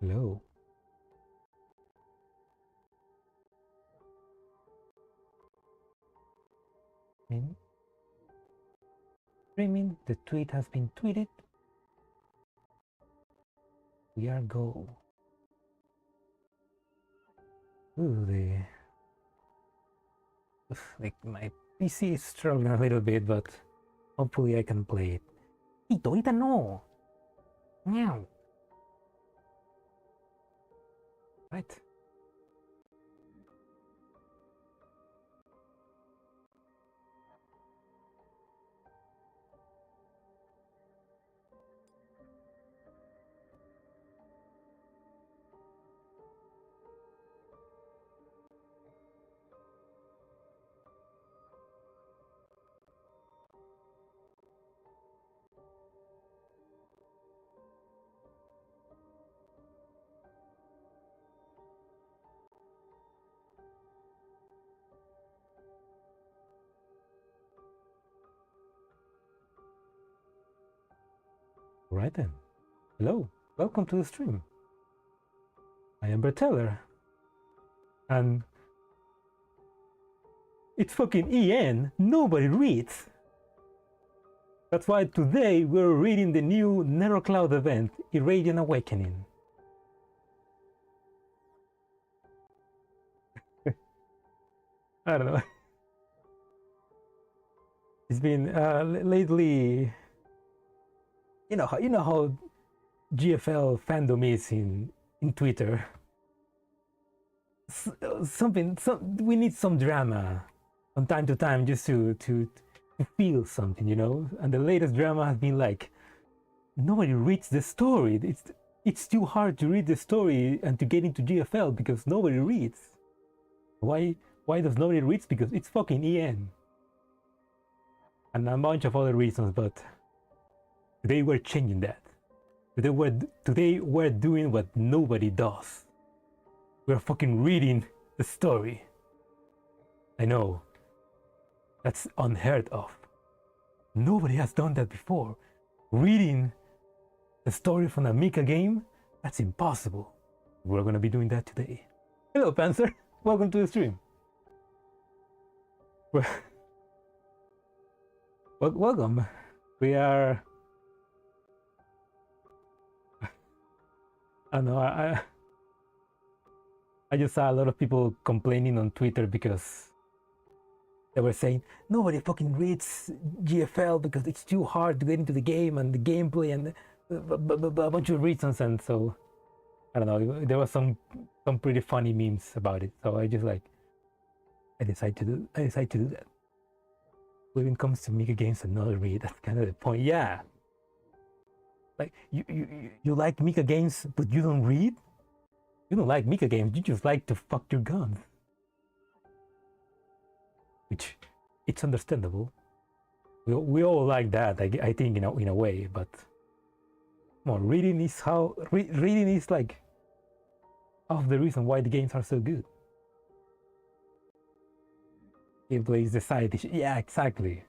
Hello. And streaming, the tweet has been tweeted. We are go. Ooh, like my PC is struggling a little bit, but hopefully I can play it. Ahorita no. Meow. Right. Right then. Hello. Welcome to the stream. I am Berteller. And it's fucking EN. Nobody reads. That's why today we're reading the new Narrow Cloud event, Irradiant Awakening. I don't know. It's been lately. You know how GFL fandom is in Twitter. We need some drama from time to time just to feel something, you know. And the latest drama has been like, nobody reads the story. It's too hard to read the story and to get into GFL because nobody reads. Why does nobody read? Because it's fucking EN. And a bunch of other reasons, but today we're changing that. Today we're doing what nobody does. We're fucking reading the story. I know. That's unheard of. Nobody has done that before. Reading the story from a Mika game? That's impossible. We're gonna be doing that today. Hello, Panzer. Welcome to the stream. Welcome. We are... I know, I just saw a lot of people complaining on Twitter because they were saying nobody fucking reads GFL because it's too hard to get into the game and the gameplay and a bunch of reasons. And so I don't know, there was some pretty funny memes about it. So I decided to do that. When it comes to Mika games and not read, that's kind of the point. Yeah, like you like Mika games but you don't read. You don't like Mika games, you just like to fuck your guns. Which, it's understandable. We all like that, I think, in a way, but more reading is reading is like half the reason why the games are so good. Gameplay is the side dish. Yeah, exactly.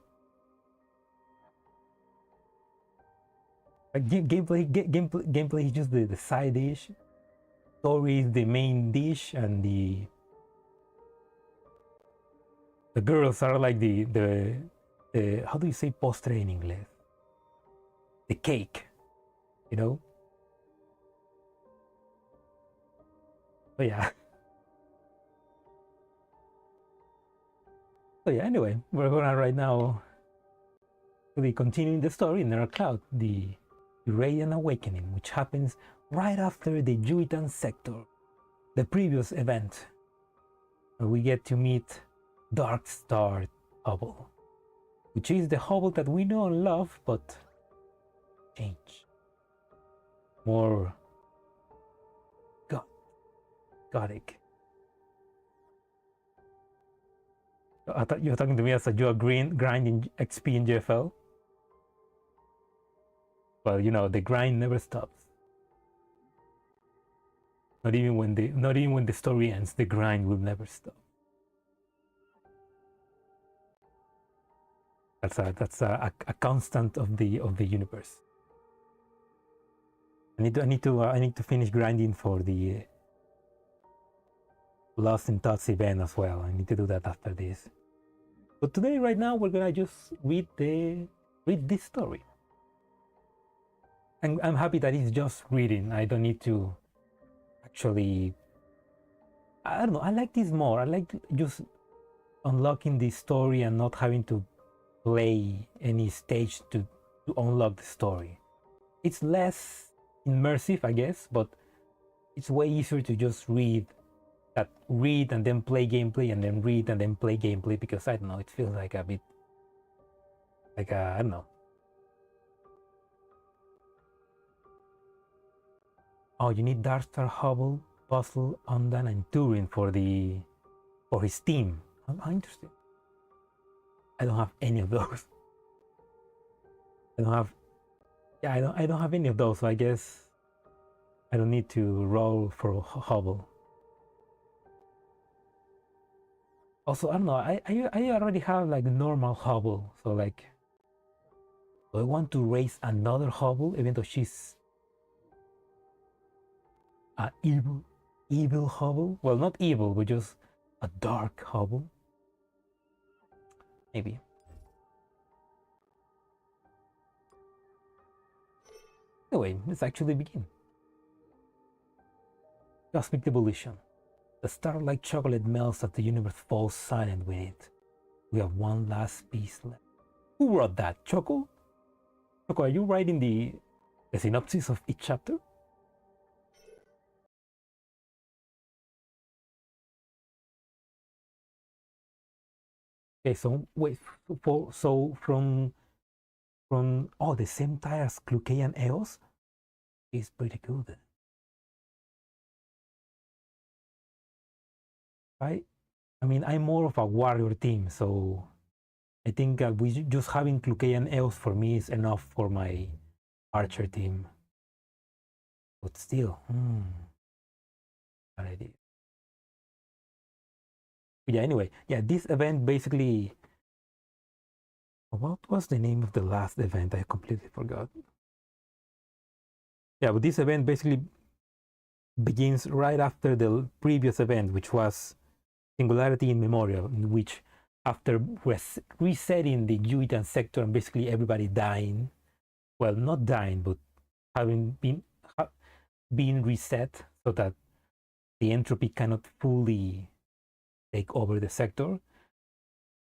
Like gameplay is just the side dish. Story is the main dish, and the girls are like the how do you say postre in English? The cake, you know? But yeah. So yeah, anyway, we're gonna right now really continuing the story in Narrow Cloud, the Irradiant Awakening, which happens right after the Jiutian sector, the previous event, where we get to meet Dark Star Hubble, which is the Hubble that we know and love, but change. More gothic. I thought you were talking to me as you are grinding XP in GFL. Well, you know, the grind never stops. Not even when the story ends, the grind will never stop. That's a constant of the universe. I need to finish grinding for the Lost in Thoughts event as well. I need to do that after this. But today, right now, we're gonna just read this story. And I'm happy that it's just reading. I don't need to actually. I don't know. I like this more. I like just unlocking the story and not having to play any stage to unlock the story. It's less immersive, I guess, but it's way easier to just read and then play gameplay and then read and then play gameplay, because I don't know, it feels like a bit like I don't know. Oh, you need Darkstar, Hubble, Puzzle, Undan, and Turing for his team. How interesting. I don't have any of those. I don't have any of those, so I guess I don't need to roll for Hubble. Also, I don't know, I already have like normal Hubble, so like, do I want to raise another Hubble even though she's a evil Hubble? Well, not evil, but just a dark Hubble. Maybe. Anyway, let's actually begin. Cosmic Devolution. The star-like chocolate melts as the universe falls silent with it. We have one last piece left. Who wrote that? Choco? Choco, are you writing the synopsis of each chapter? Okay, so wait, so from the same time as Clukean Eos is pretty good. I mean, I'm more of a warrior team, so I think just having Clukean Eos for me is enough for my archer team. But still, bad idea. Yeah, anyway, yeah, this event basically. What was the name of the last event? I completely forgot. Yeah, but this event basically begins right after the previous event, which was Singularity in Memorial, in which after resetting the Jiutian sector and basically everybody dying, well, not dying, but having been reset so that the entropy cannot fully take over the sector,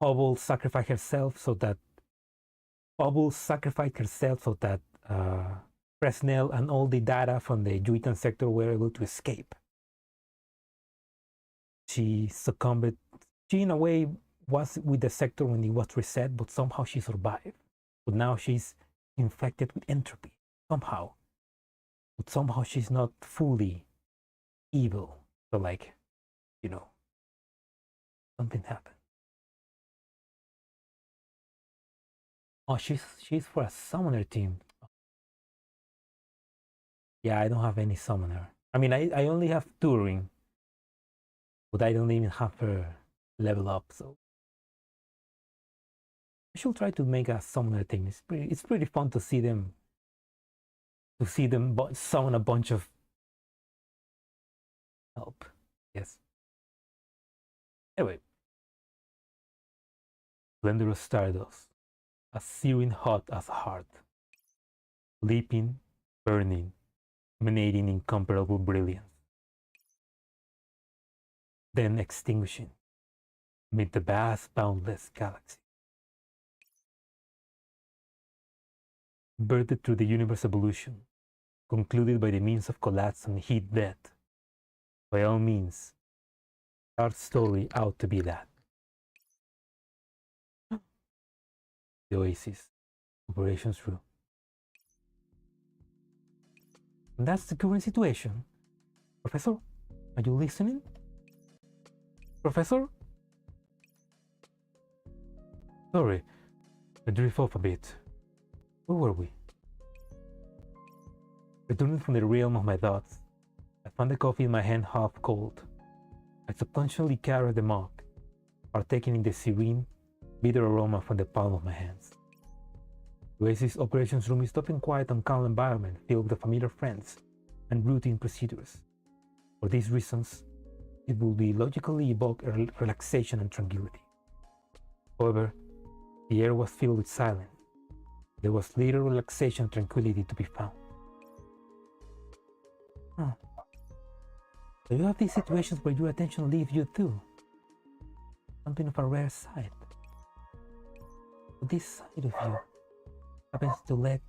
Hubble sacrificed herself so that Fresnel and all the data from the Jiutian sector were able to escape. She succumbed. She, in a way, was with the sector when it was reset, but somehow she survived. But now she's infected with entropy, somehow. But somehow she's not fully evil. So, like, you know, something happened. Oh, she's for a summoner team. Yeah, I don't have any summoner. I mean, I only have Turing, but I don't even have her level up, so I should try to make a summoner team. It's pretty fun to see them summon a bunch of help. Yes. Anyway, Slenderous Stardust, as searing hot as heart, leaping, burning, emanating incomparable brilliance, then extinguishing amid the vast, boundless galaxy. Birthed through the universe evolution, concluded by the means of collapse and heat death. By all means, our story ought to be that. The Oasis, Operation Through. And that's the current situation. Professor, are you listening? Professor? Sorry, I drift off a bit. Where were we? Returning from the realm of my thoughts, I found the coffee in my hand half cold. I subconsciously carried the mug, partaking in the serene, bitter aroma from the palm of my hands. The Oasis operations room is often quiet and calm environment filled with familiar friends and routine procedures. For these reasons, it will be logically evoke relaxation and tranquility. However, the air was filled with silence. There was little relaxation and tranquility to be found. So you have these situations where your attention leaves you too. Something of a rare sight. But this side of you happens to let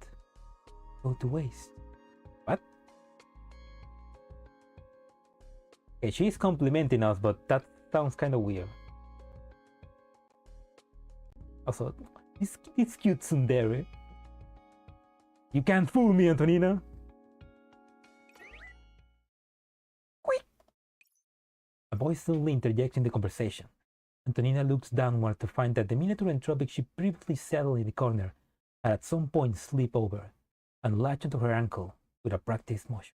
go to waste. What? Okay, she's complimenting us, but that sounds kind of weird. Also, this cute tsundere. You can't fool me, Antonina. Quick! A voice suddenly interjects in the conversation. Antonina looks downward to find that the miniature entropic she previously settled in the corner had at some point slipped over and latched onto her ankle with a practiced motion.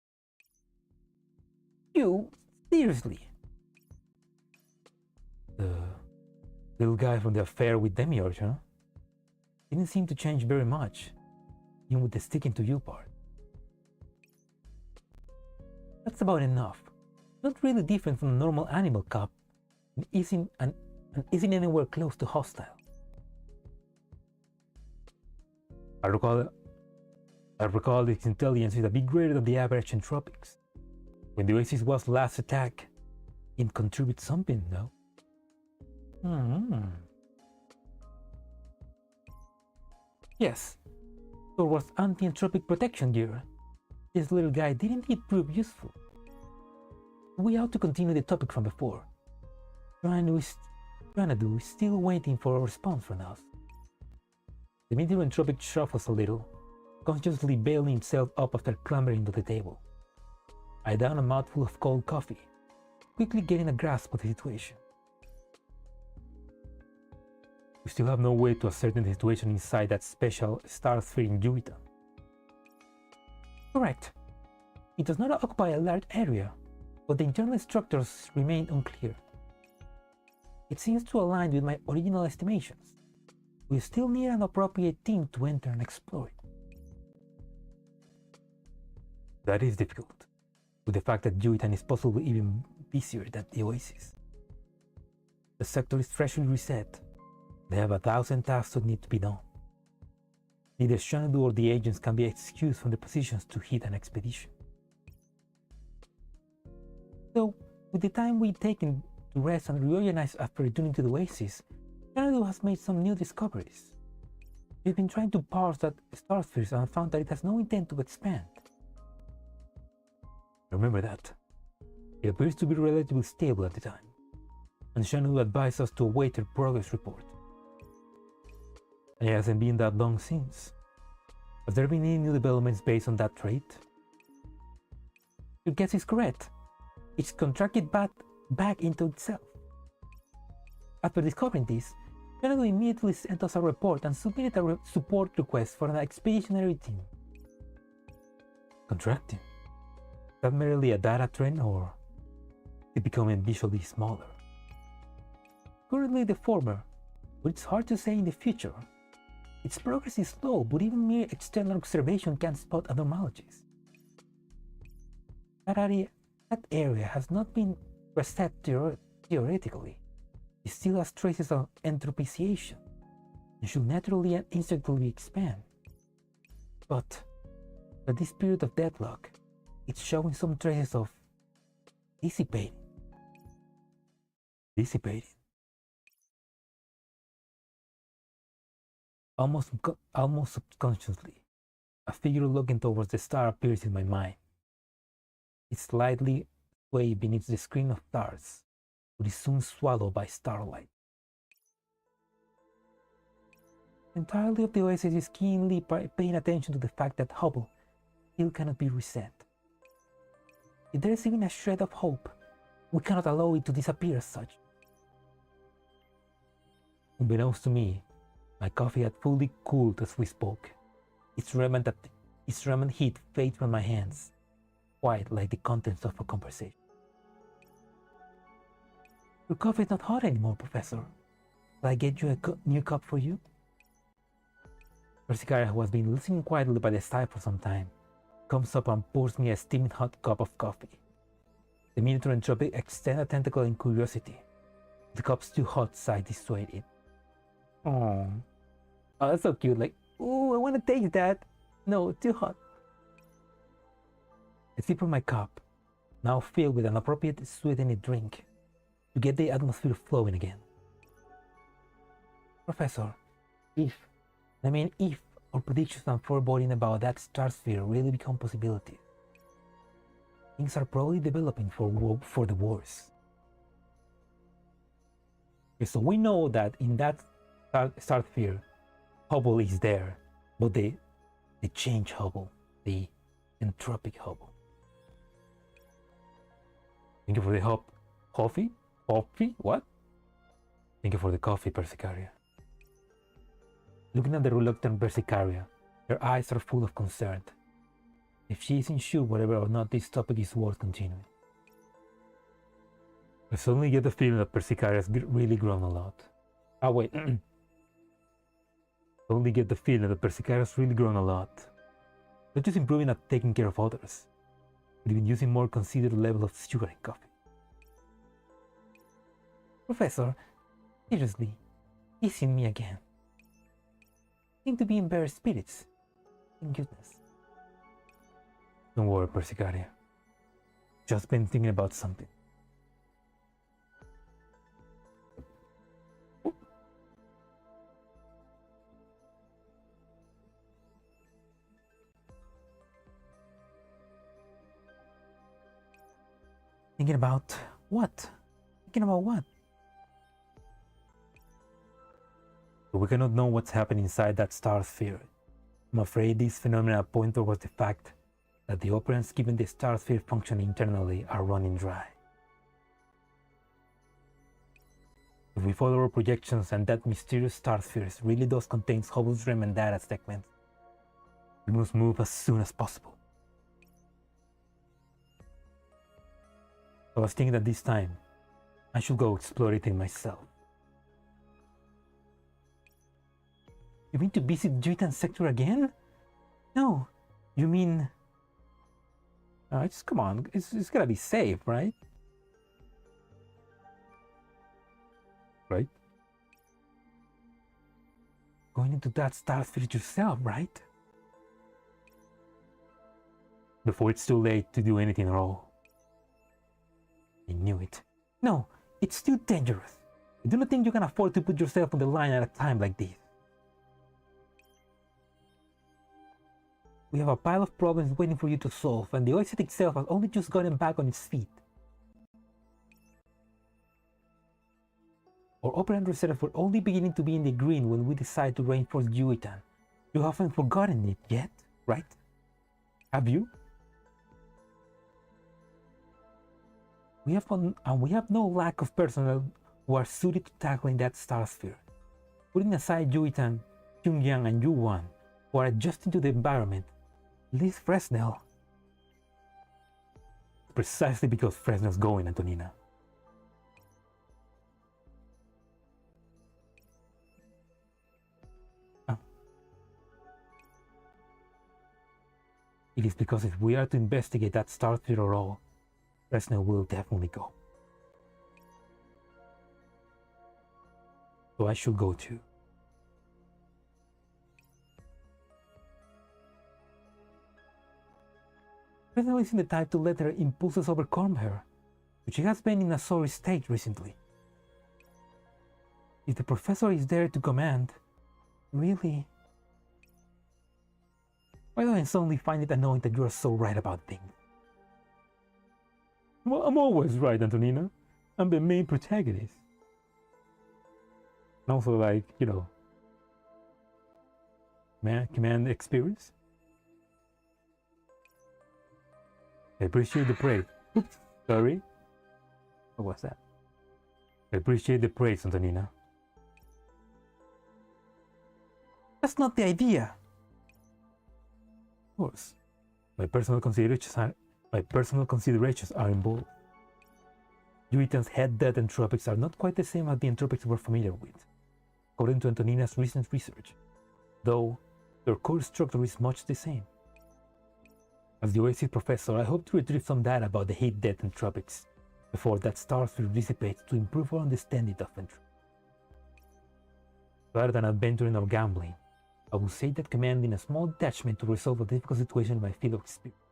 You? Seriously? The little guy from the affair with Demiurge, huh? Didn't seem to change very much, even with the sticking to you part. That's about enough. Not really different from a normal animal cub, and isn't anywhere close to hostile. I recall its intelligence is a bit greater than the average entropics. When the Oasis was last attacked, it contributed something, no? Yes, towards anti-entropic protection gear. This little guy didn't indeed prove useful. We ought to continue the topic from before. Xanadu is still waiting for a response from us. The medium entropic shuffles a little, consciously bailing himself up after clambering to the table. I down a mouthful of cold coffee, quickly getting a grasp of the situation. We still have no way to ascertain the situation inside that special star sphere in Jiutian. Correct. It does not occupy a large area, but the internal structures remain unclear. It seems to align with my original estimations. We still need an appropriate team to enter and explore it. That is difficult, with the fact that Jiutian is possibly even busier than the Oasis. The sector is freshly reset. They have 1,000 tasks that need to be done. Neither Xanadu or the agents can be excused from the positions to hit an expedition. So, with the time we've taken to rest and reorganize after returning to the Oasis, Xanadu has made some new discoveries. We've been trying to parse that star sphere and found that it has no intent to expand. Remember that. It appears to be relatively stable at the time, and Xanadu advised us to await her progress report. And it hasn't been that long since. Have there been any new developments based on that trait? Your guess is correct. It's contracted back into itself. After discovering this, Xanadu immediately sent us a report and submitted a support request for an expeditionary team. Contracting? Is that merely a data trend, or is it becoming visually smaller? Currently the former, but it's hard to say in the future. Its progress is slow, but even mere external observation can spot abnormalities. That area has not been reset theoretically. It still has traces of entropization and should naturally and instinctively expand. But at this period of deadlock, it's showing some traces of dissipating. Almost subconsciously, a figure looking towards the star appears in my mind. It slightly sways beneath the screen of stars, but is soon swallowed by starlight. Entirely of the Oasis is keenly paying attention to the fact that Hubble still cannot be reset. If there is even a shred of hope, we cannot allow it to disappear as such. Unbeknownst to me, my coffee had fully cooled as we spoke. Its remnant heat faded from my hands, quite like the contents of a conversation. Your coffee is not hot anymore, Professor. Will I get you a new cup for you? Persicaria, who has been listening quietly by the side for some time, comes up and pours me a steaming hot cup of coffee. The miniature entropic extends a tentacle in curiosity. The cup's too hot, so I dissuade it. Oh, that's so cute. Like, ooh, I want to taste that. No, too hot. I sip from my cup, now filled with an appropriate sweetened drink, to get the atmosphere flowing again. Professor, if our predictions and foreboding about that star sphere really become possibilities, things are probably developing for the worse. Okay, so we know that in that star sphere, Hubble is there, but the change Hubble, the entropic Hubble. Thank you for the coffee? Coffee? What? Thank you for the coffee, Persicaria. Looking at the reluctant Persicaria, her eyes are full of concern. If she isn't sure whether or not this topic is worth continuing. I suddenly get the feeling that Persicaria has really grown a lot. Ah, wait. I only get the feeling that Persicaria has really grown a lot. Not just improving at taking care of others, but even using more considered level of sugar in coffee. Professor, seriously, kissing me again. Seem to be in better spirits. Thank goodness. Don't worry, Persicaria. Just been thinking about something. Thinking about what? Thinking about what? But we cannot know what's happening inside that star sphere. I'm afraid these phenomena point towards the fact that the operands given the star sphere function internally are running dry. If we follow our projections and that mysterious star sphere really does contain Hubble's remnant data segments, we must move as soon as possible. I was thinking that this time, I should go explore it in myself. You mean to visit Jiutian sector again? No, you mean... just come on, it's gotta be safe, right? Right? Going into that star sphere yourself, right? Before it's too late to do anything at all. I knew it. No, it's too dangerous. I do not think you can afford to put yourself on the line at a time like this. We have a pile of problems waiting for you to solve, and the OICT itself has only just gotten back on its feet. Our operand reserves were only beginning to be in the green when we decided to reinforce Jiutian. You haven't forgotten it yet, right? Have you? We have no lack of personnel who are suited to tackling that star sphere. Putting aside Jiutian, Chungyang, and Yuan, who are adjusting to the environment, leave Fresnel. Precisely because Fresnel's going, Antonina. It is because if we are to investigate that star sphere at all, Fresnel will definitely go. So I should go too. Fresnel isn't the type to let her impulses overcome her, but she has been in a sorry state recently. If the professor is there to command, really... Why do I suddenly find it annoying that you are so right about things? Well, I'm always right, Antonina. I'm the main protagonist. And also, like, you know, command experience. I appreciate the praise. Oops, sorry. What was that? I appreciate the praise, Antonina. That's not the idea. Of course, my personal considerations are involved. Jiutian's head death entropics are not quite the same as the entropics we're familiar with, according to Antonina's recent research, though Their core structure is much the same. As the Oasis professor, I hope to retrieve some data about the heat, death, and tropics before that star sphere dissipates to improve our understanding of entropy. Rather than adventuring or gambling, I would say that commanding a small detachment to resolve a difficult situation in my field of experience.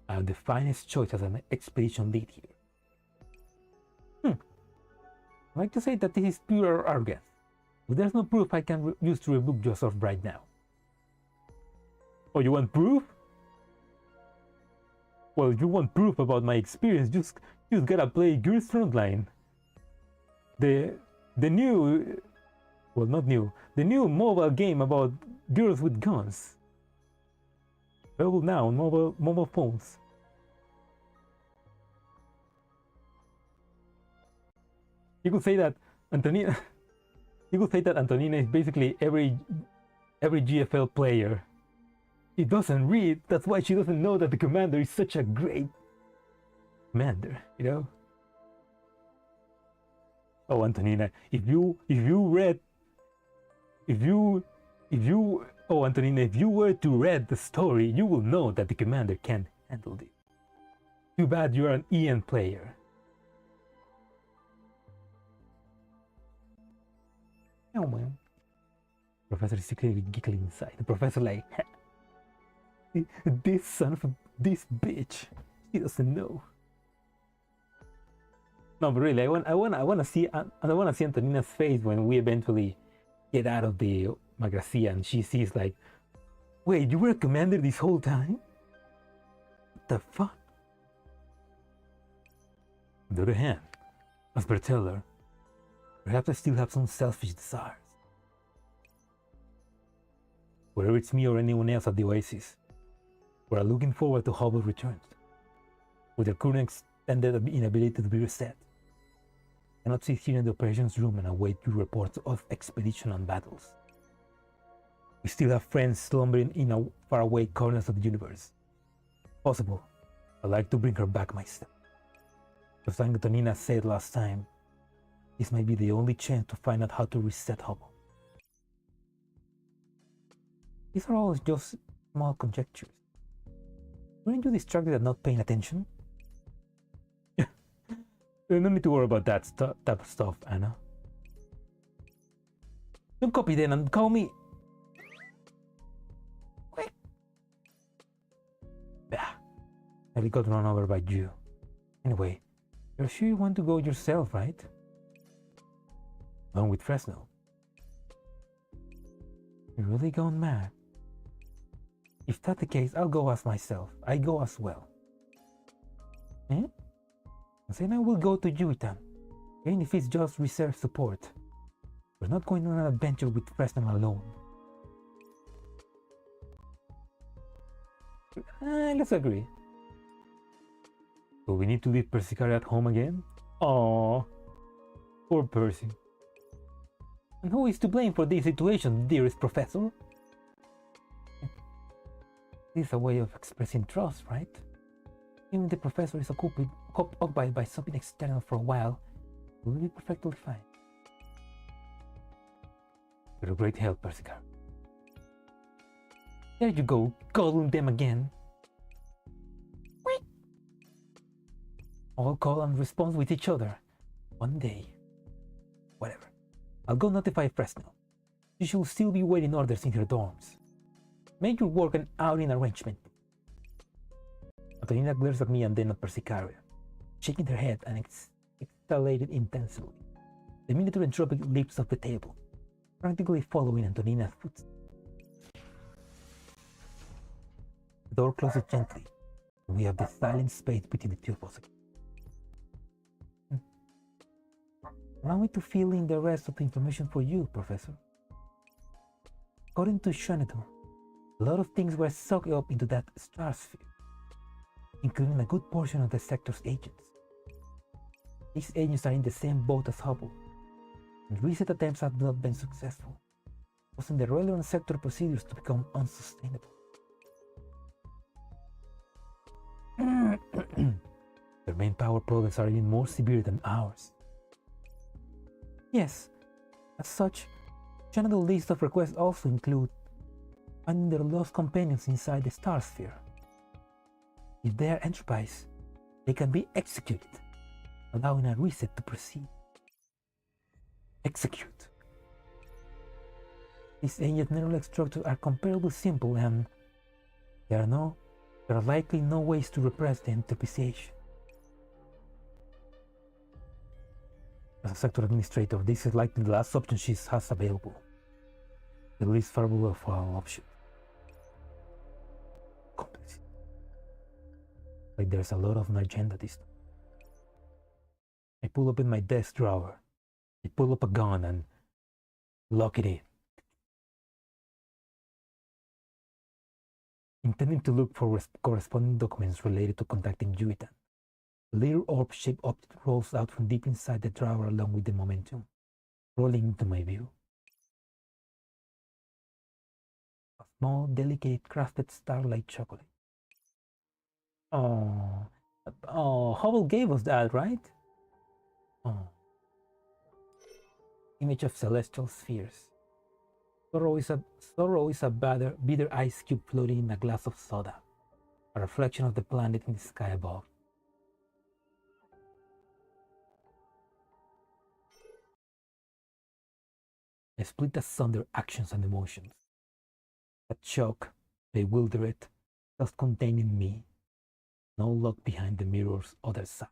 I am the finest choice as an expedition lead here. I like to say that this is pure arrogance, but there's no proof I can use to rebuke yourself right now. Oh, you want proof? Well, if you want proof about my experience, just gotta play Girls Frontline. The new, well, not new, the new mobile game about girls with guns. Available now on mobile phones. You could say that Antonina. You could say that Antonina is basically every GFL player. She doesn't read. That's why she doesn't know that the commander is such a great commander. You know. Oh, Antonina, if you were to read the story, you will know that the commander can't handle it. Too bad you're an Ian player. Oh man. Professor is secretly giggling inside. The professor like, this son of this bitch. He doesn't know. No, but really, I want to see Antonina's face when we eventually get out of the Magrasea and she sees like, wait, you were a commander this whole time? What the fuck? On the other hand, as per Taylor, perhaps I still have some selfish desires. Whether it's me or anyone else at the Oasis, we're looking forward to Hubble's returns. With their current extended inability to be reset, I cannot sit here in the operations room and await your reports of expedition and battles. We still have friends slumbering in faraway corners of the universe. If possible, I'd like to bring her back myself. As Antonina said last time, this might be the only chance to find out how to reset Hubble. These are all just small conjectures. Weren't you distracted and not paying attention? No need to worry about that type of stuff, Anna. Don't copy then and call me. Quick. Bah. I got run over by you. Anyway, you're sure you want to go yourself, right? Along with Fresno. You're really gone mad. If that's the case, I'll go as myself. I go as well. Eh? Then I will go to Jiutian, even if it's just reserve support. We're not going on an adventure with Fresno alone. Let's agree. So we need to leave Persicaria at home again? Aww. Poor Percy. And who is to blame for this situation, dearest professor? This is a way of expressing trust, right? Even the professor is occupied by something external for a while, we will be perfectly fine. You're a great help, Persicaria. There you go, calling them again. Wait. All call and response with each other. One day. Whatever. I'll go notify Fresno. She should still be waiting orders in her dorms. Make your work an outing arrangement. Antonina glares at me and then at Persicaria, shaking her head and exhalated intensely. The miniature entropic leaps off the table, practically following Antonina's footsteps. The door closes gently, and we have the silent space between the two of us again. Allow me to fill in the rest of the information for you, Professor. According to Xanadu, a lot of things were sucked up into that star sphere, including a good portion of the sector's agents. These agents are in the same boat as Hubble, and recent attempts have not been successful, causing the relevant sector procedures to become unsustainable. Their main power problems are even more severe than ours. Yes, as such, Xanadu's list of requests also include finding their lost companions inside the star sphere. If they are Enterprise, they can be executed, allowing a reset to proceed. Execute. These ancient neural structures are comparably simple, and there are likely no ways to repress the entropization. As a sector administrator, this is likely the last option she has available. The least favorable of all options. Complexity. Like there's a lot of an agenda this time. I pull up in my desk drawer. I pull up a gun and lock it in. Intending to look for corresponding documents related to contacting Jiutian. A little orb-shaped object rolls out from deep inside the drawer along with the momentum, rolling into my view. A small, delicate, crafted starlight chocolate. Oh, Hubble gave us that, right? Oh. Image of celestial spheres. Sorrow is a bitter ice cube floating in a glass of soda, a reflection of the planet in the sky above. I split asunder actions and emotions. That shock, bewildered, self-contained in me, no lock behind the mirror's other side.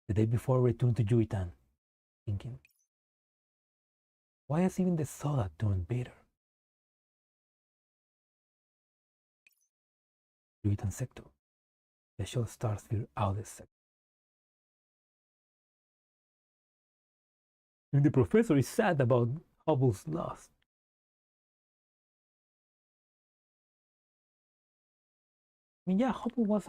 The day before I returned to Jiutian, thinking, why has even the soda turned bitter? Jiutian sector, special star sphere outer sector. And the professor is sad about Hubble's loss. I mean, yeah, Hubble was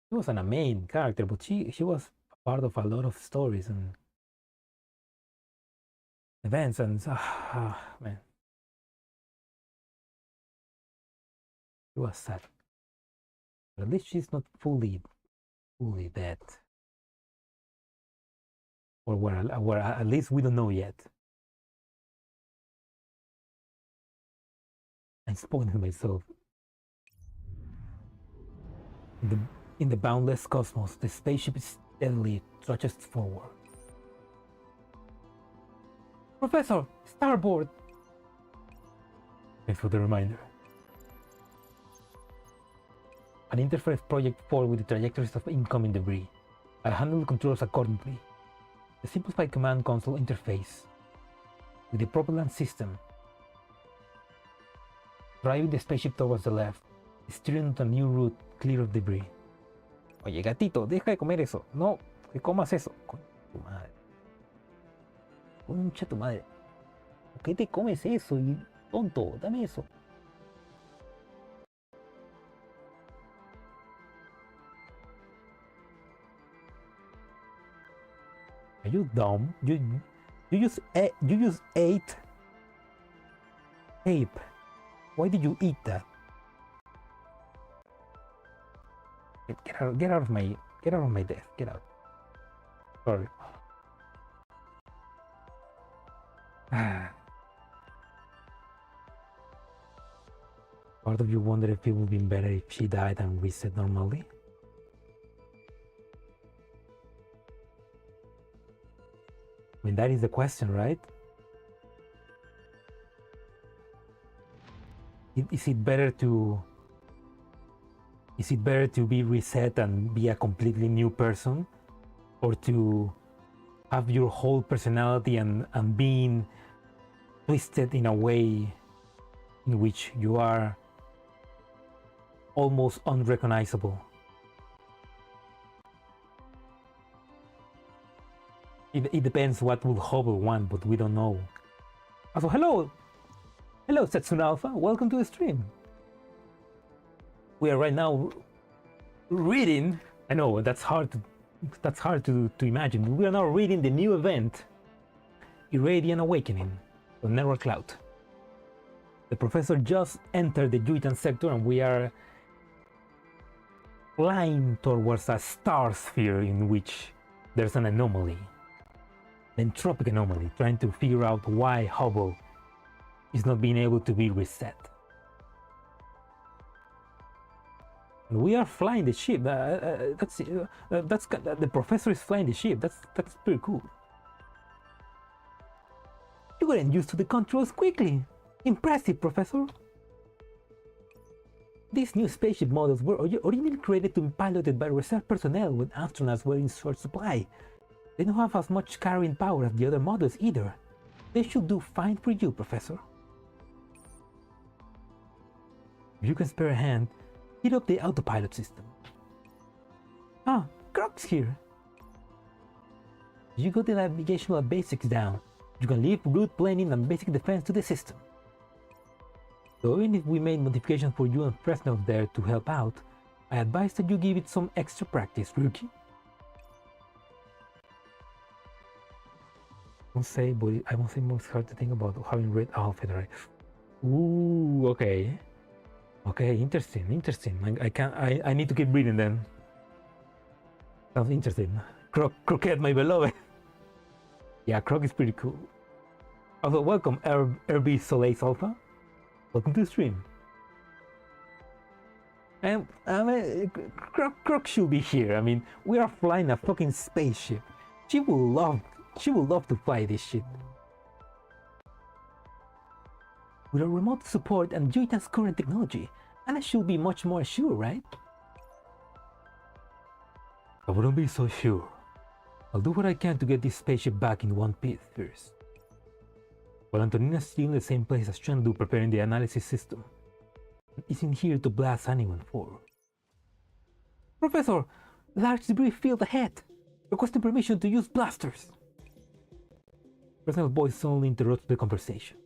she wasn't a main character, but she was part of a lot of stories and events, and man, it was sad. But at least she's not fully dead, or where at least we don't know yet. I'm spoiling myself. In the boundless cosmos, the spaceship steadily trudges forward. Professor, starboard! Thanks for the reminder. An interference project forward with the trajectories of incoming debris. I handle the controls accordingly. The simplified command console interface with the propellant system, driving the spaceship towards the left, steering on a new route clear of debris. Oye, gatito, deja de comer eso. No, que comas eso. Concha tu madre. Concha tu madre. ¿Por qué te comes eso? Y tonto, dame eso. Are you dumb? You use 8 tape. Why did you eat that? Get out of my desk. Get out. Sorry. Part of you wondered if it would be better if she died and reset normally. I mean, that is the question, right? Is it better to be reset and be a completely new person, or to have your whole personality and being twisted in a way in which you are almost unrecognizable? It depends what will Hubble want, but we don't know. Also, hello Setsuna Alpha, welcome to the stream. We are right now reading. I know that's hard to imagine. We are now reading the new event, Irradiant Awakening, on Network Cloud. The professor just entered the Jiutian sector, and we are flying towards a star sphere in which there's an anomaly. An entropic anomaly, trying to figure out why Hubble is not being able to be reset. And we are flying the ship. That's the professor is flying the ship. That's pretty cool. You got used to the controls quickly. Impressive, Professor. These new spaceship models were originally created to be piloted by reserve personnel when astronauts were in short supply. They don't have as much carrying power as the other models either. They should do fine for you, Professor. If you can spare a hand, hit up the autopilot system. Ah, Croc's here. You got the navigational basics down. You can leave route planning and basic defense to the system. So even if we made modifications for you and Fresnel there to help out, I advise that you give it some extra practice, rookie. I won't say, but I won't say most hard to think about having red outfit, right? Ooh, okay. Okay, interesting. I need to keep reading then. Sounds interesting. Croquette, my beloved. Yeah, Croc is pretty cool. Also, welcome, RB Soleil Alpha. Welcome to the stream. And Croc should be here. I mean, we are flying a fucking spaceship. She will love to fly this shit. With our remote support and Jiutian's current technology, Anna should be much more sure, right? I wouldn't be so sure. I'll do what I can to get this spaceship back in one piece first. While Antonina's still in the same place as Chandu preparing the analysis system, and isn't here to blast anyone for. Professor, large debris field ahead. Requesting permission to use blasters. Personal voice suddenly interrupts the conversation.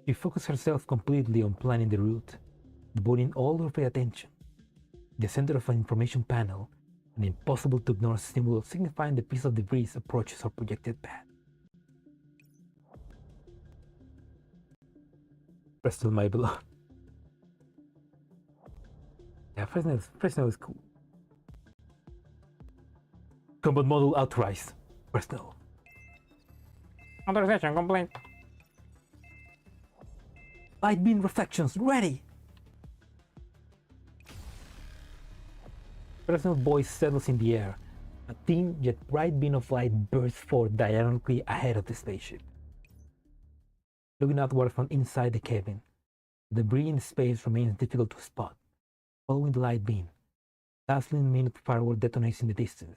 She focuses herself completely on planning the route, devoting all of her attention. The center of an information panel, an impossible to ignore symbol signifying the piece of debris approaches her projected path. Fresnel, my beloved. Yeah, Fresnel is cool. Combat model authorized. Fresnel. Authorization complete. Light beam reflections ready. Fresnel's voice settles in the air. A thin yet bright beam of light bursts forth diagonally ahead of the spaceship. Looking outward from inside the cabin, the debris in space remains difficult to spot. Following the light beam, dazzling minute firework detonates in the distance.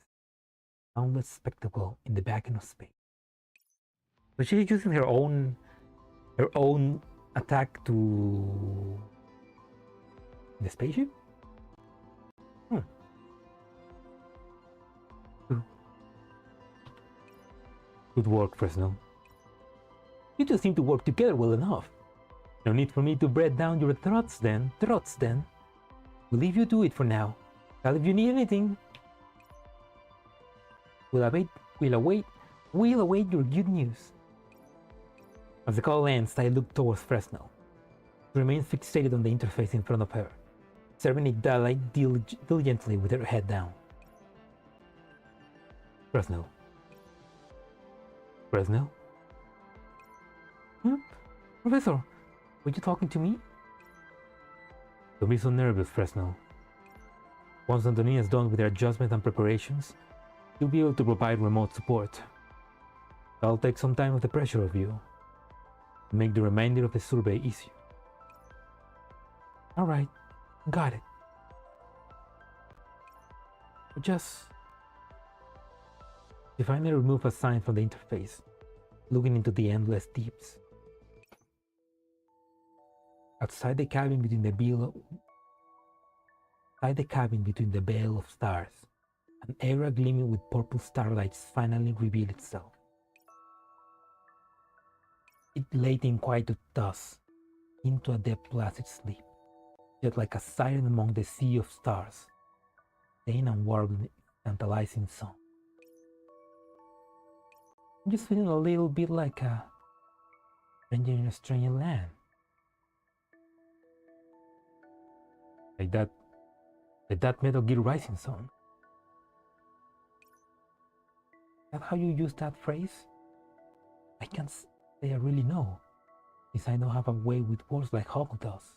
Soundless spectacle in the vacuum of space. So she's using her own attack to the spaceship? Good work, Fresnel. You two seem to work together well enough. No need for me to break down your throats then. We'll leave you to it for now. Tell if you need anything. We'll await your good news. As the call ends, I look towards Fresnel. She remains fixated on the interface in front of her, serving it diligently with her head down. Fresnel? Professor, were you talking to me? Don't be so nervous, Fresnel. Once Antonina is done with her adjustment and preparations, you'll be able to provide remote support. I'll take some time off the pressure of you, and make the remainder of the survey easier. Alright, got it. She finally removed a sign from the interface, looking into the endless deeps. Outside the cabin between the veil of stars, an area gleaming with purple starlights finally revealed itself. It lay in quiet dusk, into a deep placid sleep, yet like a siren among the sea of stars, saying and warbling tantalizing song. I'm just feeling a little bit like a stranger in a strange land. Like that Metal Gear Rising song. Is that how you use that phrase? can't say I really know, since I don't have a way with words like Hubble does.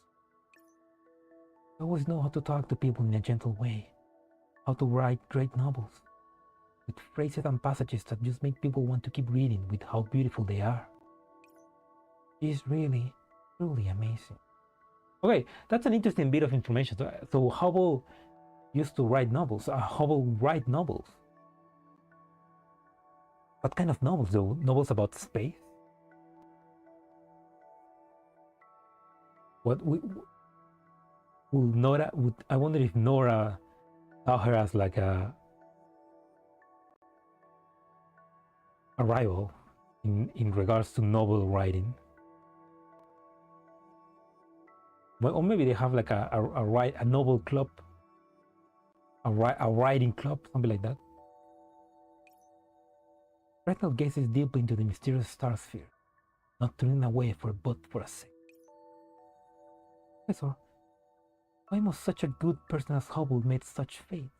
I always know how to talk to people in a gentle way, how to write great novels, with phrases and passages that just make people want to keep reading with how beautiful they are. She is really, truly amazing. Okay, that's an interesting bit of information. So Hubble used to write novels. Hubble write novels. What kind of novels though? Novels about space? What I wonder if Nora saw her as like a rival in regards to novel writing. Well, or maybe they have like a novel club, a writing club, something like that. Fresnel gazes deeply into the mysterious star sphere, not turning away but for a second. Professor, why must such a good person as Hubble made such fate?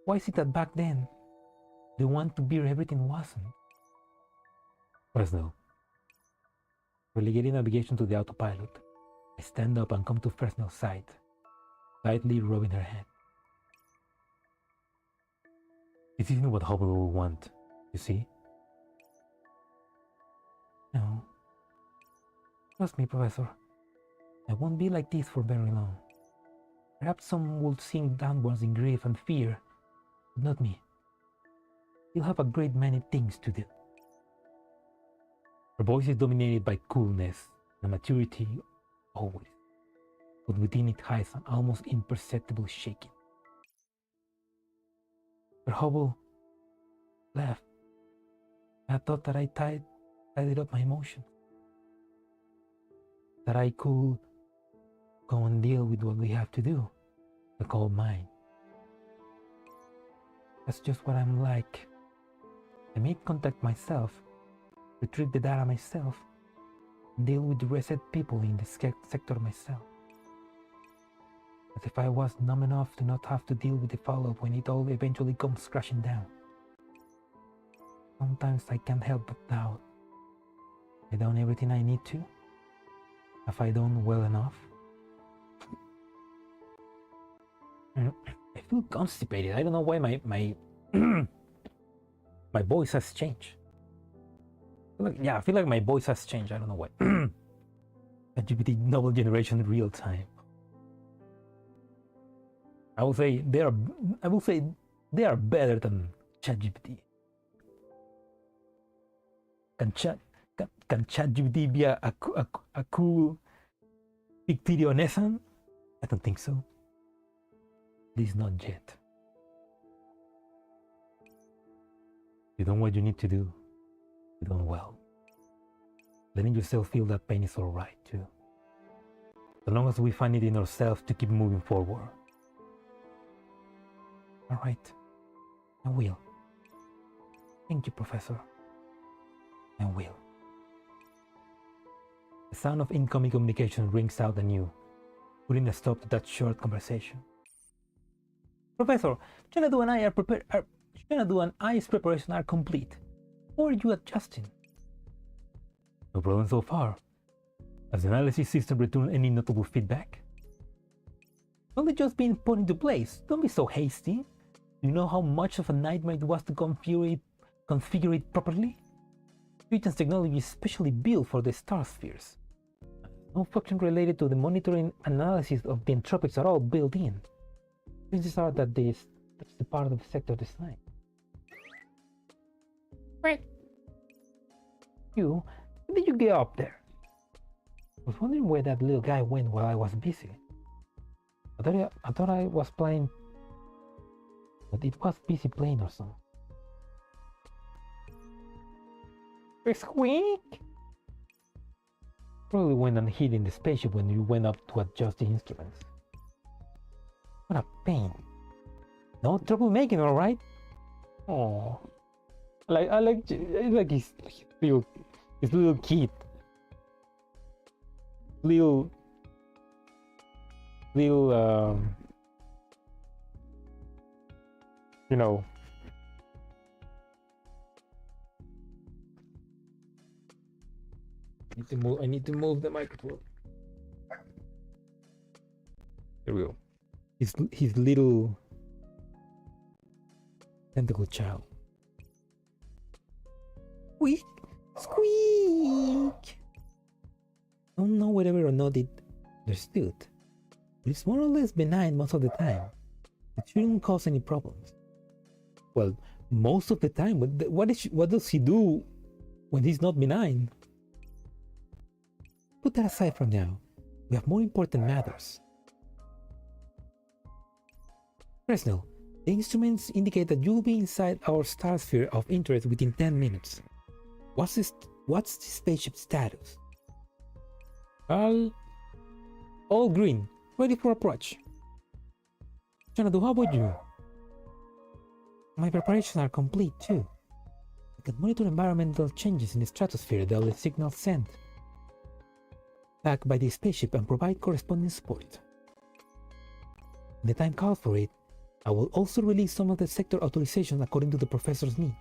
Why is it that back then, the one to bear everything wasn't? Fresnel, relegating navigation to the autopilot, I stand up and come to Fresnel's side, lightly rubbing her hand. This isn't what Hubble will want, you see? No. Trust me, Professor. I won't be like this for very long. Perhaps some will sink downwards in grief and fear, but not me. You'll have a great many things to do. Her voice is dominated by coolness and maturity always, but within it hides an almost imperceptible shaking. Her Hubble left. I thought that I tidied up my emotions, that I could go and deal with what we have to do, the cold mine. That's just what I'm like. I make contact myself, retrieve the data myself, and deal with the reset people in the sector myself. As if I was numb enough to not have to deal with the fallout when it all eventually comes crashing down. Sometimes I can't help but doubt. Have I done everything I need to? Have I done well enough? I feel constipated. I don't know why my my voice has changed. I feel like my voice has changed. I don't know why. LGBT novel generation real time. I will say they are better than ChatGPT. Can ChatGPT be a cool Victorio Nessan? I don't think so. At least not yet. You done what you need to do. You done well. Letting yourself feel that pain is alright too. As long as we find it in ourselves to keep moving forward. Alright. I will. Thank you, Professor. I will. The sound of incoming communication rings out anew, putting a stop to that short conversation. Professor, Xanadu and I's preparation are complete. How are you adjusting? No problem so far. Has the analysis system returned any notable feedback? Only just being put into place. Don't be so hasty. Do you know how much of a nightmare it was to configure it properly? Jiutian's technology is specially built for the star spheres. No function related to the monitoring analysis of the entropics are all built in. Chances are that that's the part of the sector design. Wait. How did you get up there? I was wondering where that little guy went while I was busy. I thought I was playing, but it was busy playing or something. Squeak! Probably went and hid in the spaceship when you went up to adjust the instruments. What a pain. No troublemaking, alright? Oh, I like his little kid. Little you know, I need to move the microphone. There we go. His little tentacle child. Squeak! Squeak! I don't know whether or not it understood, but it's more or less benign most of the time. It shouldn't cause any problems. Well, most of the time, but what does he do when he's not benign? Put that aside for now. We have more important matters. Fresnel, the instruments indicate that you'll be inside our star sphere of interest within 10 minutes. What's the spaceship status? All green, ready for approach. Jonadu, how about you? My preparations are complete too. I can monitor environmental changes in the stratosphere that the signal sent back by the spaceship and provide corresponding support. When the time calls for it, I will also release some of the sector authorizations according to the professor's needs.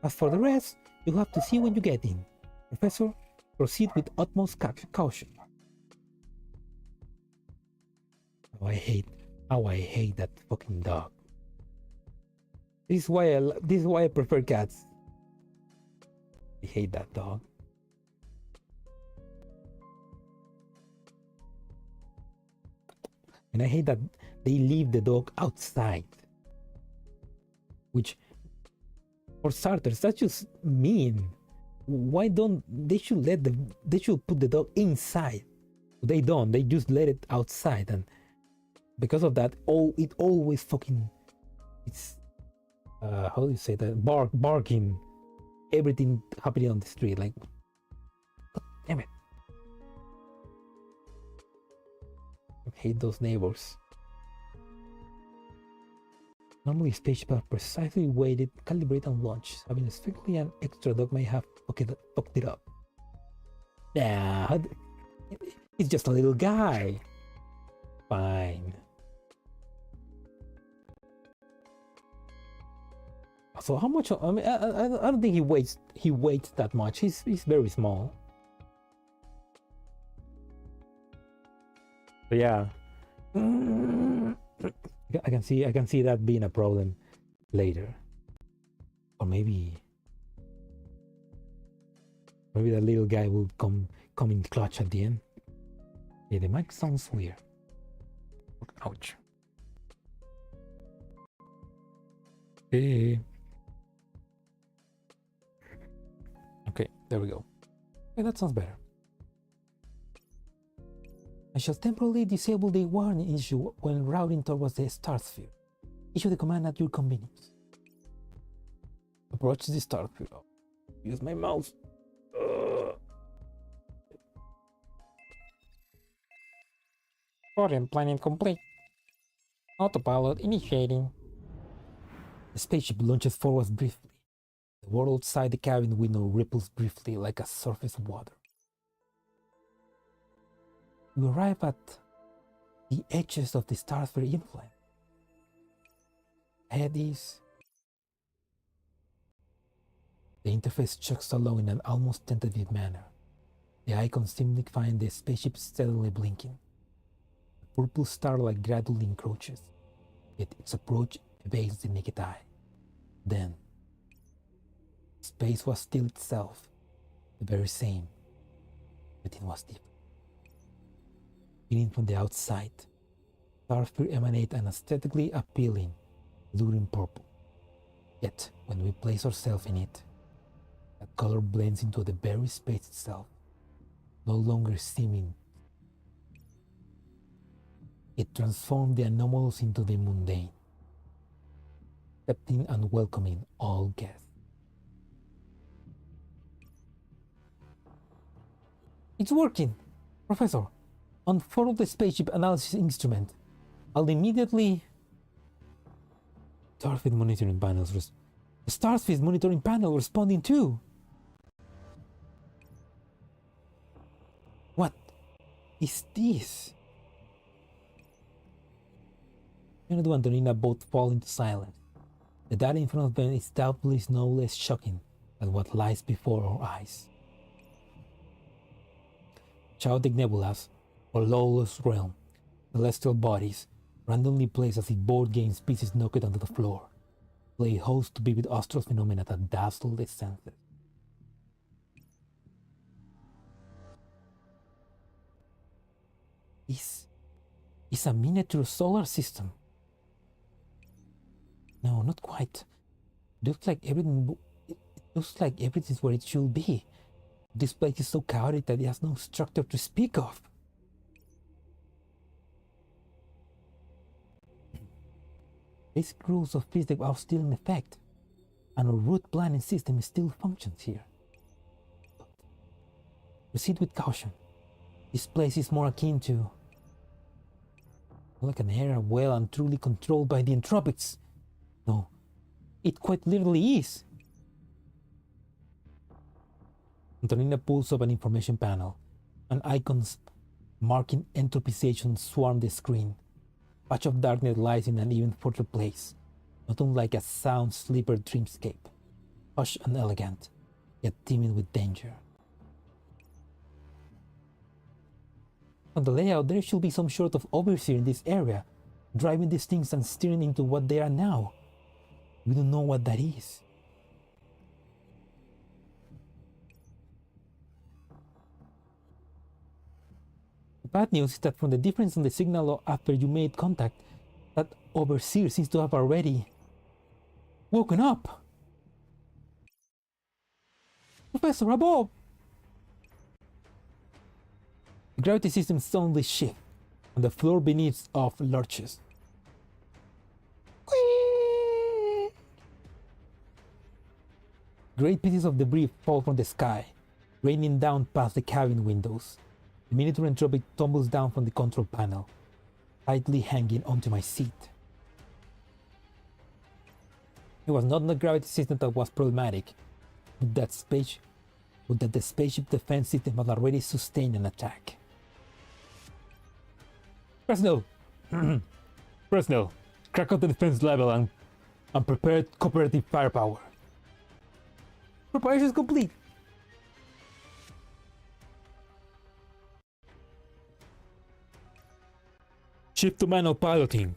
As for the rest, you'll have to see when you get in. Professor, proceed with utmost caution. How I hate that fucking dog. This is why I prefer cats. I hate that dog. And I hate that they leave the dog outside. Which, for starters, that's just mean. Why don't they should put the dog inside? They don't. They just let it outside, and because of that, it always fucking it's how do you say that? Barking, everything happening on the street. Like, God damn it! I hate those neighbors. Normally, spaceships are precisely weighted, calibrated, and launched. Having strictly an extra dog may have fucked it up. Nah, it's just a little guy. Fine. So how much? I mean, I don't think he weighs that much. He's very small. But yeah. I can see that being a problem later, or maybe that little guy will come in clutch at the end. Yeah, the mic sounds weird. Ouch. Hey. Okay, there we go. Okay, that sounds better. I shall temporarily disable the warning issue when routing towards the star sphere. Issue the command at your convenience. Approach the star sphere. Use my mouse. Foreign planning complete. Autopilot initiating. The spaceship launches forward briefly. The world outside the cabin window ripples briefly like a surface of water. You arrive at the edges of the star sphere influence. Ahead is the interface chugs along in an almost tentative manner. The icons signifying the spaceship steadily blinking. The purple starlight gradually encroaches, yet its approach evades the naked eye. Then, space was still itself, the very same, but it was different. Beginning from the outside, Starsphere emanates an aesthetically appealing, luring purple. Yet, when we place ourselves in it, that color blends into the very space itself, no longer seeming. It transformed the anomalous into the mundane, accepting and welcoming all guests. It's working, Professor. Unfurl the spaceship analysis instrument. I'll immediately... Starfleet monitoring panels. The Starfleet monitoring panel responding too. What is this? Leonardo and Antonina both fall into silence. The data in front of them is doubtless no less shocking, than what lies before our eyes. Chaotic nebulas, or lawless realm, celestial bodies, randomly placed as if board games pieces knocked onto the floor, play host to vivid astral phenomena that dazzle the senses. This is a miniature solar system. No, not quite. It looks like everything's where it should be. This place is so chaotic that it has no structure to speak of. Basic rules of physics are still in effect, and our route planning system still functions here. But proceed with caution. This place is more akin to like an area well and truly controlled by the entropics. No, it quite literally is. Antonina pulls up an information panel, and icons marking entropization swarm the screen. Patch of darkness lies in an even further place, not unlike a sound sleeper dreamscape, hush and elegant, yet teeming with danger. On the layout, there should be some sort of overseer in this area, driving these things and steering into what they are now. We don't know what that is. The bad news is that from the difference in the signal after you made contact, that overseer seems to have already woken up. Professor, above! The gravity system suddenly shifts, and the floor beneath of lurches. Great pieces of debris fall from the sky, raining down past the cabin windows. The miniature entropic tumbles down from the control panel, tightly hanging onto my seat. It was not the gravity system that was problematic, but that the spaceship defense system had already sustained an attack. Personnel! Personnel, crack out the defense level and prepare cooperative firepower. Preparation is complete. Shift to manual piloting.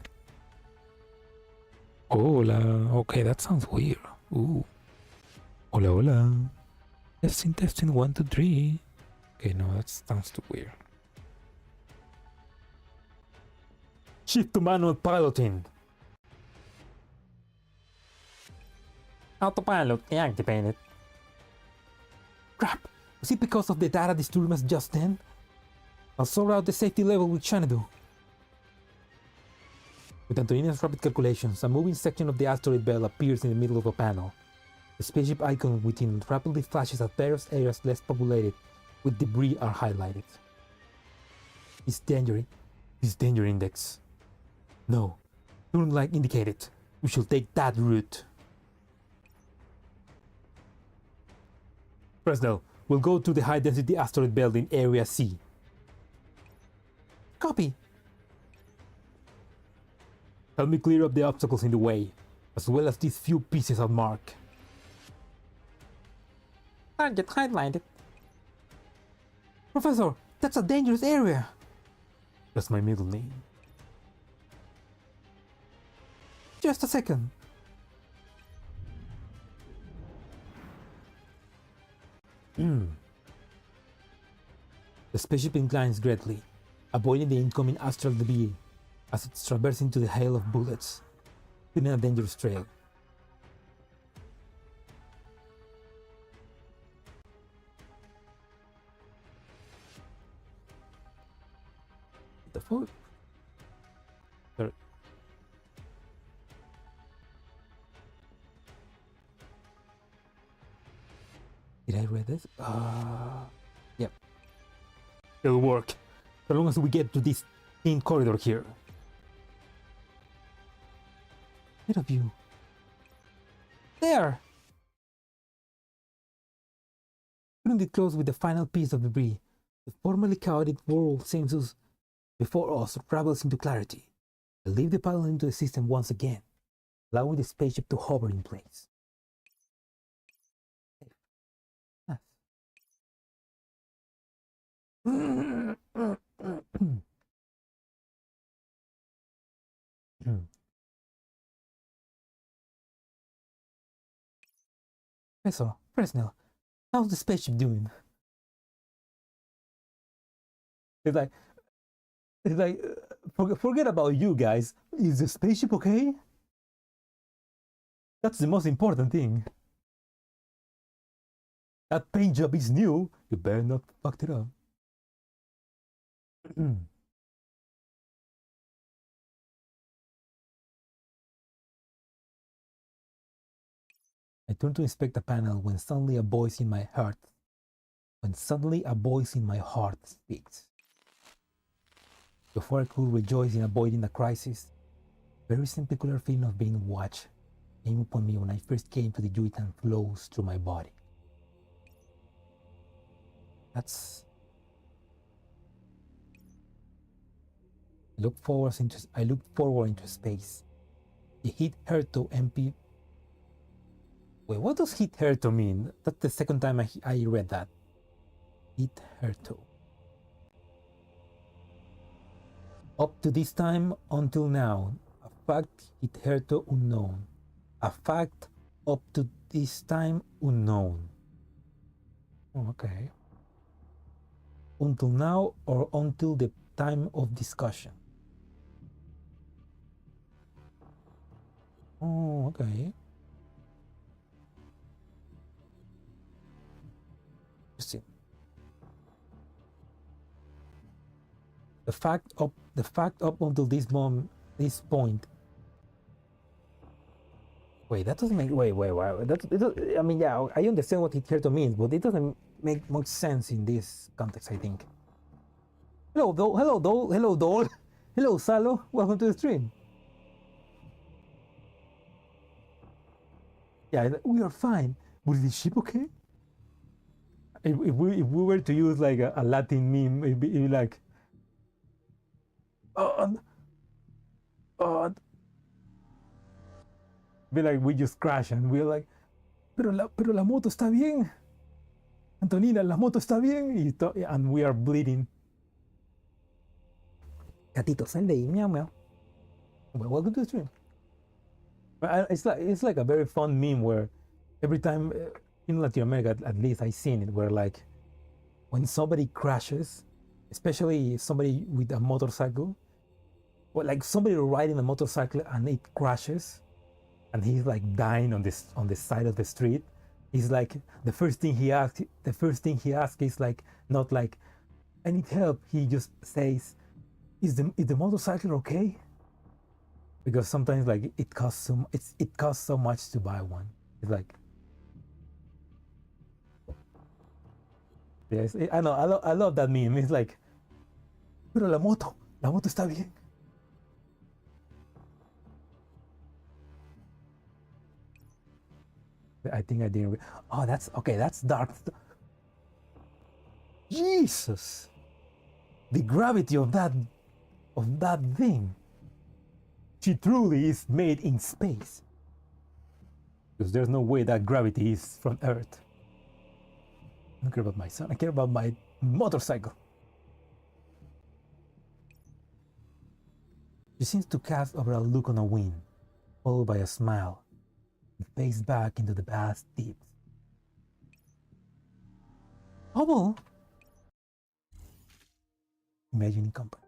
Hola. Okay, that sounds weird. Ooh. Hola, hola. Testing 1, 2, 3. Okay, no, that sounds too weird. Shift to manual piloting. Autopilot activated. Crap! Was it because of the data disturbance just then? I'll sort out the safety level with Xanadu. With Antonina's rapid calculations, a moving section of the asteroid belt appears in the middle of a panel. The spaceship icon within rapidly flashes as various areas less populated with debris are highlighted. It's danger index. No, turn light indicated. We shall take that route. Personnel, we'll go to the high-density asteroid belt in Area C. Copy. Help me clear up the obstacles in the way, as well as these few pieces of mark. Target highlighted. Professor, that's a dangerous area. That's my middle name. Just a second. The spaceship inclines greatly, avoiding the incoming astral debris as it's traversing into the hail of bullets, putting a dangerous trail. What the fuck? Sorry. Did I read this? Yep. It'll work, as long as we get to this thin corridor here. Ahead of you. There! Couldn't it close with the final piece of debris? The formerly chaotic world seems to before us travels into clarity. I leave the pilot into the system once again, allowing the spaceship to hover in place. Professor Fresnel, how's the spaceship doing? It's like, forget about you guys. Is the spaceship okay? That's the most important thing. That paint job is new. You better not fuck it up. I turn to inspect the panel when suddenly a voice in my heart speaks. Before I could rejoice in avoiding a crisis, a very peculiar feeling of being watched came upon me when I first came to the Jiutian flows through my body. I looked forward into space. The hit Herto MP. Wait, what does hit Herto mean? That's the second time I read that. Hit Herto. Up to this time, until now, a fact hitherto unknown. A fact up to this time unknown. Oh, okay. Until now or until the time of discussion. Oh, okay. Interesting. The fact up until this point. Wait, that doesn't make. Wait. I mean, yeah, I understand what hitherto means, but it doesn't make much sense in this context, I think. Hello, Dole. Hello, Salo. Welcome to the stream. Yeah, we are fine. Was the ship okay? If we were to use like a Latin meme, it'd be like, be like we just crash and we're like, pero la moto está bien. Antonina, la moto está bien. And we are bleeding. Gatito, sal de ahí, meow meow. Well, welcome to the stream. It's like a very fun meme where every time in Latin America, at least I've seen it, where like when somebody crashes, especially somebody with a motorcycle, or like somebody riding a motorcycle and it crashes, and he's like dying on the side of the street. He's like the first thing he asks is like not like I need help. He just says, "Is the motorcycle okay?" Because sometimes like it costs so much to buy one. It's like, yes, I know, I love that meme. It's like, pero la moto está bien. I think I didn't. Oh, that's okay. That's dark. Jesus, the gravity of that thing. She truly is made in space. Because there's no way that gravity is from Earth. I don't care about my son. I care about my motorcycle. She seems to cast over a look on a wind, followed by a smile, and face back into the vast deeps. Hubble? Imagining company.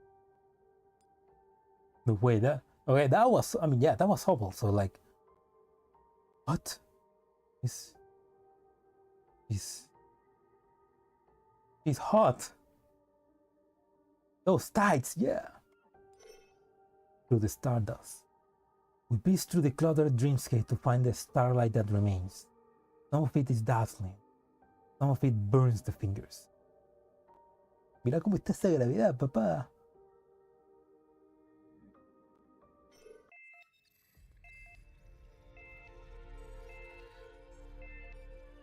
The way that. Okay, that was. I mean, yeah, that was Hubble. So like, what? He's hot. Those tights, yeah. Through the stardust, we beast through the cluttered dreamscape to find the starlight that remains. Some of it is dazzling. Some of it burns the fingers. Mira cómo está esa gravedad, papá.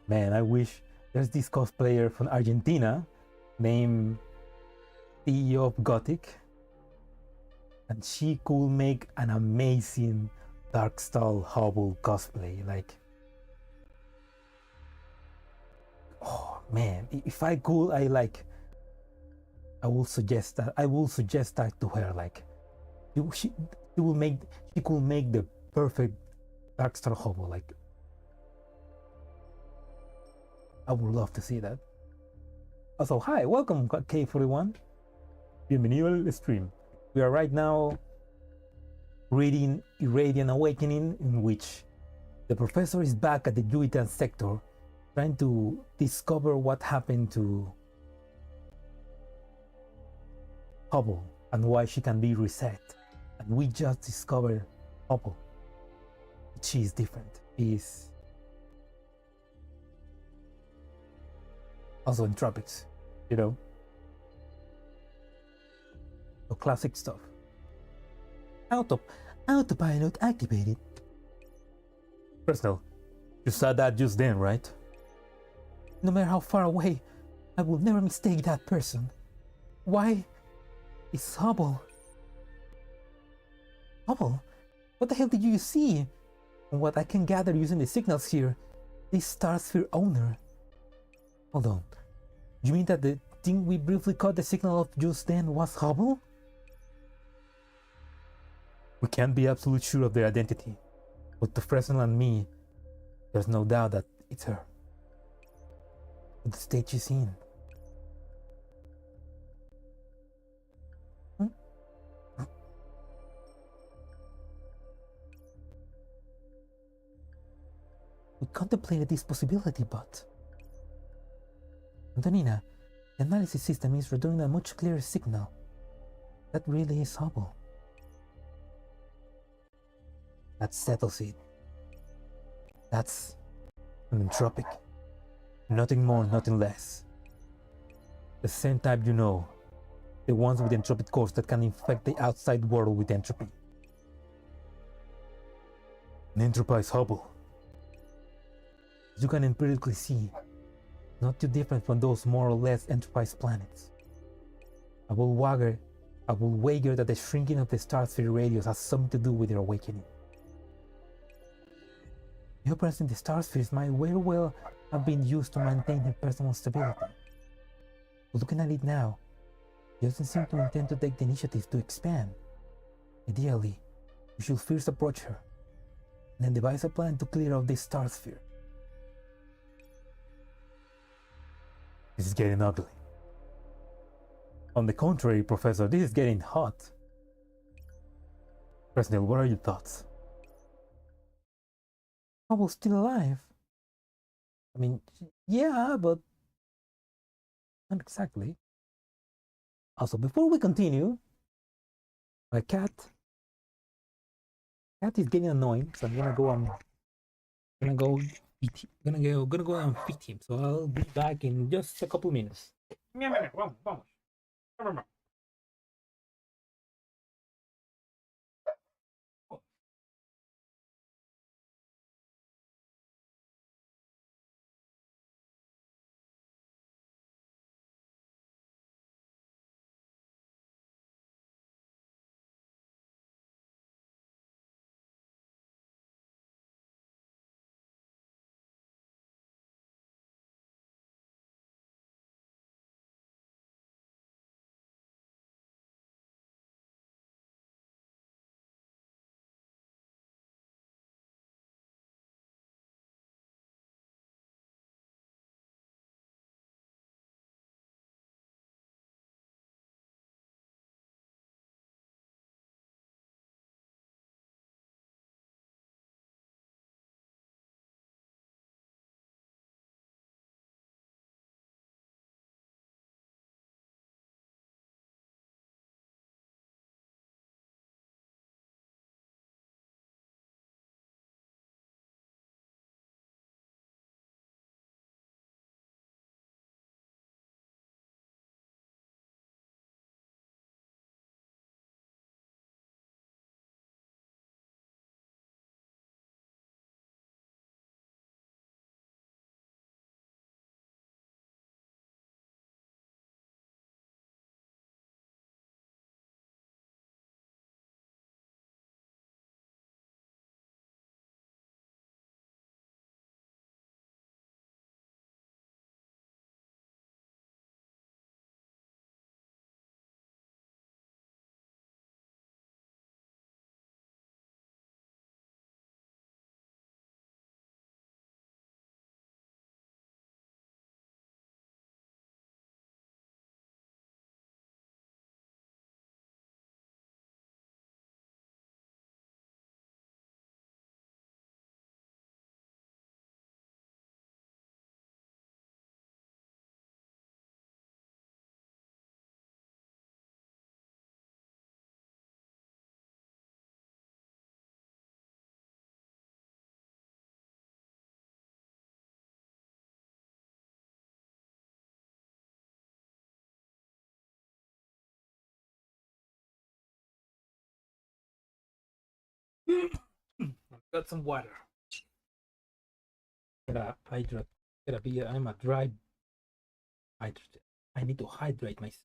Man, I wish there's this cosplayer from Argentina named CEO of Gothic, and she could make an amazing Darkstal Hubble cosplay. Like, oh man, if I could, I will suggest that to her. Like, she could make the perfect Darkstar hobo. Like, I would love to see that. Also, hi, welcome K41. Bienvenido al stream. We are right now reading Irradiant Awakening, in which the professor is back at the Jiutian sector, trying to discover what happened to Hubble and why she can be reset. And we just discovered Hubble. She is different. Is also in tropics, you know. So classic stuff. Autopilot activated. Personal, you saw that just then, right? No matter how far away, I will never mistake that person. Why? It's Hubble. Hubble? What the hell did you see? From what I can gather using the signals here, this Starsphere owner. Hold on. You mean that the thing we briefly caught the signal of just then was Hubble? We can't be absolutely sure of their identity, but to Fresnel and me, there's no doubt that it's her. But the stage she's in. We contemplated this possibility, but Antonina, the analysis system is returning a much clearer signal. That really is Hubble. That settles it. That's an entropic. Nothing more, nothing less. The same type you know. The ones with entropic cores that can infect the outside world with entropy. An entropized Hubble. As you can empirically see, not too different from those more or less entropized planets. I will wager that the shrinking of the Starsphere radius has something to do with their awakening. The operators in the Starspheres might very well have been used to maintain their personal stability. But looking at it now, it doesn't seem to intend to take the initiative to expand. Ideally, we should first approach her, and then devise a plan to clear out this Starsphere. This is getting ugly. On the contrary, Professor, this is getting hot. Fresnel, what are your thoughts? Hubble's still alive. I mean, yeah, but not exactly. Also, before we continue, my cat is getting annoying, so I'm gonna go and feed him. So I'll be back in just a couple minutes. Vamos. I've got some water. Gotta hydrate. I'm a dry hydrate. I need to hydrate myself.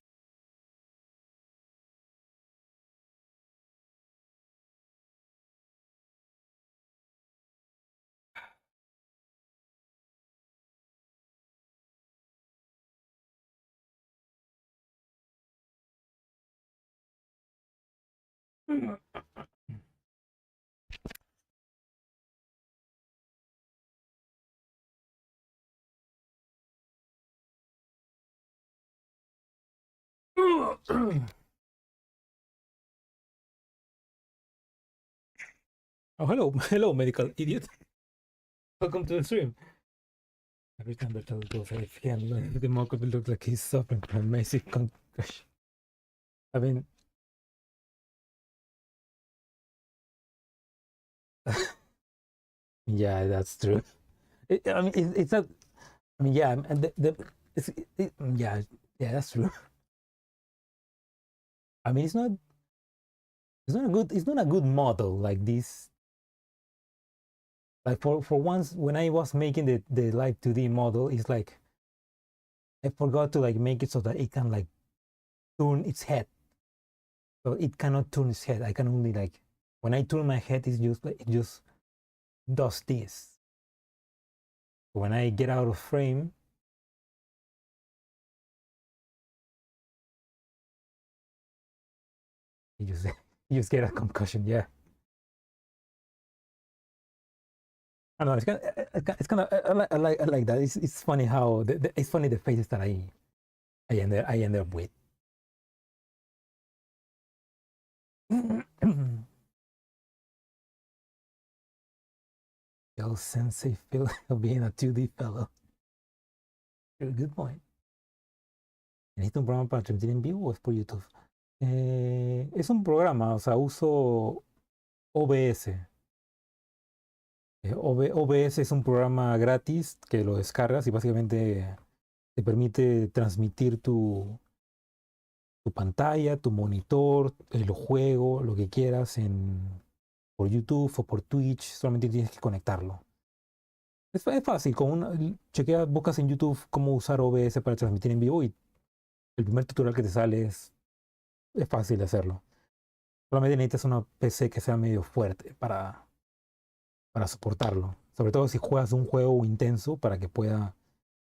Oh, hello, hello, medical idiot. Welcome to the stream. Every time the turtle goes AFK, the mock will look like he's suffering from a massive concussion. I mean, yeah, that's true. I mean, it's not. I mean, yeah, and yeah, yeah, that's true. I mean, it's not a good model like this. Like for once, when I was making the live 2D model, it's like I forgot to like make it so that it can like turn its head. So it cannot turn its head. I can only like when I turn my head, it's just like it just does this. When I get out of frame, you just you just get a concussion. Yeah, I don't know. It's kind of I like that. It's funny how it's funny the faces that I end up with. Yo, sensei feel of being a 2D fellow. Good point. ¿Necesito un programa para transmitir en vivo o es por YouTube? Es un programa, o sea, uso OBS. OBS es un programa gratis que lo descargas y básicamente te permite transmitir tu pantalla, tu monitor, el juego, lo que quieras por YouTube o por Twitch. Solamente tienes que conectarlo. Es fácil, buscas en YouTube cómo usar OBS para transmitir en vivo y el primer tutorial que te sale es fácil de hacerlo. Solamente necesitas una PC que sea medio fuerte para soportarlo. Sobre todo si juegas un juego intenso para que pueda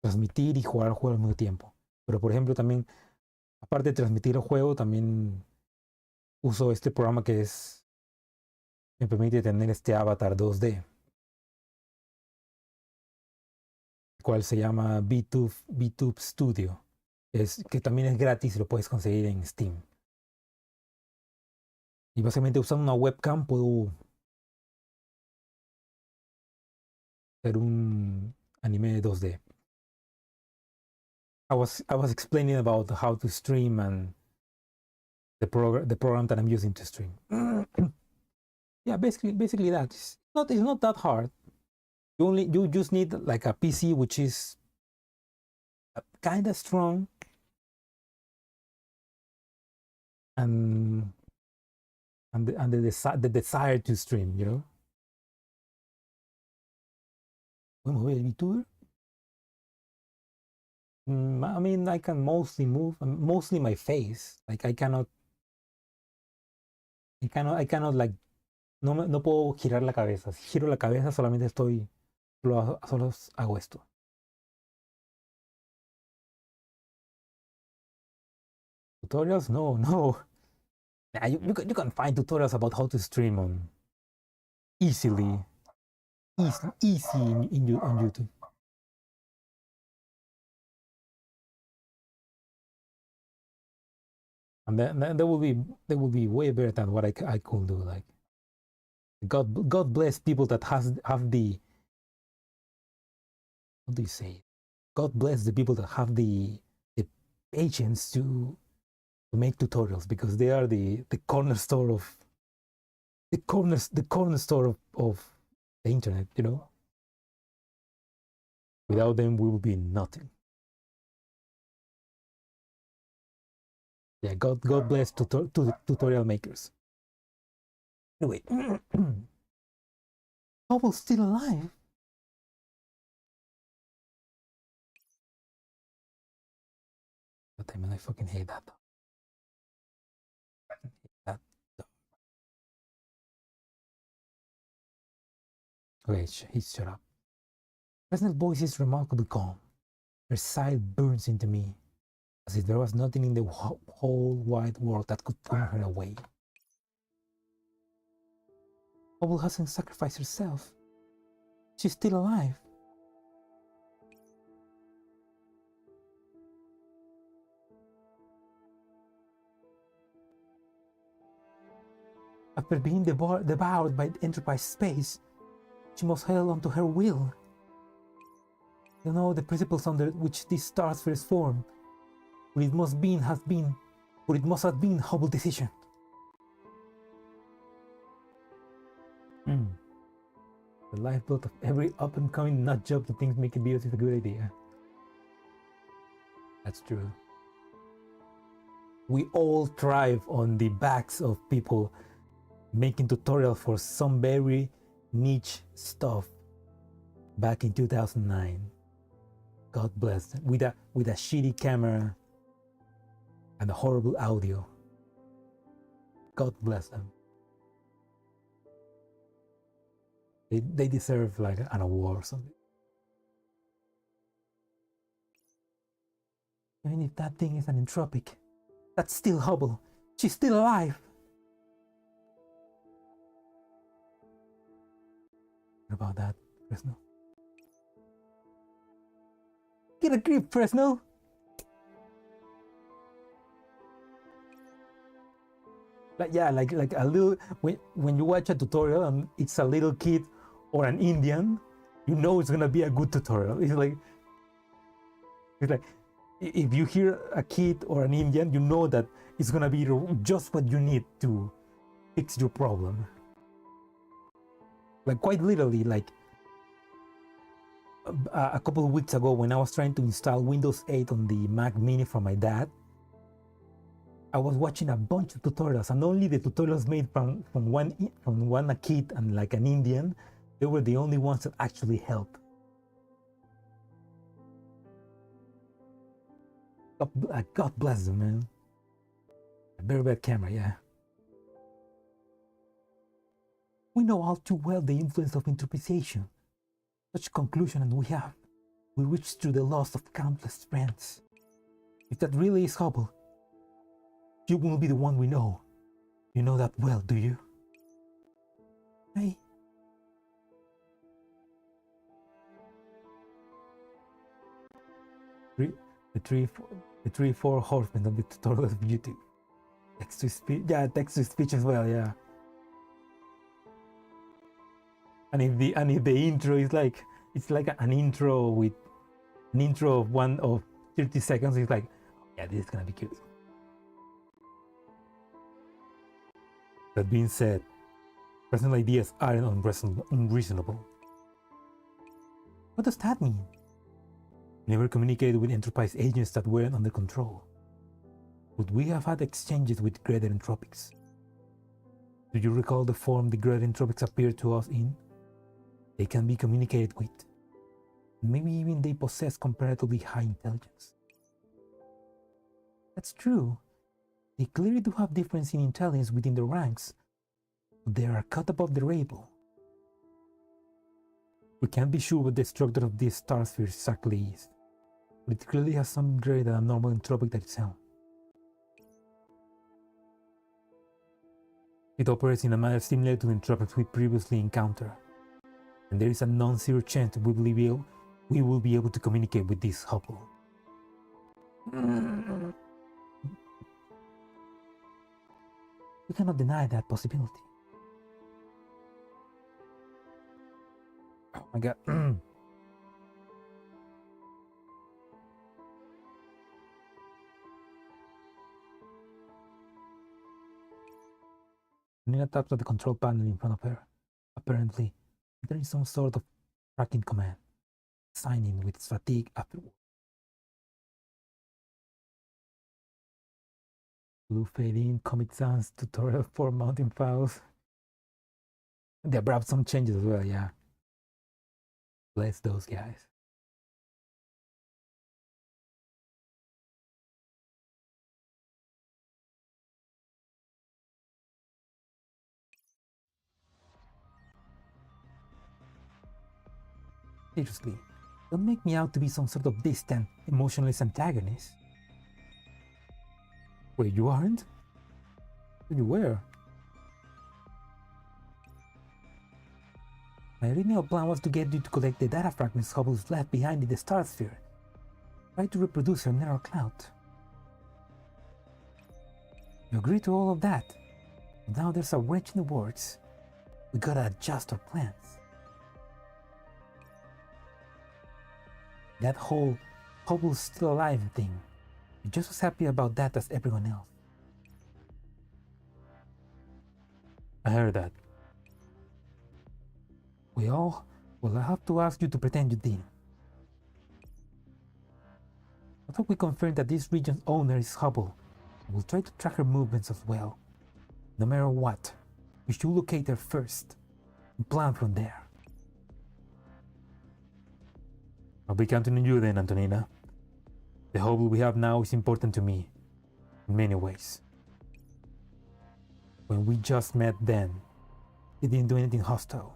transmitir y jugar el juego al mismo tiempo. Pero por ejemplo también, aparte de transmitir el juego, también uso este programa me permite tener este avatar 2D, el cual se llama VTube Studio. Que también es gratis y lo puedes conseguir en Steam. Y básicamente usando una webcam puedo hacer un anime 2D. I was explaining about how to stream and the program that I'm using to stream. Yeah, basically that. It's not that hard. You just need like a PC which is kind of strong and the desire to stream, you know. ¿Puedo mover el VTuber? I mean, I can mostly move, mostly my face. Like I cannot like no puedo girar la cabeza. Si giro la cabeza solamente solo hago esto. Tutorials? No. Yeah, you can find tutorials about how to stream on easily, easy on YouTube. And then they will be way better than what I could do. Like God bless people that have the, what do you say? God bless the people that have the patience to make tutorials, because they are the cornerstone of the cornerstone of the internet, you know. Without them we will be nothing. Yeah, God bless tutorial makers. Anyway, Hobble's still alive. But I mean, I fucking hate that. I hate that. Okay, he's shut up. President's voice is remarkably calm. Her sigh burns into me, as if there was nothing in the whole wide world that could turn her away. Hubble hasn't sacrificed herself. She's still alive. After being devoured by Enterprise space, she must hold on to her will. You know the principles under which these stars first form. What it must have been Hubble's decision. The lifeblood of every up-and-coming nut job that thinks making videos is a good idea. That's true. We all thrive on the backs of people making tutorials for some very niche stuff back in 2009. God bless them. With a shitty camera and a horrible audio. God bless them. They deserve like an award or something. Even if that thing is an entropic, that's still Hubble. She's still alive. What about that, Fresno? Get a grip, Fresno! Like a little, when you watch a tutorial and it's a little kid or an Indian, you know it's gonna be a good tutorial. It's like if you hear a kid or an Indian, you know that it's gonna be just what you need to fix your problem. Like quite literally, like a couple of weeks ago when I was trying to install Windows 8 on the Mac Mini from my dad, I was watching a bunch of tutorials, and only the tutorials made from one a kid and like an Indian, they were the only ones that actually helped. God bless them, man. A very bad camera, yeah. We know all too well the influence of interpretation. Such conclusion and we reach through the loss of countless friends. If that really is Hubble, you will be the one we know. You know that well, do you? Hey. The four horsemen of the tutorial of YouTube. Text to speech, yeah, text to speech as well, yeah. And if the intro is like, it's like an intro with an intro of 30 seconds, it's like, yeah, this is gonna be cute. That being said, personal ideas aren't unreasonable. What does that mean? Never communicated with Enterprise agents that weren't under control. Would we have had exchanges with greater entropics? Do you recall the form the greater entropics appeared to us in? They can be communicated with. Maybe even they possess comparatively high intelligence. That's true. They clearly do have difference in intelligence within the ranks, but they are cut above the rabble. We can't be sure what the structure of this star sphere exactly is, but it clearly has some greater than normal entropic that its own. It operates in a manner similar to the entropics we previously encountered, and there is a non-zero chance that we will be able to communicate with this Hubble. We cannot deny that possibility. Oh my god. Nina taps at the control panel in front of her. Apparently, there is some sort of tracking command, signing with fatigue afterward. Blue fade in, Comic Sans tutorial for mounting files. They brought some changes as well, yeah. Bless those guys. Seriously, don't make me out to be some sort of distant, emotionless antagonist. Wait, you aren't? You were. My original plan was to get you to collect the data fragments Hubble's left behind in the star sphere. Try to reproduce her narrow cloud. You agreed to all of that. But now there's a wrench in the works. We gotta adjust our plans. That whole Hubble's still alive thing. You're just as happy about that as everyone else. I heard that. Well, I have to ask you to pretend you didn't. I thought we confirmed that this region's owner is Hubble. We'll try to track her movements as well. No matter what, we should locate her first and plan from there. I'll be counting on you then, Antonina. The Hubble we have now is important to me, in many ways. When we just met then, he didn't do anything hostile.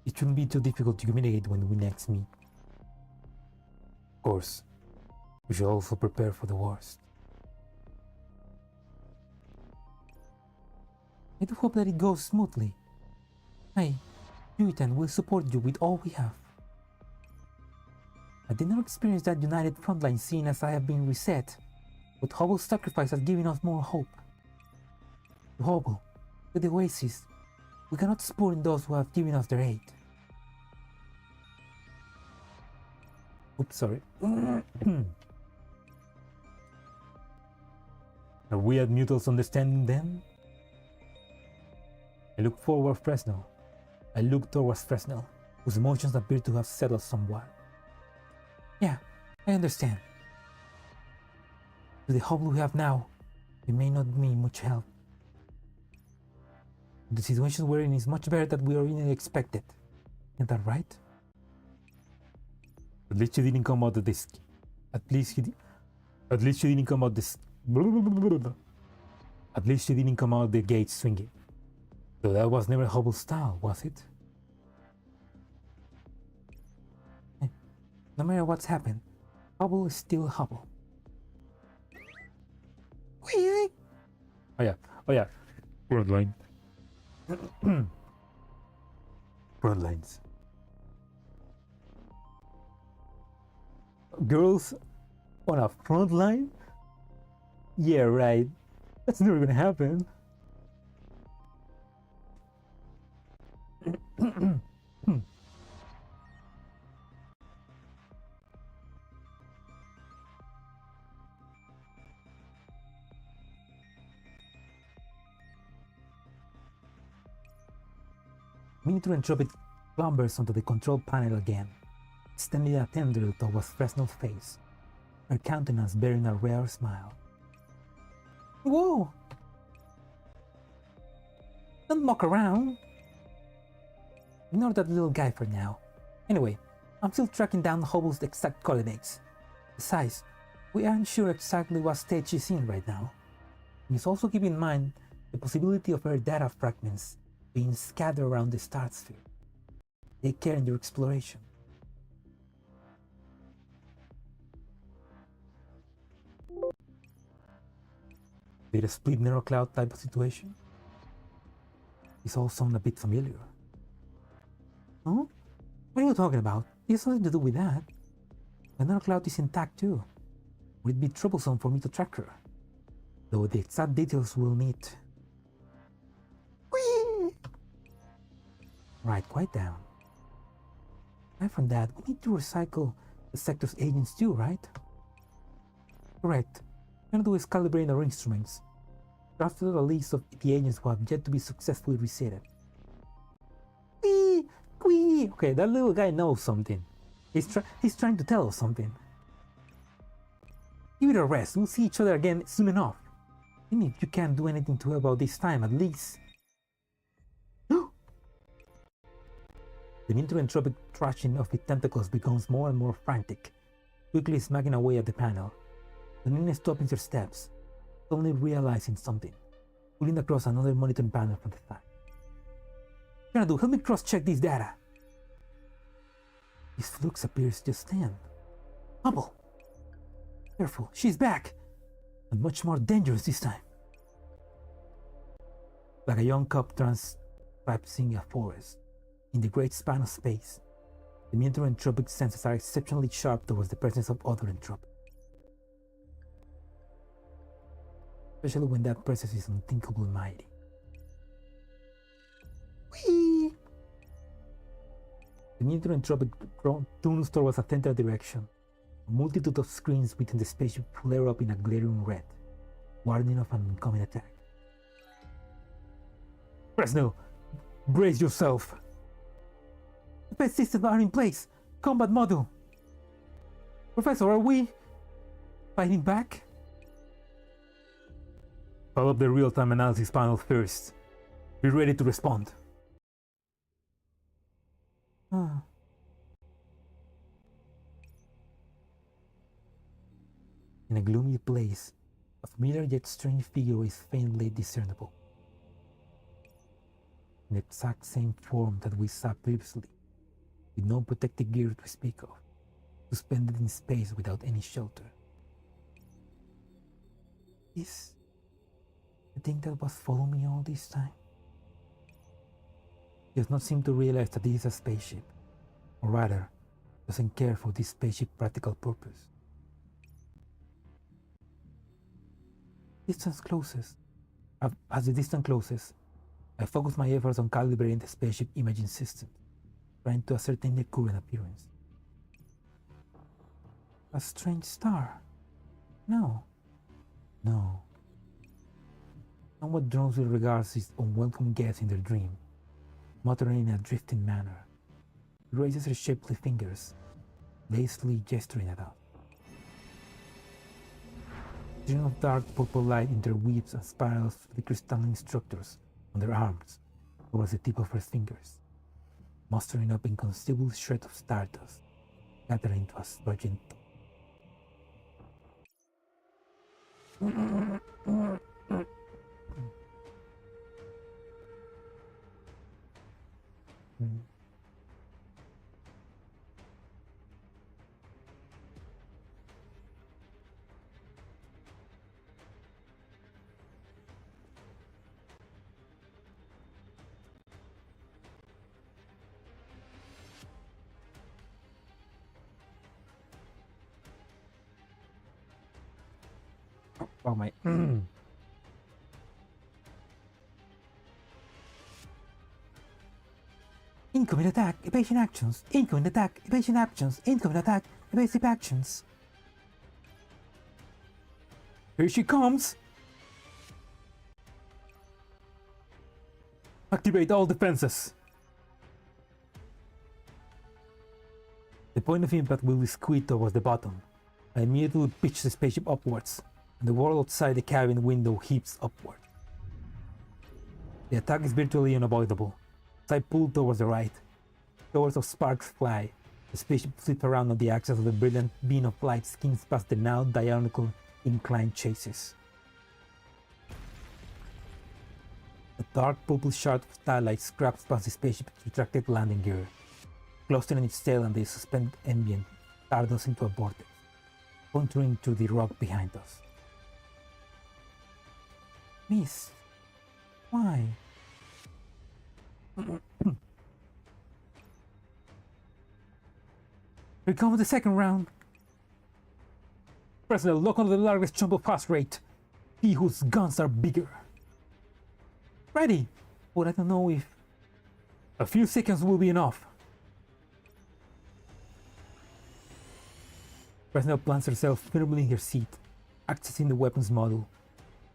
It shouldn't be too difficult to communicate when we next meet. Of course, we should also prepare for the worst. I do hope that it goes smoothly. I, Jiutian, will support you with all we have. I did not experience that united frontline scene as I have been reset, but Hubble's sacrifice has given us more hope. To Hubble, to the Oasis, we cannot spurn those who have given us their aid. Oops, sorry. Are we at mutual understanding then? I looked towards Fresnel, whose emotions appear to have settled somewhat. Yeah, I understand. With the Hubble we have now, it may not be much help. The situation we're in is much better than we originally expected. Isn't that right? At least you didn't come out of this. At least you didn't come out this. At least you didn't come out the gate swinging. Though that was never Hubble's style, was it? No matter what's happened, Hubble is still Hubble. Oh yeah. Frontline. Frontlines. Girls on a front line? Yeah, right. That's never gonna happen. Miniature entropic clambers onto the control panel again, extending a tendril towards Fresnel's face, her countenance bearing a rare smile. Whoa! Don't muck around! Ignore that little guy for now. Anyway, I'm still tracking down Hubble's exact coordinates. Besides, we aren't sure exactly what stage she's in right now. We must also keep in mind the possibility of her data fragments being scattered around the star sphere. Take care in your exploration. Did a split narrow cloud type of situation? This all sounds a bit familiar. Huh? What are you talking about? It has nothing to do with that. The narrow cloud is intact too. Would it be troublesome for me to track her? Though the exact details will need. Whee! Right, quiet down. Aside from that, we need to recycle the sector's agents too, right? Correct. What we're gonna do is calibrate our instruments. Drafted a list of the agents who have yet to be successfully resetted. Whee! Whee! Okay, that little guy knows something. He's trying to tell us something. Give it a rest. We'll see each other again soon enough. Even if you can't do anything to help out this time, at least. The entropic thrashing of its tentacles becomes more and more frantic, quickly smacking away at the panel. The Nina stops her steps, suddenly realizing something, pulling across another monitoring panel from the side. Xanadu, help me cross-check this data. This flux appears just then. Hubble! Careful, she's back! And much more dangerous this time. Like a young cub traversing a forest, in the great span of space, the entropic senses are exceptionally sharp towards the presence of other entropic. Especially when that presence is unthinkably mighty. Whee! The entropic tunes towards a central direction. A multitude of screens within the spaceship flare up in a glaring red, warning of an incoming attack. Fresno, brace yourself! Defense systems are in place! Combat module! Professor, are we fighting back? Pull up the real-time analysis panel first. Be ready to respond. In a gloomy place, a familiar yet strange figure is faintly discernible. In the exact same form that we saw previously, with no protective gear to speak of, suspended in space without any shelter. Is the thing that was following me all this time? He does not seem to realize that this is a spaceship, or rather, doesn't care for this spaceship's practical purpose. As the distance closes, I focus my efforts on calibrating the spaceship imaging system, trying to ascertain the current appearance. A strange star? No. Somewhat drowsily regards his unwelcome guest in their dream, muttering in a drifting manner. He raises her shapely fingers, lazily gesturing at us. A stream of dark purple light interweaves and spirals through the crystalline structures on their arms towards the tip of her fingers, mustering up inconceivable shreds of stardust, gathering to a smudging Oh my. Incoming attack, evasion actions. Incoming attack, evasion actions. Incoming attack, evasive actions. Here she comes. Activate all defenses. The point of impact will be skewed towards the bottom. I immediately pitch the spaceship upwards, and the wall outside the cabin window heaves upward. The attack is virtually unavoidable. As I pull towards the right, showers of sparks fly. The spaceship flips around on the axis of the brilliant beam of light, skims past the now diagonal inclined chassis. A dark purple shard of starlight scraps past the spaceship's retracted landing gear, clustering its tail and the suspended ambient stardust into a vortex, puncturing through the rock behind us. Miss, why? Here comes the second round. Press the lock on the largest jump of pass rate. See whose guns are bigger. Ready, but I don't know if a few seconds will be enough. Fresnel plants herself firmly in her seat, accessing the weapons module.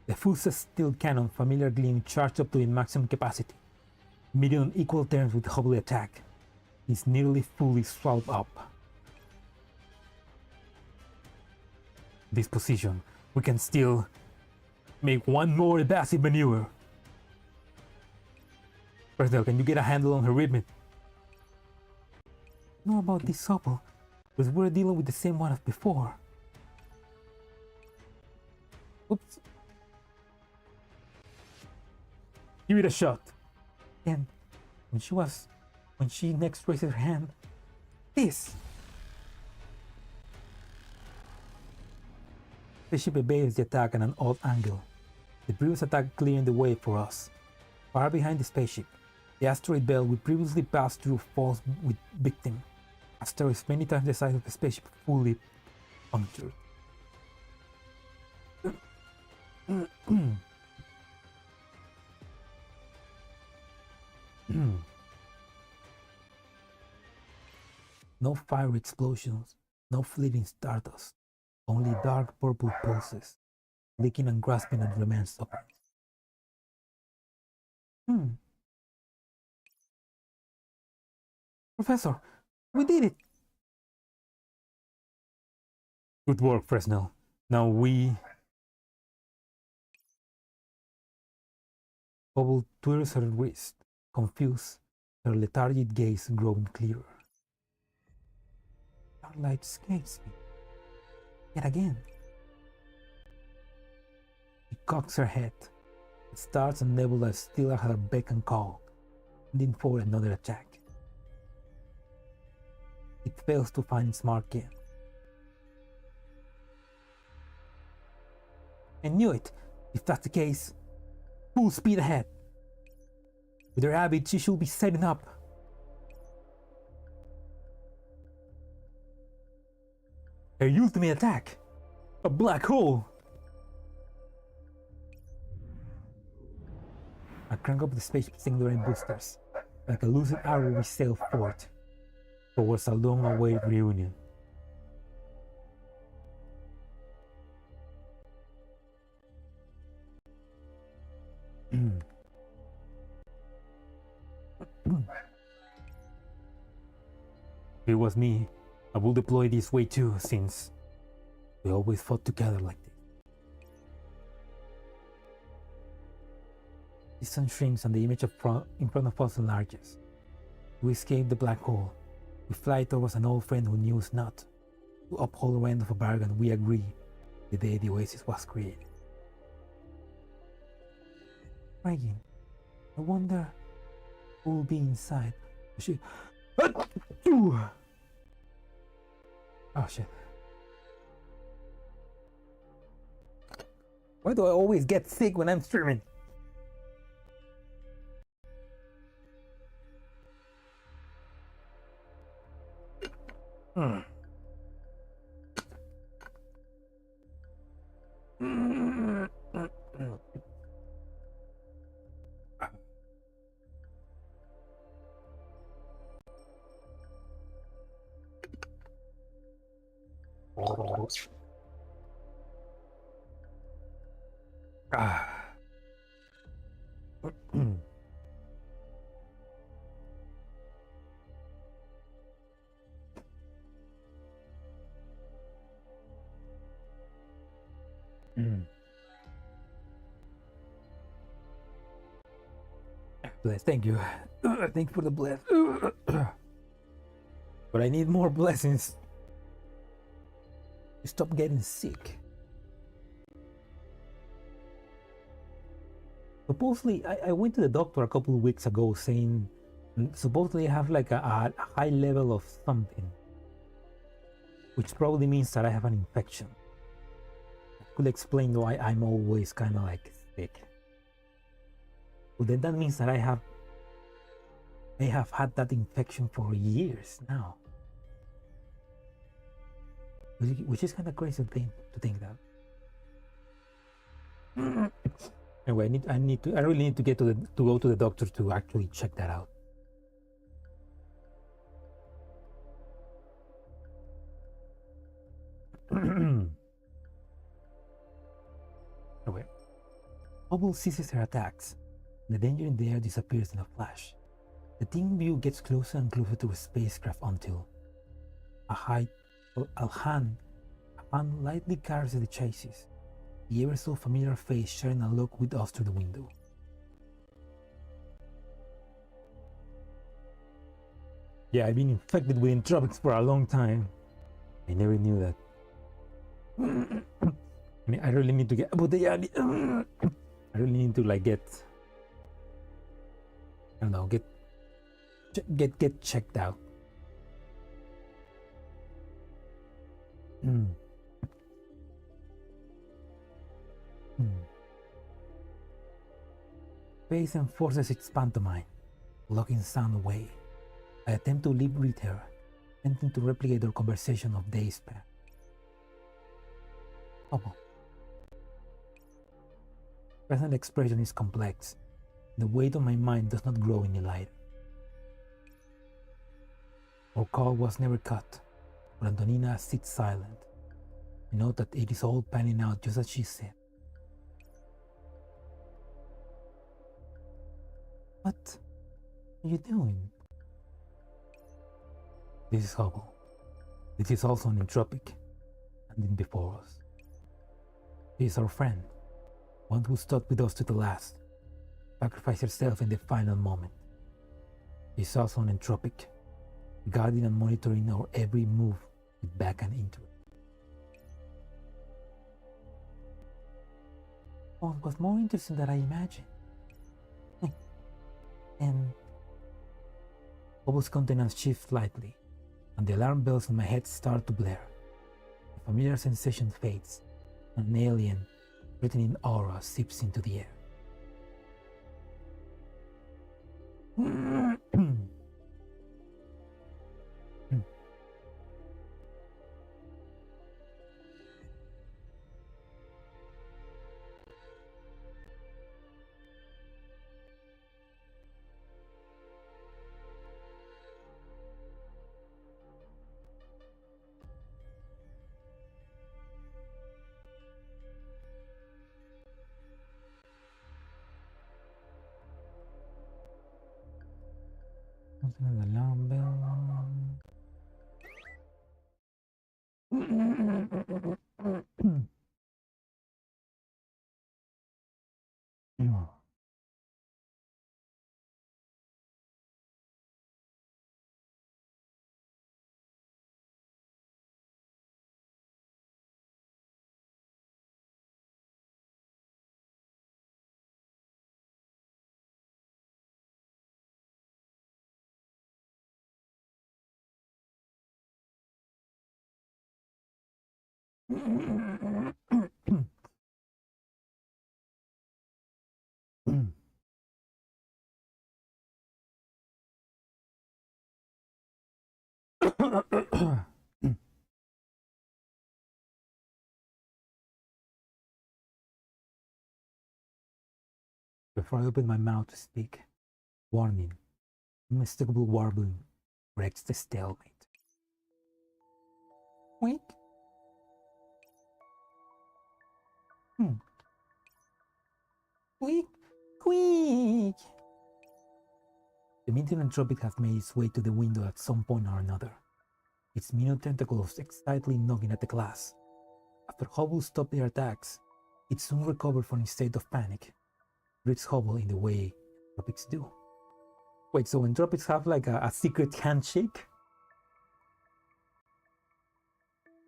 The Fusa's steel cannon, familiar gleam, charged up to its maximum capacity, meeting on equal terms with the Hubble attack, is nearly fully swallowed up. This position, we can still make one more evasive maneuver. Fresnel, can you get a handle on her rhythm? know about this couple, because we're dealing with the same one as before. Oops. Give it a shot. Then, when she next raises her hand, this. The ship evades the attack at an odd angle. The previous attack clearing the way for us. Far behind the spaceship, the asteroid belt we previously passed through falls with victim. Asteroids many times the size of the spaceship fully punctured. No fire explosions, no fleeting stardust, only dark purple pulses, licking and grasping at remains of it. Professor, we did it! Good work, Fresnel. Now we... Bubble twirls her wrist, confused, her lethargic gaze growing clearer. Starlight escapes me. Yet again. She cocks her head. The stars and nebula still at her beck and call, heading for another attack. It fails to find its mark yet. I knew it! If that's the case, full speed ahead. With her habit, she should be setting up. Her ultimate attack! A black hole! I crank up the spaceship signaling boosters. Like a lucid arrow we sail forth towards a long-awaited reunion. If it was me, I would deploy this way too, since we always fought together like this. The sun shrinks and the image in front of us enlarges. We escape the black hole. We fly towards an old friend who knew us not. To uphold the end of a bargain we agree the day the oasis was created. Crying. I wonder who will be inside. She... Oh shit. Why do I always get sick when I'm streaming? Bless, thank you. Thank you for the bless. But I need more blessings to stop getting sick. Supposedly, I went to the doctor a couple of weeks ago saying supposedly I have like a high level of something, which probably means that I have an infection. That could explain why I'm always kind of like sick. Well, then that means that I have had that infection for years now, which is kind of crazy to think that. Anyway, I really need to get to go to the doctor to actually check that out. Anyway, Hubble ceases her attacks. The danger in the air disappears in a flash. The team view gets closer and closer to a spacecraft until a hand lightly carries the chassis, the ever so familiar face sharing a look with us through the window. Yeah, I've been infected with entropics for a long time. I never knew that. I mean, I really need to get. I really need to like get. I don't know. Get checked out. Space enforces its pantomime, locking sound away. I attempt to read her, attempting to replicate our conversation of days past. Hubble. Present expression is complex. The weight of my mind does not grow any lighter. Our call was never cut, but Antonina sits silent. I know that it is all panning out just as she said. What are you doing? This is Hubble. This is also an entropic, standing before us. She is our friend, one who stuck with us to the last, sacrificed herself in the final moment. She is also an entropic, guarding and monitoring our every move with back and into it. Oh, it was more interesting than I imagined. And Hubble's countenance shifts slightly, and the alarm bells in my head start to blare. The familiar sensation fades, and an alien, threatening aura seeps into the air. The alarm bell. Before I open my mouth to speak, warning, unmistakable warbling breaks the stalemate. Wait. Quick, quick! The meteor entropic has made its way to the window at some point or another, its minute tentacles excitedly knocking at the glass. After Hubble stopped their attacks, it soon recovered from its state of panic, greets Hubble in the way entropics do. Wait, so entropics have like a secret handshake?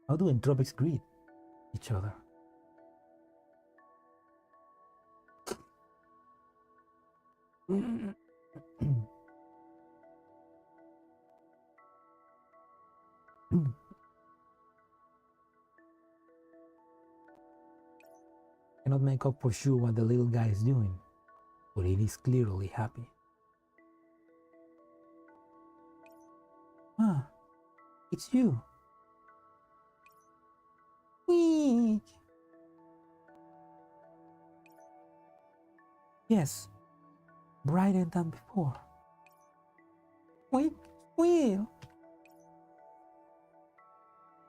How do entropics greet each other? Cannot make up for sure what the little guy is doing, but it is clearly happy. Ah, it's you. Weak. Yes, brighter than before. Wait, wait.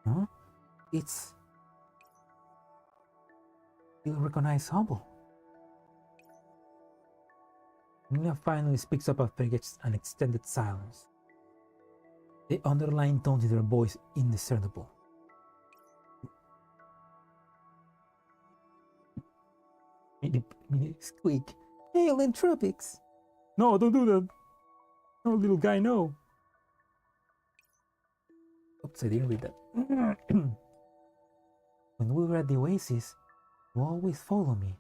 Huh? It's... You'll recognize Hubble. Nina finally speaks up after an extended silence. The underlying tones in her voice indiscernible. Squeak. Hail entropics! No, don't do that! No, little guy, no! Oops, I didn't read that. When we were at the oasis, you always follow me.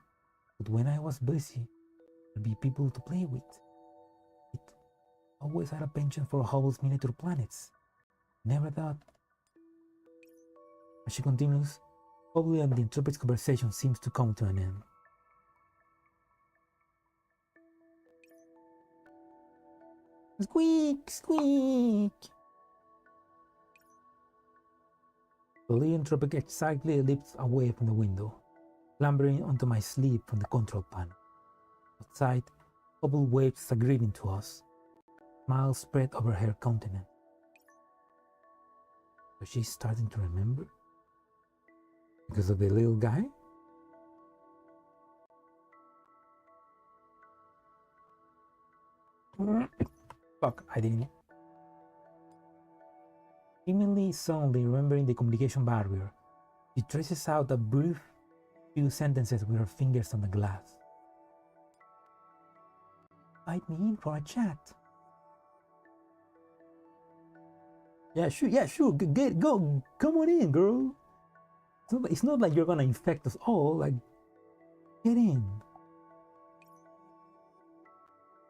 But when I was busy, there'd be people to play with. It always had a penchant for Hubble's miniature planets. Never thought. As she continues, Hubble and the interpret's conversation seems to come to an end. Squeak, squeak! The Leontropic excitedly leaps away from the window, clambering onto my sleeve from the control panel. Outside, Hubble waves a greeting to us. Smiles spread over her countenance. So she's starting to remember? Because of the little guy? Fuck, I didn't. Seemingly suddenly remembering the communication barrier, she traces out a brief few sentences with her fingers on the glass. Invite me in for a chat. Yeah, sure. Go. Come on in, girl. It's not like you're gonna infect us all. Like, get in.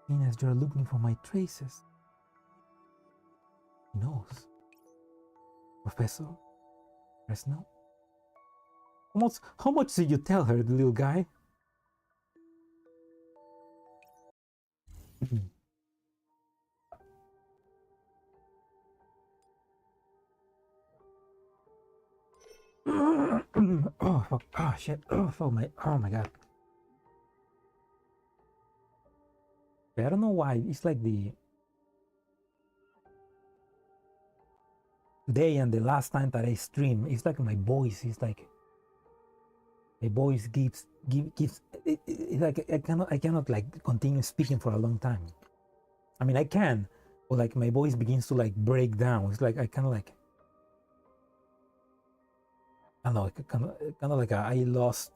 Seeing as you're looking for my traces. He knows. Professor Fresno? How much did you tell her, the little guy? Oh fuck! Oh shit! Oh my god! I don't know why. It's like the day and the last time that I stream. It's like my voice. It's like my voice gives. It's like I cannot like continue speaking for a long time. I mean I can, but like my voice begins to like break down. It's like I kind of like. I don't know, kind of like I lost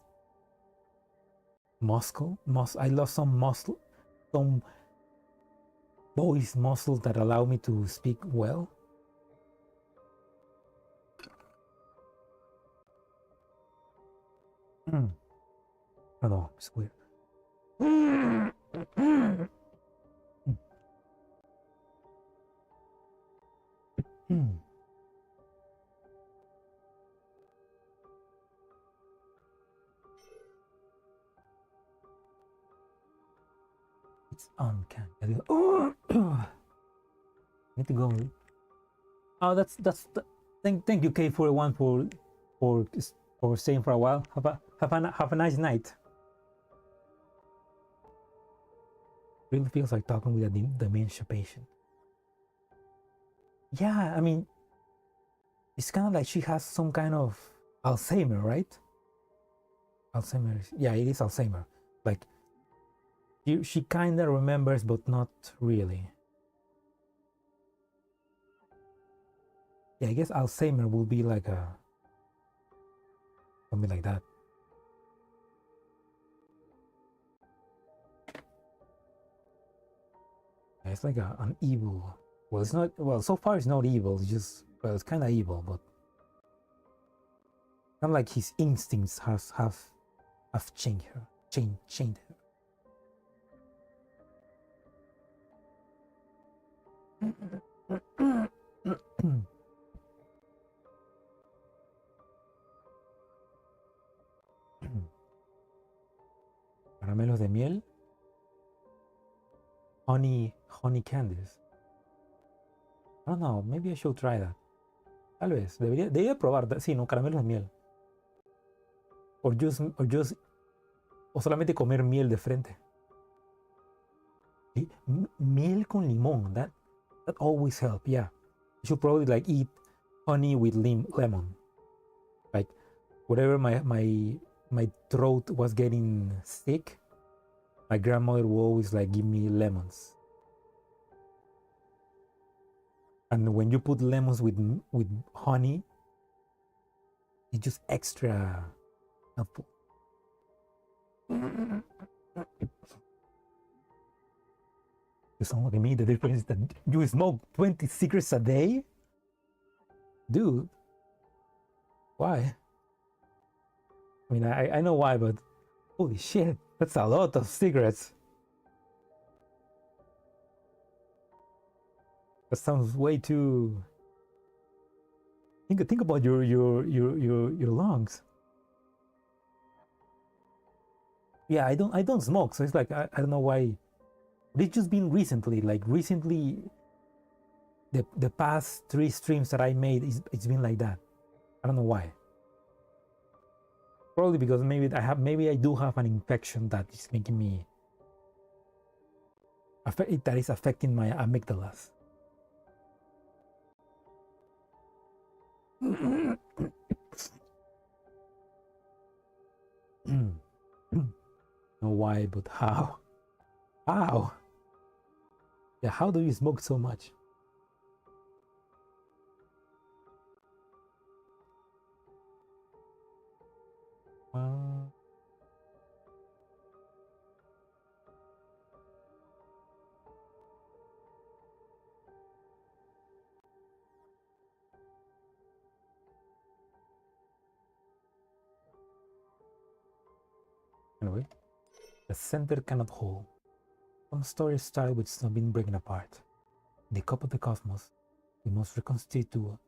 muscle. I lost some muscle, some voice muscle that allow me to speak well. I don't know, it's weird. It's uncanny. Oh, need to go. Oh, that's thank you K41 for staying for a while. Have a nice night. Really feels like talking with a dementia patient. Yeah, I mean, it's kind of like she has some kind of Alzheimer, right? Alzheimer's. Yeah, it is Alzheimer. Like she kind of remembers, but not really. Yeah, I guess Alzheimer will be like a something like that. Yeah, it's like an evil. Well, it's not. Well, so far it's not evil. It's just well, it's kind of evil, but kind of like his instincts have changed her. Changed her. Caramelos de miel. Honey candies. I don't know, maybe I should try that. Tal vez, debería probar. Sí, no, caramelos de miel. O solamente comer miel de frente. Miel con limón, that always helps. Yeah, you should probably like eat honey with lemon. Like whatever my throat was getting sick, my grandmother would always like give me lemons. And when you put lemons with honey, it's just extra helpful. You sound like me. The difference is that you smoke 20 cigarettes a day. Dude, why? I mean, I know why, but holy shit, that's a lot of cigarettes. That sounds way too. Think about your lungs. Yeah, I don't smoke, so it's like I don't know why. It's just been recently, like recently. The past 3 streams that I made, it's been like that. I don't know why. Probably because maybe I do have an infection that is making me that is affecting my amygdalas. Know why, but how? How? Yeah, how do you smoke so much? Anyway, the center cannot hold. Some stories start with something breaking apart. In the cup of the cosmos, we must reconstitute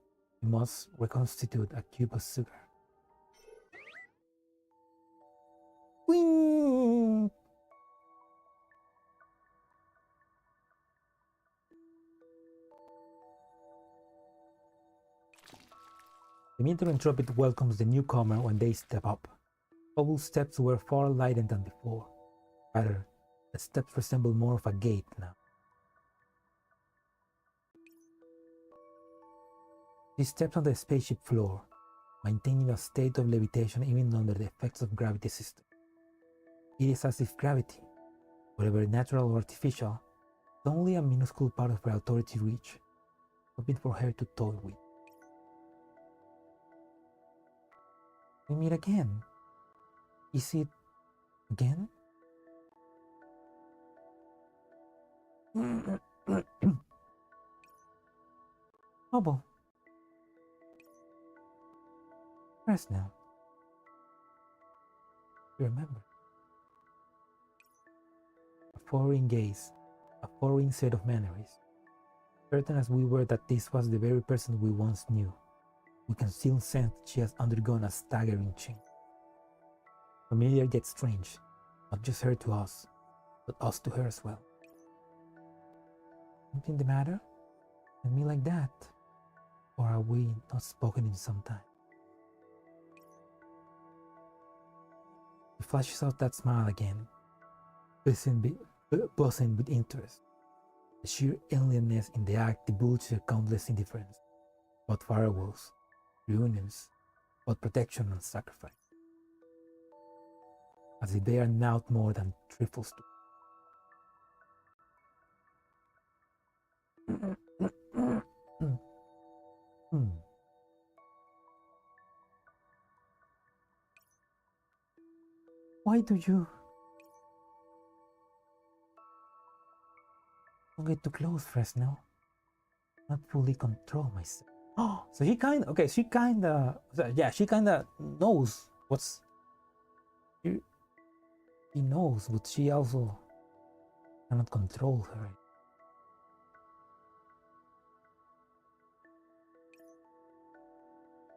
a cube of sugar. Whee! The misanthropic welcomes the newcomer when they step up. Bubble steps were far lighter than before. Rather, the steps resemble more of a gate now. She steps on the spaceship floor, maintaining a state of levitation even under the effects of gravity system. It is as if gravity, whether natural or artificial, is only a minuscule part of her authority reach, something for her to toy with. We meet again. Is it again? Hubble. Rest now. Remember. A foreign gaze, a foreign set of memories. Certain as we were that this was the very person we once knew, we can still sense that she has undergone a staggering change. Familiar yet strange, not just her to us, but us to her as well. Something the matter? And me like that? Or are we not spoken in some time? He flashes out that smile again, buzzing with interest. The sheer alienness in the act divulges her countless indifference, about firewalls, reunions, about protection and sacrifice. As if they are naught more than trifles to. Why do you don't get too close, Fresno? Not fully control myself. Oh, so she kinda she kinda knows what's she knows, but she also cannot control her.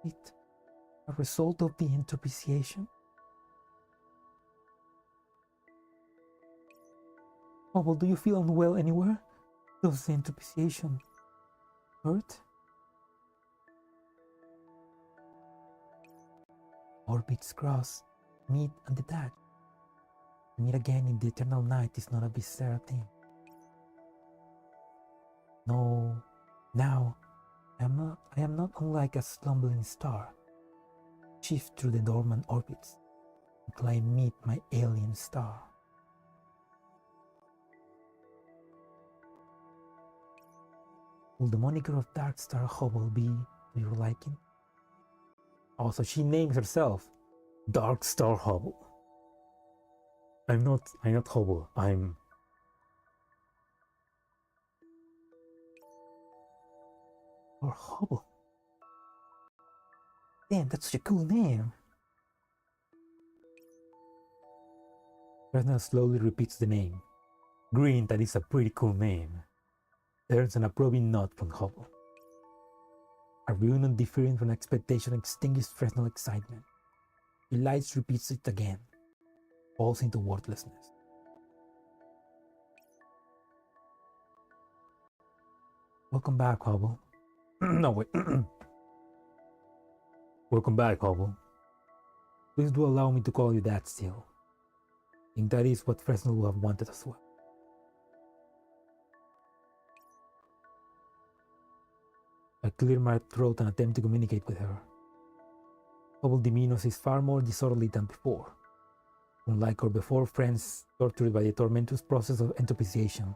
It a result of the interpreciation? Oh, well, do you feel unwell anywhere? Does the interpreciation hurt? Orbits cross, meet and detach. Meet again in the eternal night is not a bizarre thing. No, now I am not unlike a slumbering star. Shift through the dormant orbits until I meet my alien star. Will the moniker of Dark Star Hubble be to your liking? Also, she names herself Dark Star Hubble. I'm not Hubble. I'm or Hubble. Damn, that's such a cool name. Fresnel slowly repeats the name. Green, that is a pretty cool name. Earns an approving nod from Hubble. A reunion differing from expectation extinguished Fresnel's excitement. He lights repeats it again. Falls into wordlessness. Welcome back, Hubble. No, wait. Welcome back, Hubble. Please do allow me to call you that still. I think that is what Fresnel would have wanted as well. I clear my throat and attempt to communicate with her. Hubble demeanor is far more disorderly than before. Unlike our before friends tortured by the tormentous process of entropization,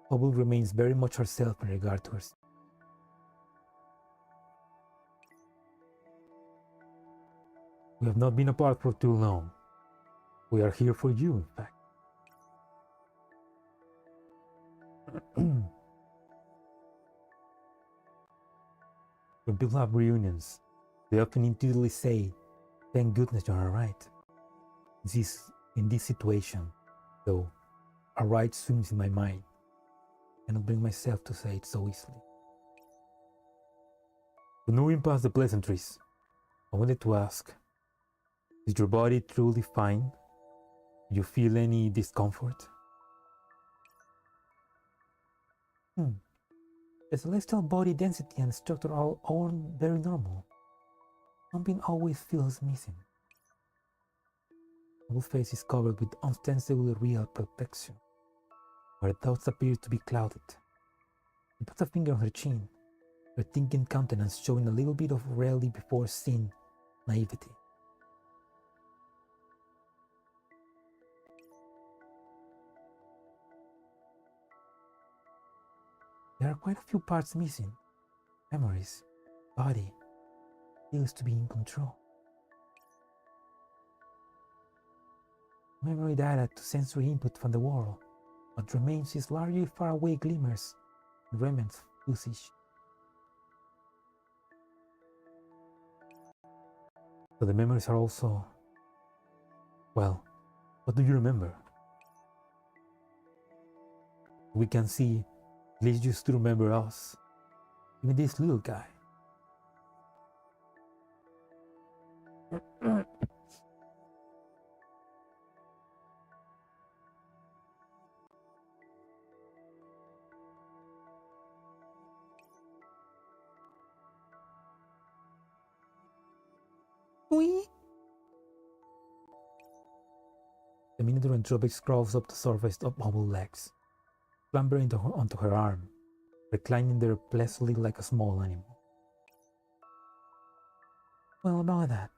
Hubble remains very much herself in regard to herself. We have not been apart for too long. We are here for you, in fact. When people have reunions, they often intuitively say, "Thank goodness you're alright." In this situation, though, "alright" swims in my mind. I cannot bring myself to say it so easily. But moving past the pleasantries, I wanted to ask, is your body truly fine? Do you feel any discomfort? The celestial body density and structure are all very normal. Something always feels missing. The whole face is covered with ostensibly real protection. Her thoughts appear to be clouded. She puts a finger on her chin, her thinking countenance showing a little bit of rarely before seen naivety. There are quite a few parts missing. Memories, body, feels to be in control. Memory data to sensory input from the world. What remains is largely faraway glimmers and remnants of usage. So the memories are also... Well, what do you remember? We can see, at least you still remember us. Even this little guy. The miniature entropic crawls up the surface of Hubble's legs, clambering onto her arm, reclining there pleasantly like a small animal. Well, about that,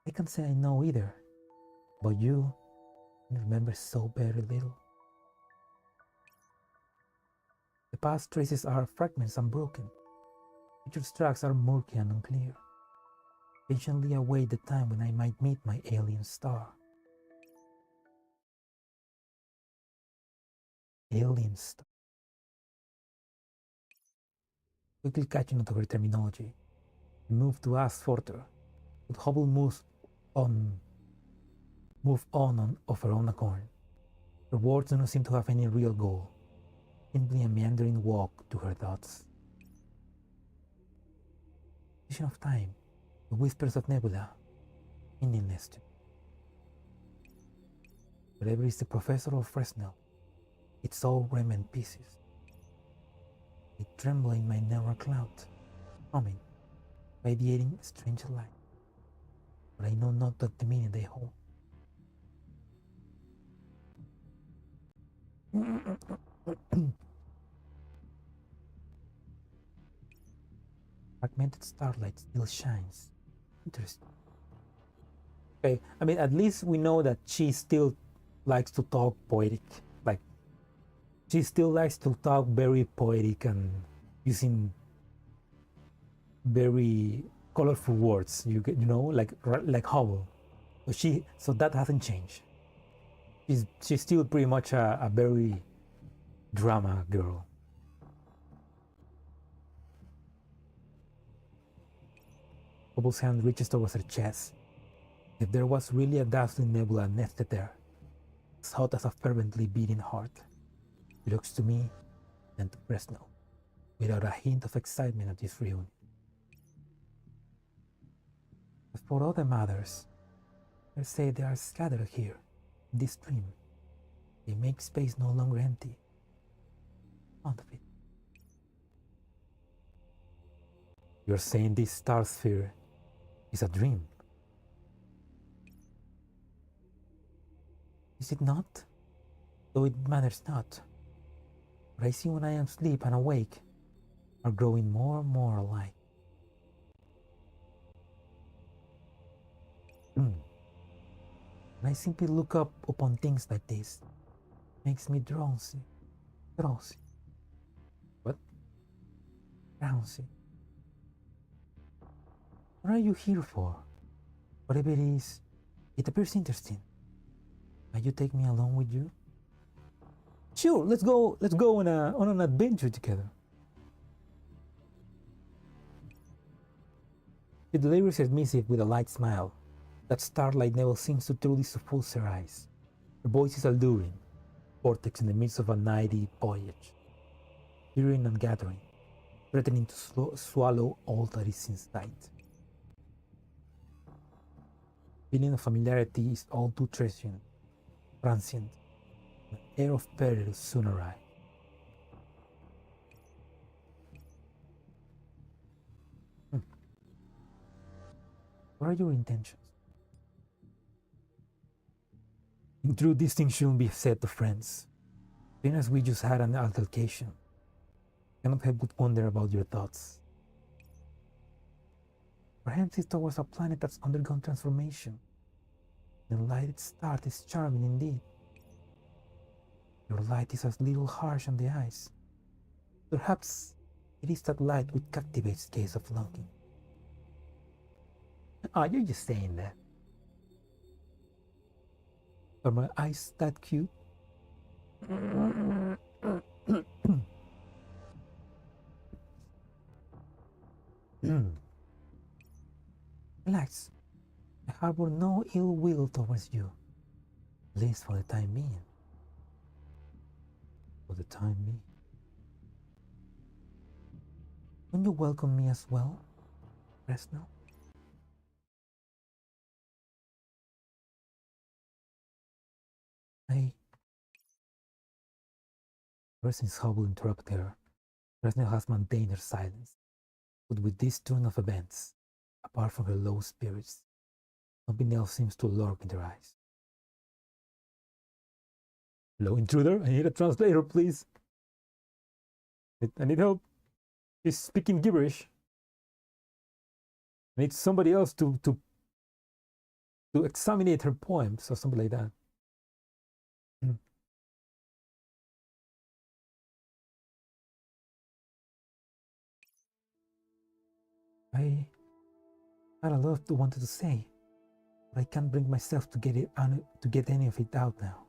I can't say I know either. But you remember so very little. The past traces are fragments and broken. Future tracks are murky and unclear. Patiently await the time when I might meet my alien star. Alien star. Quickly catching on to her terminology, I move to ask further, but Hubble moves on of her own accord. Her words do not seem to have any real goal, simply a meandering walk to her thoughts. Vision of time, the whispers of nebula, meaningless to me. Whatever is the professor of Fresnel, it's all remnant pieces. They tremble in my neural cloud, humming, radiating a strange light, but I know not what the meaning they hold. Fragmented starlight still shines. Interesting. Okay, I mean, at least we know that she still likes to talk poetic. Like, she still likes to talk very poetic and using very colorful words. You know, like Hubble. So that hasn't changed. She's still pretty much a very drama girl. Hubble's hand reaches towards her chest. If there was really a dazzling nebula nested there, as hot as a fervently beating heart, she looks to me and to Fresno, without a hint of excitement at this reunion. As for other matters, I say they are scattered here, in this dream. They make space no longer empty. Fond of it. You're saying this star sphere is a dream? Is it not? Though it matters not. What I see when I am asleep and awake are growing more and more alike. When I simply look up upon things like this, it makes me drowsy. What? Drowsy. What are you here for? Whatever it is, it appears interesting. Might you take me along with you? Sure, let's go on an adventure together. She delivers her missive with a light smile. That starlight never seems to truly suffuse her eyes. Her voice is alluring, vortex in the midst of a nighty voyage, hearing and gathering, threatening to swallow all that is in sight. Feeling of familiarity is all too transient, an air of peril soon arrive. What are your intentions? In true distinction shouldn't be said to friends. Being as we just had an altercation, I cannot help but wonder about your thoughts. Perhaps it's towards a planet that's undergone transformation. The light its start is charming indeed. Your light is a little harsh on the eyes. Perhaps it is that light which captivates gaze of longing. Ah, you're just saying that. Are my eyes that cute? Relax. I harbor no ill will towards you. At least for the time being. For the time being. Won't you welcome me as well, Fresno? Ever since Hubble interrupted her, Fresno has maintained her silence. But with this turn of events, apart from her low spirits, something else seems to lurk in their eyes. Hello, intruder. I need a translator, please. I need help. She's speaking gibberish. I need somebody else to examine her poems or something like that. I had a lot to wanted to say, but I can't bring myself to get any of it out now.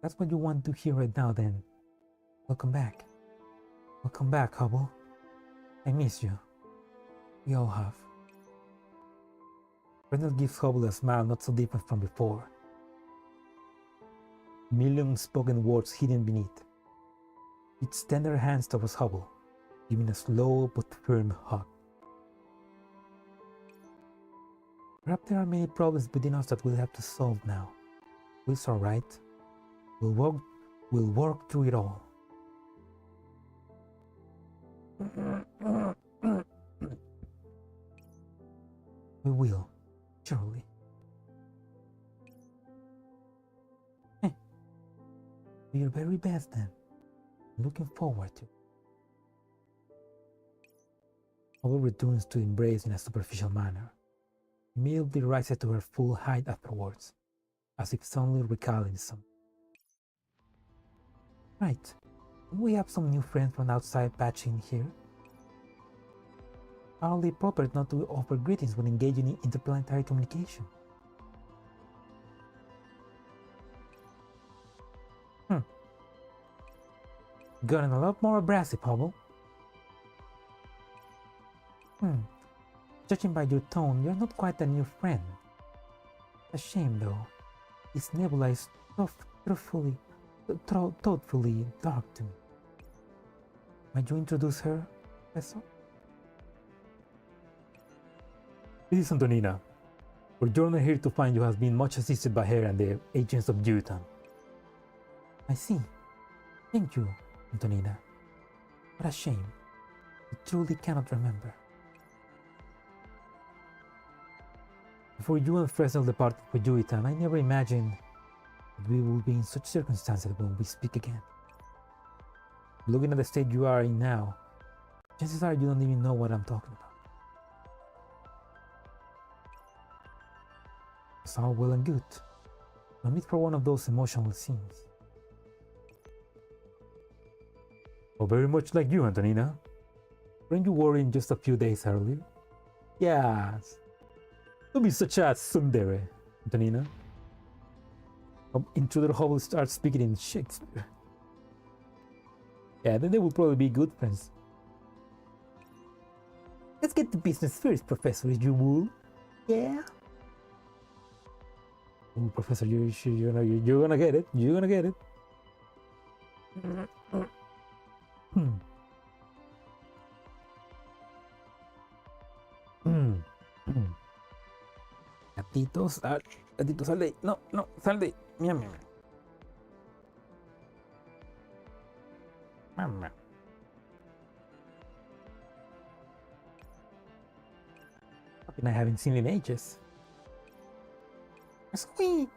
That's what you want to hear right now, then. Welcome back. Welcome back, Hubble. I miss you. We all have. Brendel gives Hubble a smile not so different from before. Million spoken words hidden beneath. It extended her hands towards Hubble, giving a slow but firm hug. Perhaps there are many problems within us that we'll have to solve now. It's alright. We'll work through it all. We will, surely. Do your very best then. I'm looking forward to it. Hubble returns to embrace in a superficial manner. Immediately rises to her full height afterwards, as if suddenly recalling something. Right. We have some new friends from outside patching here. Hardly proper not to offer greetings when engaging in interplanetary communication. Gotten a lot more abrasive, Hubble. Judging by your tone, you're not quite a new friend. A shame, though. This nebula is thoughtfully dark to me. Might you introduce her, Professor? This is Antonina. Our journey here to find you has been much assisted by her and the agents of Jiutian. I see. Thank you, Antonina. What a shame. I truly cannot remember. Before you and Fresnel departed for Jiutian, I never imagined that we will be in such circumstances when we speak again. Looking at the state you are in now, chances are you don't even know what I'm talking about. It's all well and good. No need for one of those emotional scenes. Oh, very much like you, Antonina. Weren't you worrying just a few days earlier? Yes. Don't be such a tsundere, Antonina. Intruder Hubble starts speaking in Shakespeare. Yeah, then they will probably be good friends. Let's get to business first, Professor, you wool. Yeah? Oh, Professor, you're gonna get it. You're gonna get it. Gatito, sal de ahí. No, sal de ahí. Mira. Mamá. I haven't seen in ages. Squeak!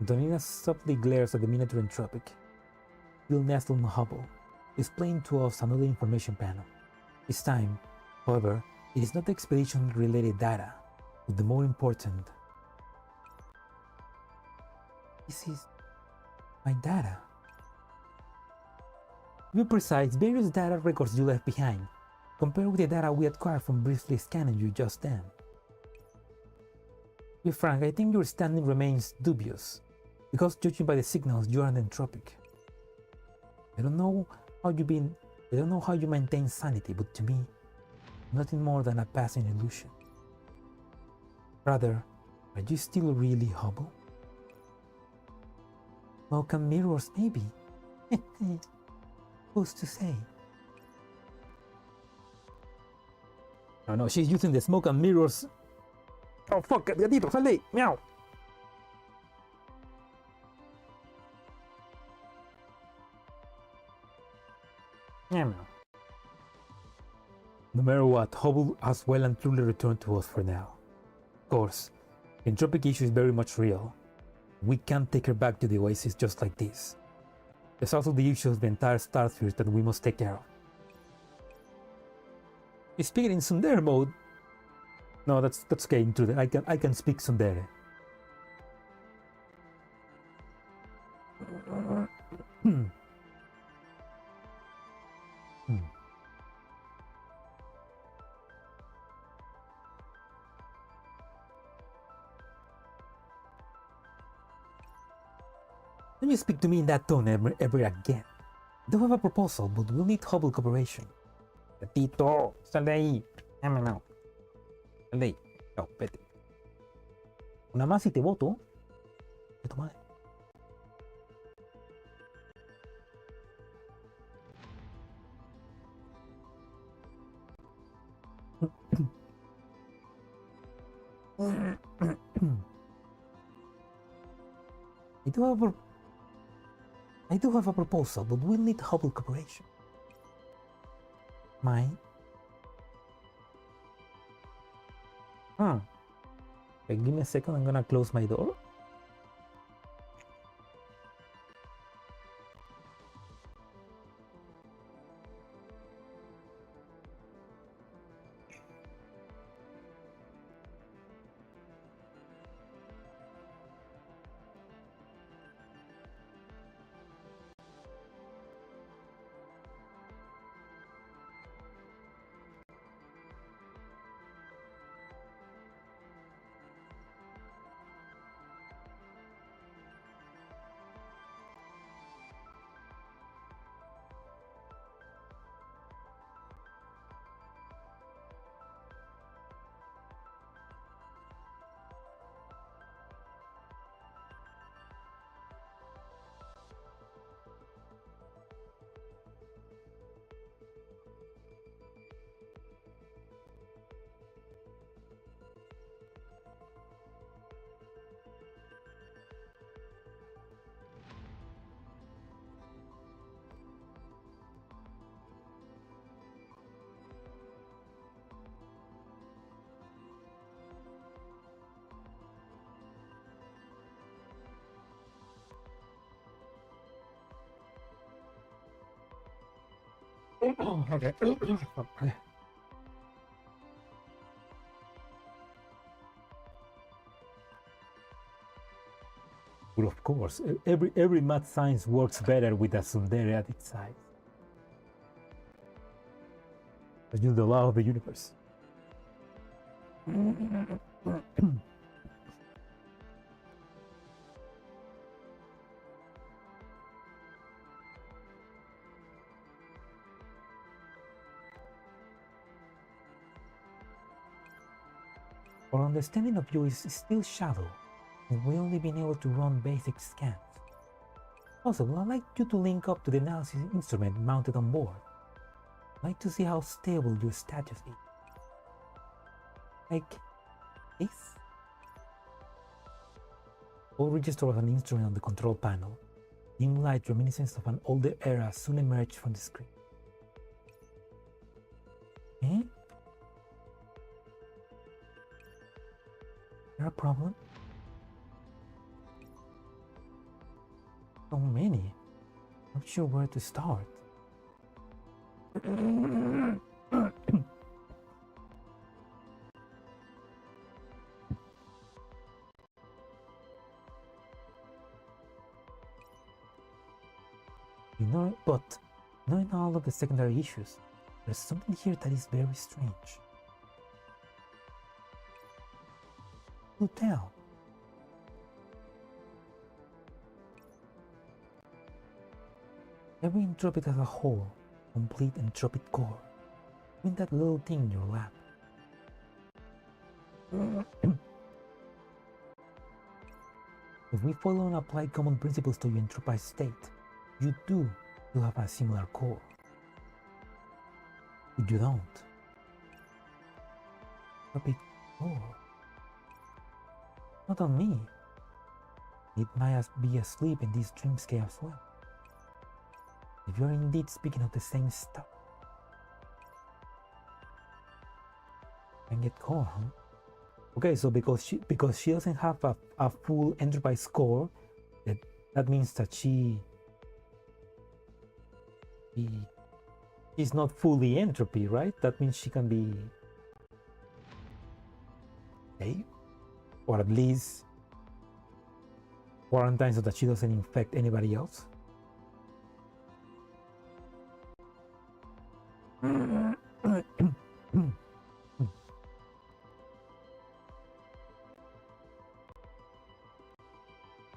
Antonina softly glares at the miniature entropic. Still nestled in Hubble, displaying to us another information panel. This time, however, it is not the expedition-related data, but the more important. This is my data. To be precise, various data records you left behind, compared with the data we acquired from briefly scanning you just then. To be frank, I think your standing remains dubious, because judging by the signals, you are an entropic. I don't know how you maintain sanity, but to me, nothing more than a passing illusion. Rather, are you still really Hubble? Smoke and mirrors, maybe. Who's to say? No, she's using the smoke and mirrors. Oh, fuck, gatito, sal de ahí. Meow. Meow. No matter what, Hubble has well and truly returned to us for now. Of course, the entropic issue is very much real. We can't take her back to the Oasis just like this. There's also the issue of the entire Starsphere that we must take care of. You speaking in Tsundere mode? No, that's okay, Intruder. I can speak Tsundere. Don't you speak to me in that tone ever again. I do have a proposal, but we'll need Hubble cooperation. Gatito, sal de ahí. No. Sal de ahí. Chao, vete. Una más y te voto. De tu madre. I do have a proposal, but we'll need Hubble cooperation. Mine? Okay, give me a second, I'm gonna close my door. Okay. Okay. Well, of course, every math science works better with a tsundere at its side. That's just the law of the universe. Our understanding of you is still shallow, and we've only been able to run basic scans. Also, I'd like you to link up to the analysis instrument mounted on board. I'd like to see how stable your status is. Like this? All register as an instrument on the control panel. Dim light reminiscent of an older era soon emerged from the screen. Eh? Is there a problem? So many. Not sure where to start. But knowing all of the secondary issues, there's something here that is very strange. Who tell? Every entropic has a whole, complete entropic core. Even that little thing in your lap. If we follow and apply common principles to your entropized state, you do have a similar core. But you don't. Entropic core. Not on me. It might be asleep in this dreamscape as well. If you're indeed speaking of the same stuff. Can get core, huh? Okay, so because she doesn't have a full enterprise core, that means that she's not fully entropy, right? That means she can be safe, or at least quarantined so that she doesn't infect anybody else.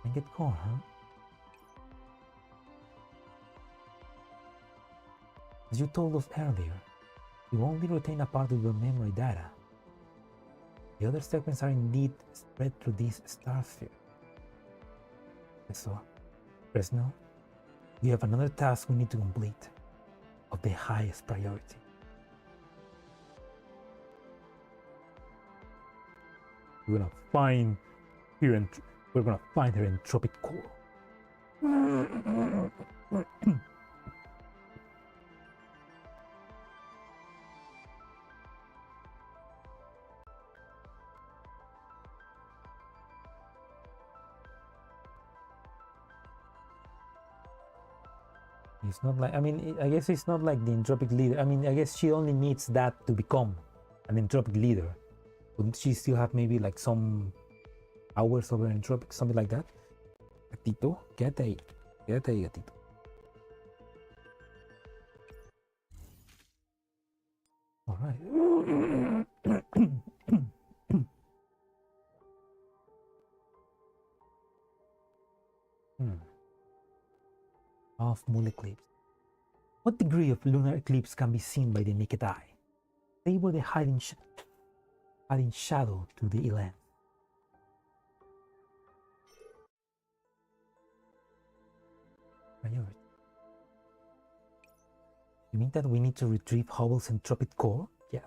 And get core, huh? As you told us earlier, you only retain a part of your memory data. The other segments are indeed spread through this star sphere. So, Fresno, we have another task we need to complete, of the highest priority. We're gonna find her entropic core. It's not like, I mean, I guess it's not like the entropic leader. I mean, I guess she only needs that to become an entropic leader. Wouldn't she still have maybe like some hours over entropic, something like that? Gatito, quédate ahí, gatito. All right. Half-moon eclipse. What degree of lunar eclipse can be seen by the naked eye? Favor the hiding shadow to the lens. Priority. You mean that we need to retrieve Hubble's entropic core? Yeah.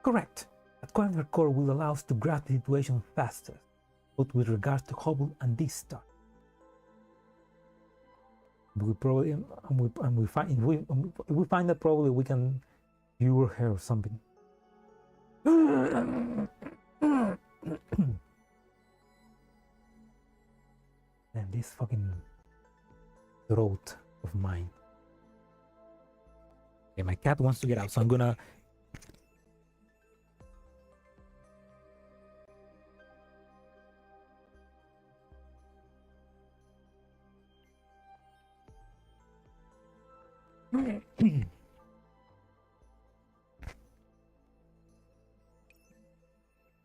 Correct. Acquiring her core will allow us to grasp the situation faster, both with regards to Hubble and this star. We probably, if we find that probably we can view her or something. And this fucking throat of mine. Okay, my cat wants to get out, so I'm gonna.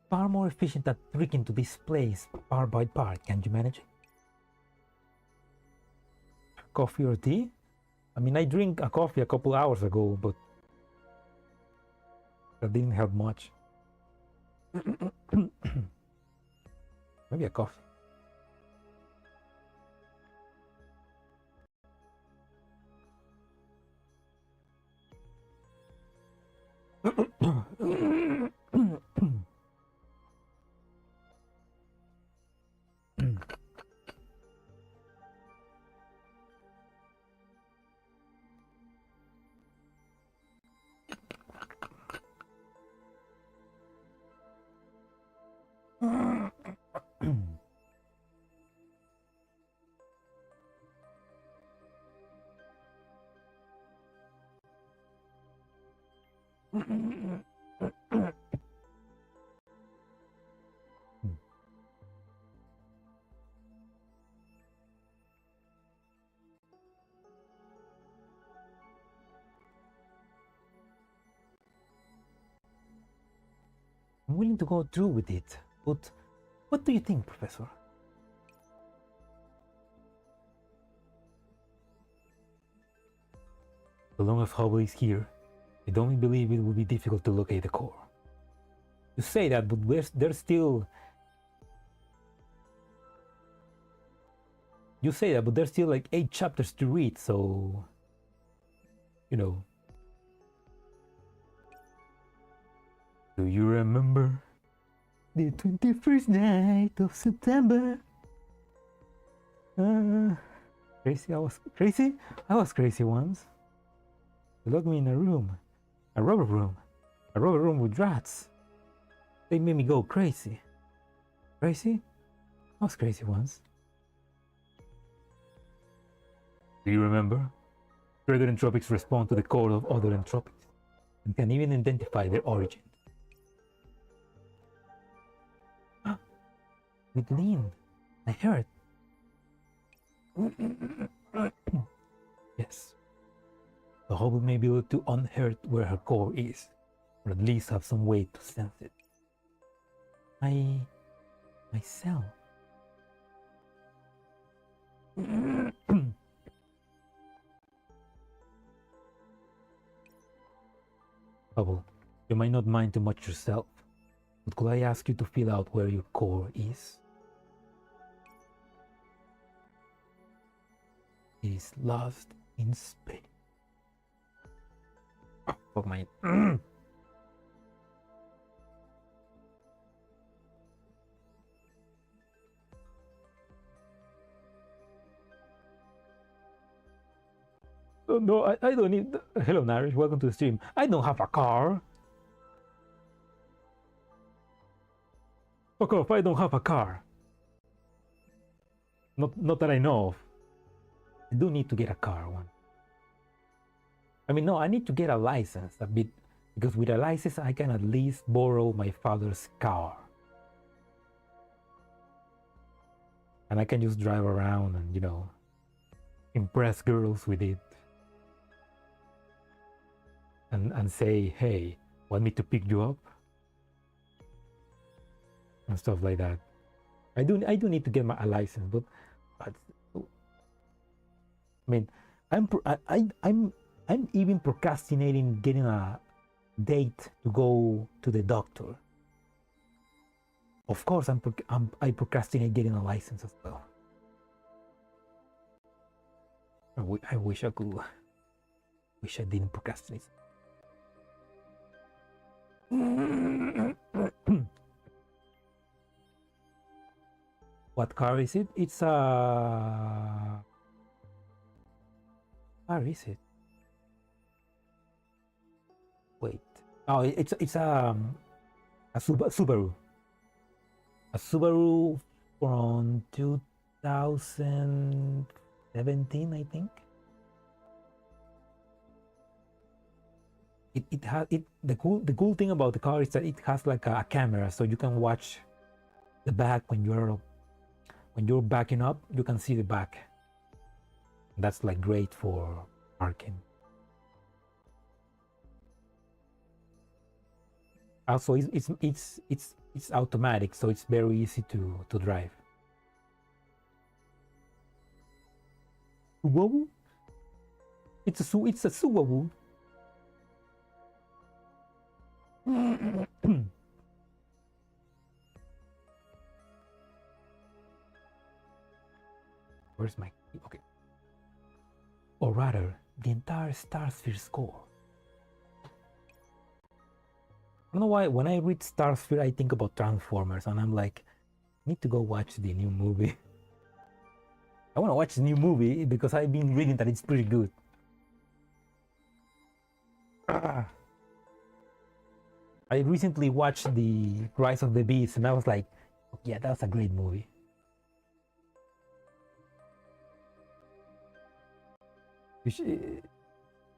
Far more efficient at tricking to this place part by part. Can you manage it? Coffee or tea? I mean, I drink a coffee a couple hours ago, but that didn't help much. Maybe a coffee. I'm willing to go through with it, but what do you think, Professor? So long as Hubble is here, I don't believe it will be difficult to locate the core. You say that, but there's still... You say that, but there's still like 8 chapters to read, so... You know... Do you remember the 21st night of September? Crazy, I was crazy? I was crazy once. They locked me in a room. A rubber room with rats. They made me go crazy. Crazy? I was crazy once. Do you remember? Greater entropics respond to the core of other entropics and can even identify their origin. With Lynn, I heard. Yes. The Hubble may be able to unearth where her core is, or at least have some way to sense it. Myself. Hubble, you might not mind too much yourself, but could I ask you to feel out where your core is? It is lost in space. Oh, fuck my... Oh, no, I don't need... Hello, Narish, welcome to the stream. I don't have a car. Fuck off, I don't have a car. Not that I know of. I do need to get a car one. I mean, no, I need to get a license a bit, because with a license I can at least borrow my father's car. And I can just drive around and, you know, impress girls with it. And say, hey, want me to pick you up? And stuff like that. I do need to get a license, but I mean, I'm even procrastinating getting a date to go to the doctor. Of course, I procrastinate getting a license as well. I wish I could. Wish I didn't procrastinate. What car is it? It's a... Where is it? Wait. Oh, it's a Subaru. A Subaru from 2017, I think. it has it the cool thing about the car is that it has like a camera, so you can watch the back when you're backing up. You can see the back. That's like great for parking. Also, it's automatic, so it's very easy to drive. Subaru? It's a Subaru. Where's my key? Okay. Or rather, the entire Starsphere score. I don't know why when I read Starsphere I think about Transformers and I'm like, I need to go watch the new movie. I want to watch the new movie because I've been reading that it's pretty good. I recently watched the Rise of the Beast and I was like, yeah, that's a great movie.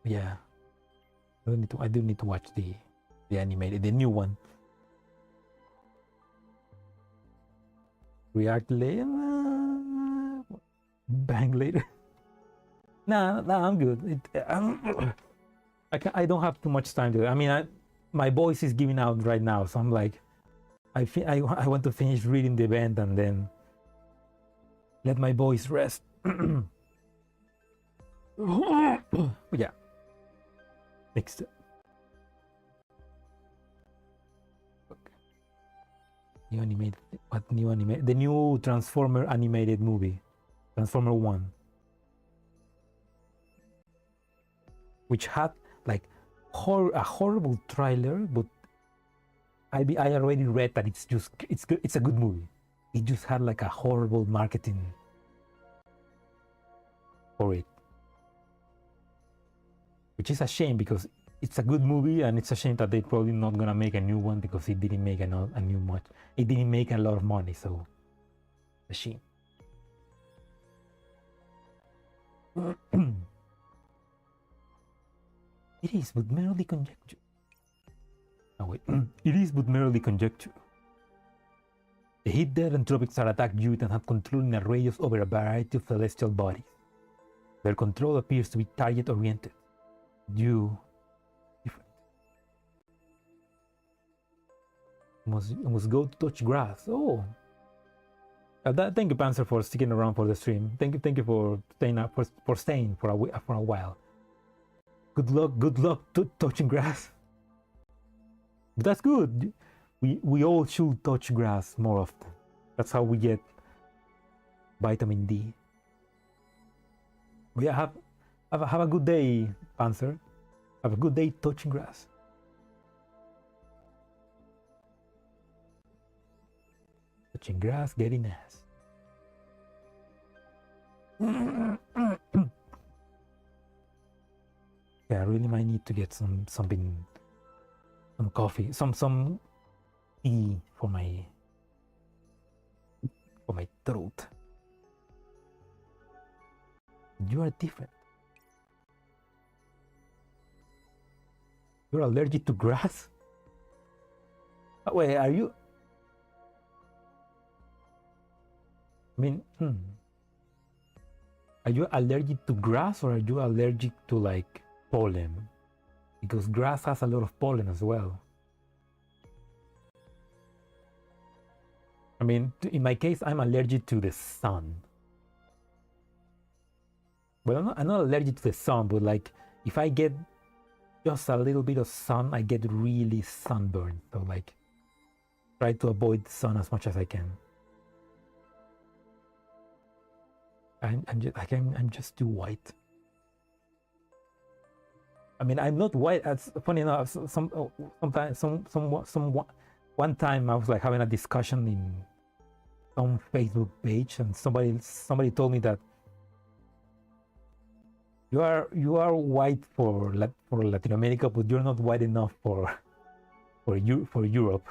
Yeah, I do need to watch the animated, the new one. React later, bang later. Nah, I'm good. I don't have too much time to. I mean, my voice is giving out right now, so I'm like, I want to finish reading the event and then let my voice rest. Yeah. Next. New animated. What new animated? The new Transformer animated movie, Transformer 1, which had like a horrible trailer, but I already read that it's good. It's a good movie. It just had like a horrible marketing for it, which is a shame because it's a good movie, and it's a shame that they're probably not gonna make a new one because it didn't make it didn't make a lot of money, so a shame. It is but merely conjecture. Oh wait, it is but merely conjecture. The heat-dead anthropics are attacked Jiutian and have control in a radius over a variety of celestial bodies. Their control appears to be target-oriented. You must go to touch grass. Oh, thank you, Panzer, for sticking around for the stream. Thank you for staying up for staying for a while. Good luck to touching grass. But that's good. We all should touch grass more often. That's how we get vitamin D. But yeah, have a good day, Panzer. Have a good day touching grass. Touching grass, getting ass. Yeah, I really might need to get some coffee, some tea for my throat. You are different. You're allergic to grass? Oh, wait, are you? I mean, are you allergic to grass or are you allergic to like pollen? Because grass has a lot of pollen as well. I mean, in my case, I'm allergic to the sun. Well, I'm not allergic to the sun, but like if I get just a little bit of sun, I get really sunburned. So like, try to avoid the sun as much as I can. I'm just too white. I mean, I'm not white. It's funny enough. One time I was like having a discussion in some Facebook page, and somebody told me that you are white for Latin America, but you're not white enough for Europe.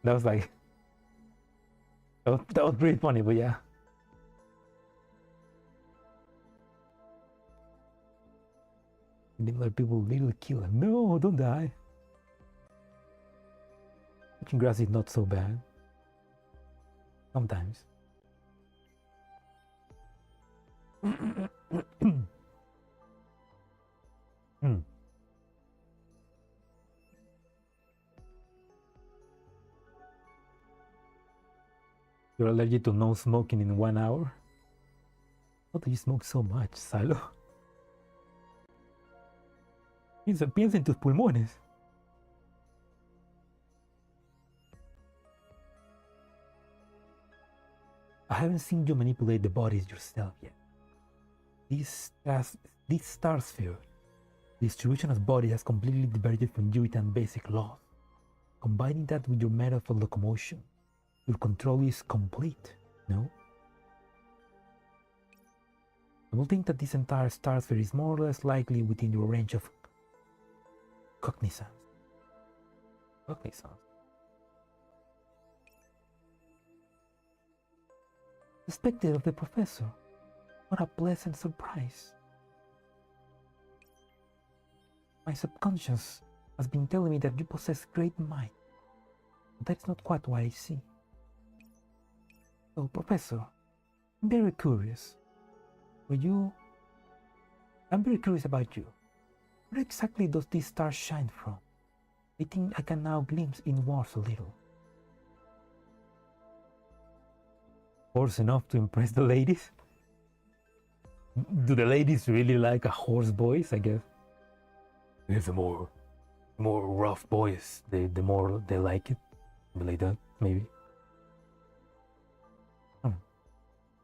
That was like that was pretty funny, but yeah. Other people literally kill him. No, don't die. Touching grass is not so bad. Sometimes. You're allergic to no smoking in 1 hour? How do you smoke so much, Salo? Piensa en tus pulmones. I haven't seen you manipulate the bodies yourself yet. This star sphere, the distribution of bodies has completely diverged from Jiutian basic laws. Combining that with your method of locomotion, your control is complete, no? I will think that this entire star sphere is more or less likely within your range of cognizance. The specter of the professor. What a pleasant surprise. My subconscious has been telling me that you possess great mind, but that's not quite what I see. So, Professor, I'm very curious. I'm very curious about you. Where exactly does this star shine from? I think I can now glimpse inwards a little. Horse enough to impress the ladies? Do the ladies really like a horse voice, I guess? If the more rough boys, the more they like it. Like that, maybe.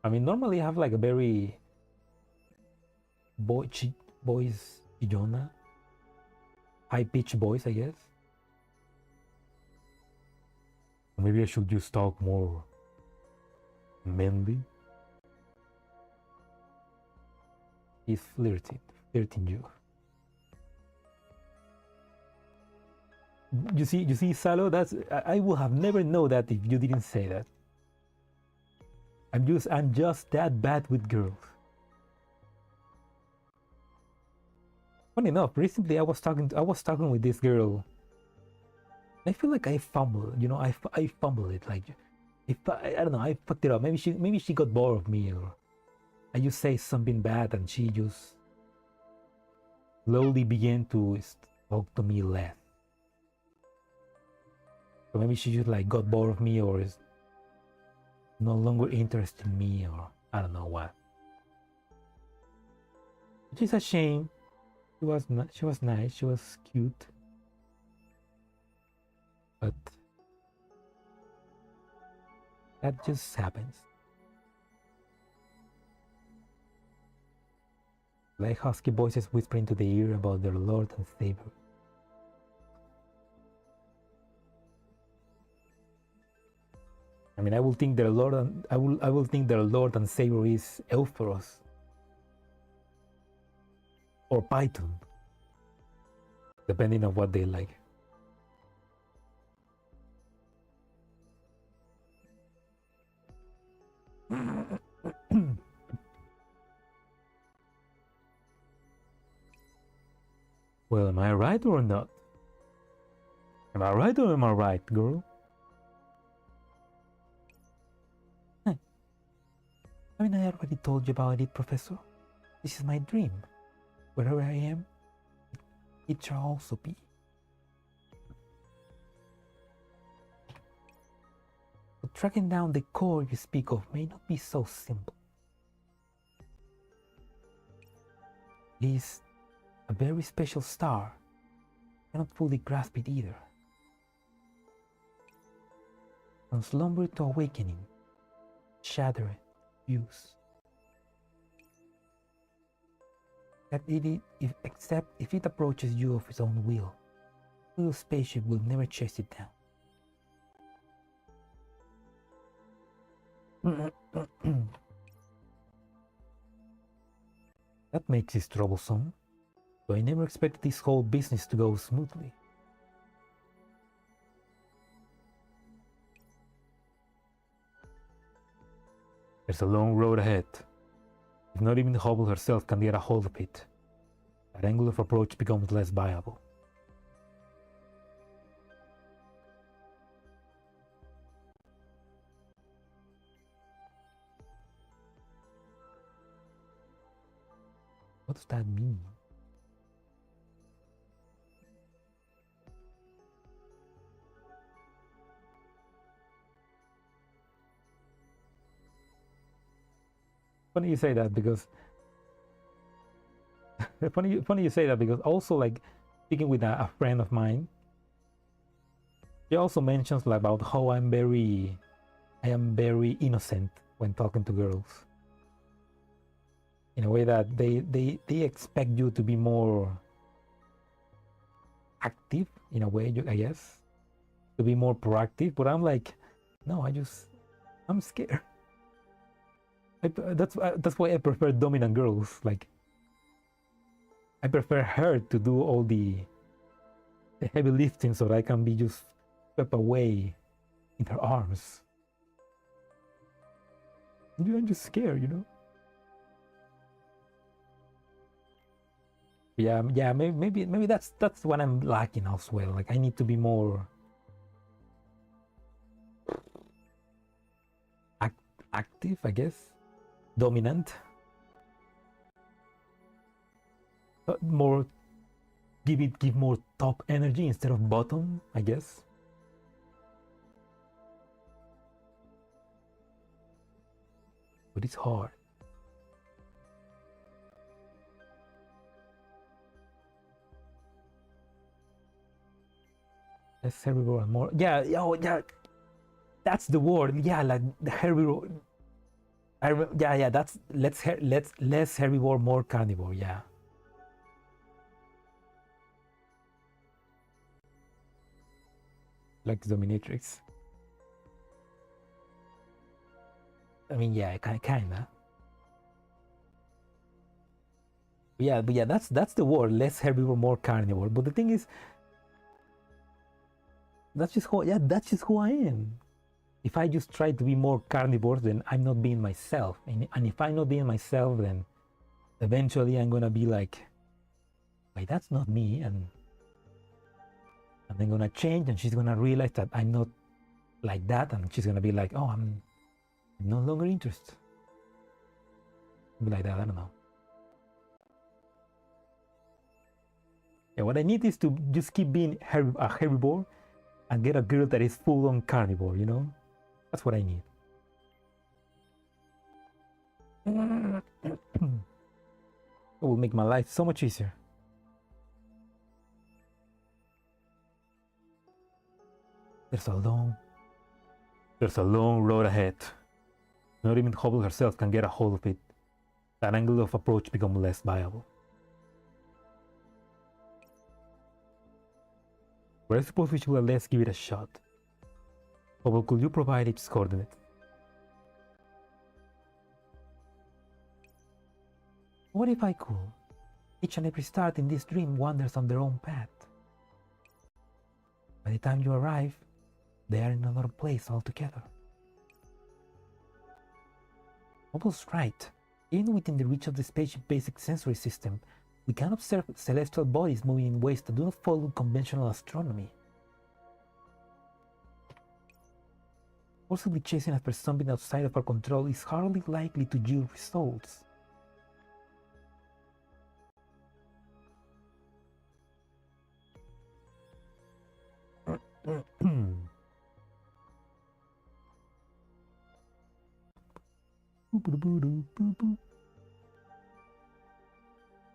I mean, normally I have like a very boys Chillona, high-pitched voice, I guess. Maybe I should just talk more manly. He's flirting you. You see, Salo. I would have never known that if you didn't say that. I'm just that bad with girls. Funny enough, recently I was talking with this girl. I feel like I fumbled. You know, I fumbled it. Like, I don't know, I fucked it up. Maybe she got bored of me, or I just say something bad and she just slowly began to talk to me less. So maybe she just like got bored of me, or is no longer interested in me, or I don't know what. Which is a shame. She was nice. She was cute. But that just happens. Like husky voices whispering to the ear about their Lord and Savior. I mean, I will think their Lord and I will think their Lord and Savior is Elphoros or Python, depending on what they like. Well, am I right or not? Am I right or am I right, girl? Haven't I already told you about it, Professor? This is my dream. Wherever I am, it shall also be. But tracking down the core you speak of may not be so simple. It is a very special star. I cannot fully grasp it either. From slumber to awakening, shatter it. Use. Except if it approaches you of its own will, your spaceship will never chase it down. That makes it troublesome, though I never expected this whole business to go smoothly. There's a long road ahead. If not even Hubble herself can get a hold of it, that angle of approach becomes less viable. What does that mean? Funny you say that because funny you say that because also, like, speaking with a friend of mine, he also mentions like about how I am very innocent when talking to girls, in a way that they expect you to be more active in a way, I guess, to be more proactive, but I'm like, no, I'm scared. That's why I prefer dominant girls. Like, I prefer her to do all the heavy lifting so that I can be just swept away in her arms. I'm just scared, you know? Yeah, maybe that's what I'm lacking as well. Like, I need to be more active, I guess. Dominant. More give more top energy instead of bottom, I guess. But it's hard. Less herbivore and more. Yeah, yeah. That's the word. Yeah, like the herbivore. Yeah. That's less herbivore, more carnivore. Yeah. Like dominatrix. I mean, yeah, kinda. But yeah, that's the word. Less herbivore, more carnivore. But the thing is, that's just who I am. If I just try to be more carnivore, then I'm not being myself. And if I'm not being myself, then eventually I'm gonna be like, wait, that's not me. And I'm gonna change, and she's gonna realize that I'm not like that, and she's gonna be like, oh, I'm no longer interested. Be like that, I don't know. Yeah, what I need is to just keep being a herbivore and get a girl that is full on carnivore, you know? That's what I need. It will make my life so much easier. There's a long road ahead. Not even Hubble herself can get a hold of it. That angle of approach becomes less viable. But I suppose we should at least give it a shot. Hubble, could you provide its coordinates? What if I could? Each and every star in this dream wanders on their own path. By the time you arrive, they are in another place altogether. Hubble's right. Even within the reach of the spaceship basic sensory system, we can observe celestial bodies moving in ways that do not follow conventional astronomy. Possibly chasing after something outside of our control is hardly likely to yield results.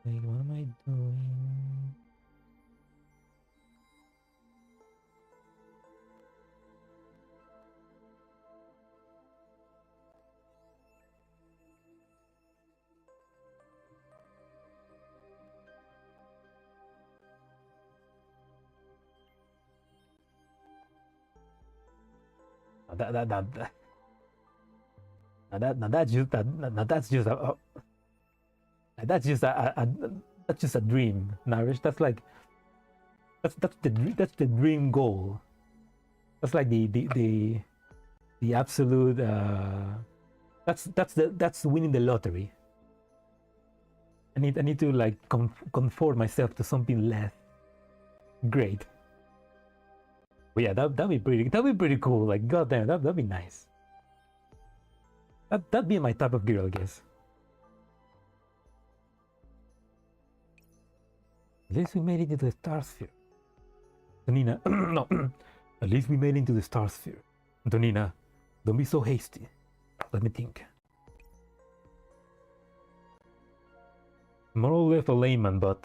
Wait, what am I doing? That's just a dream, Narish. That's like that's the dream goal. That's like the absolute that's winning the lottery. I need to like conform myself to something less great. But yeah, that'd be pretty cool. Like, goddamn, that'd be nice. That'd be my type of girl, I guess. At least we made it into the star sphere. Antonina, no. At least we made it into the star sphere. Antonina, don't be so hasty. Let me think. More or less a layman, but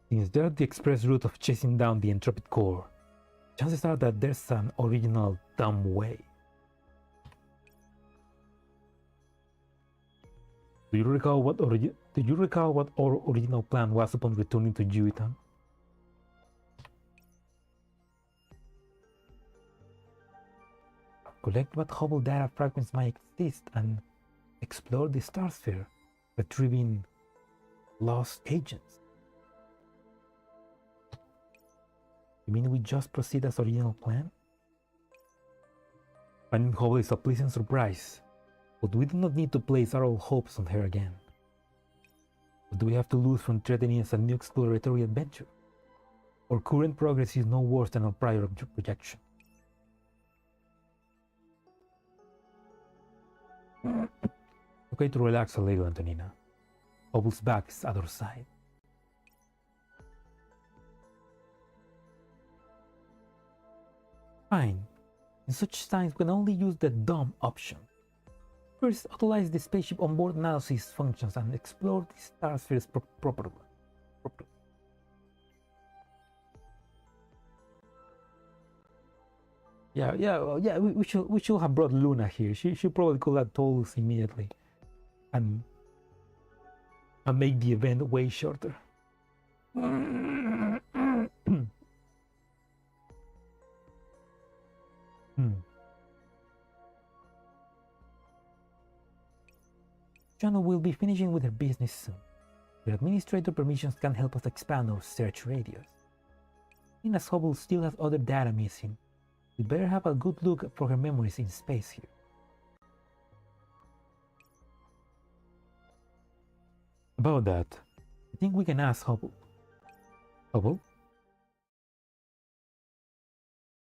since there's the express route of chasing down the entropic core, chances are that there's an original dumb way. Do you recall what our original plan was upon returning to Jiutian? Collect what Hubble data fragments might exist and explore the star sphere, retrieving lost agents. You mean we just proceed as original plan? Finding Hubble is a pleasant surprise, but we do not need to place our hopes on her again. What do we have to lose from threatening us a new exploratory adventure? Our current progress is no worse than our prior projection. Okay to relax a little, Antonina. Hubble's back is at our side. Fine. In such times, we can only use the dumb option. First, utilize the spaceship on board analysis functions and explore the star spheres properly. Yeah. We should have brought Luna here. She probably could have told us immediately, and make the event way shorter. Jana will be finishing with her business soon. Your administrator permissions can help us expand our search radius. Seeing as Hubble still has other data missing, we better have a good look for her memories in space here. About that, I think we can ask Hubble. Hubble?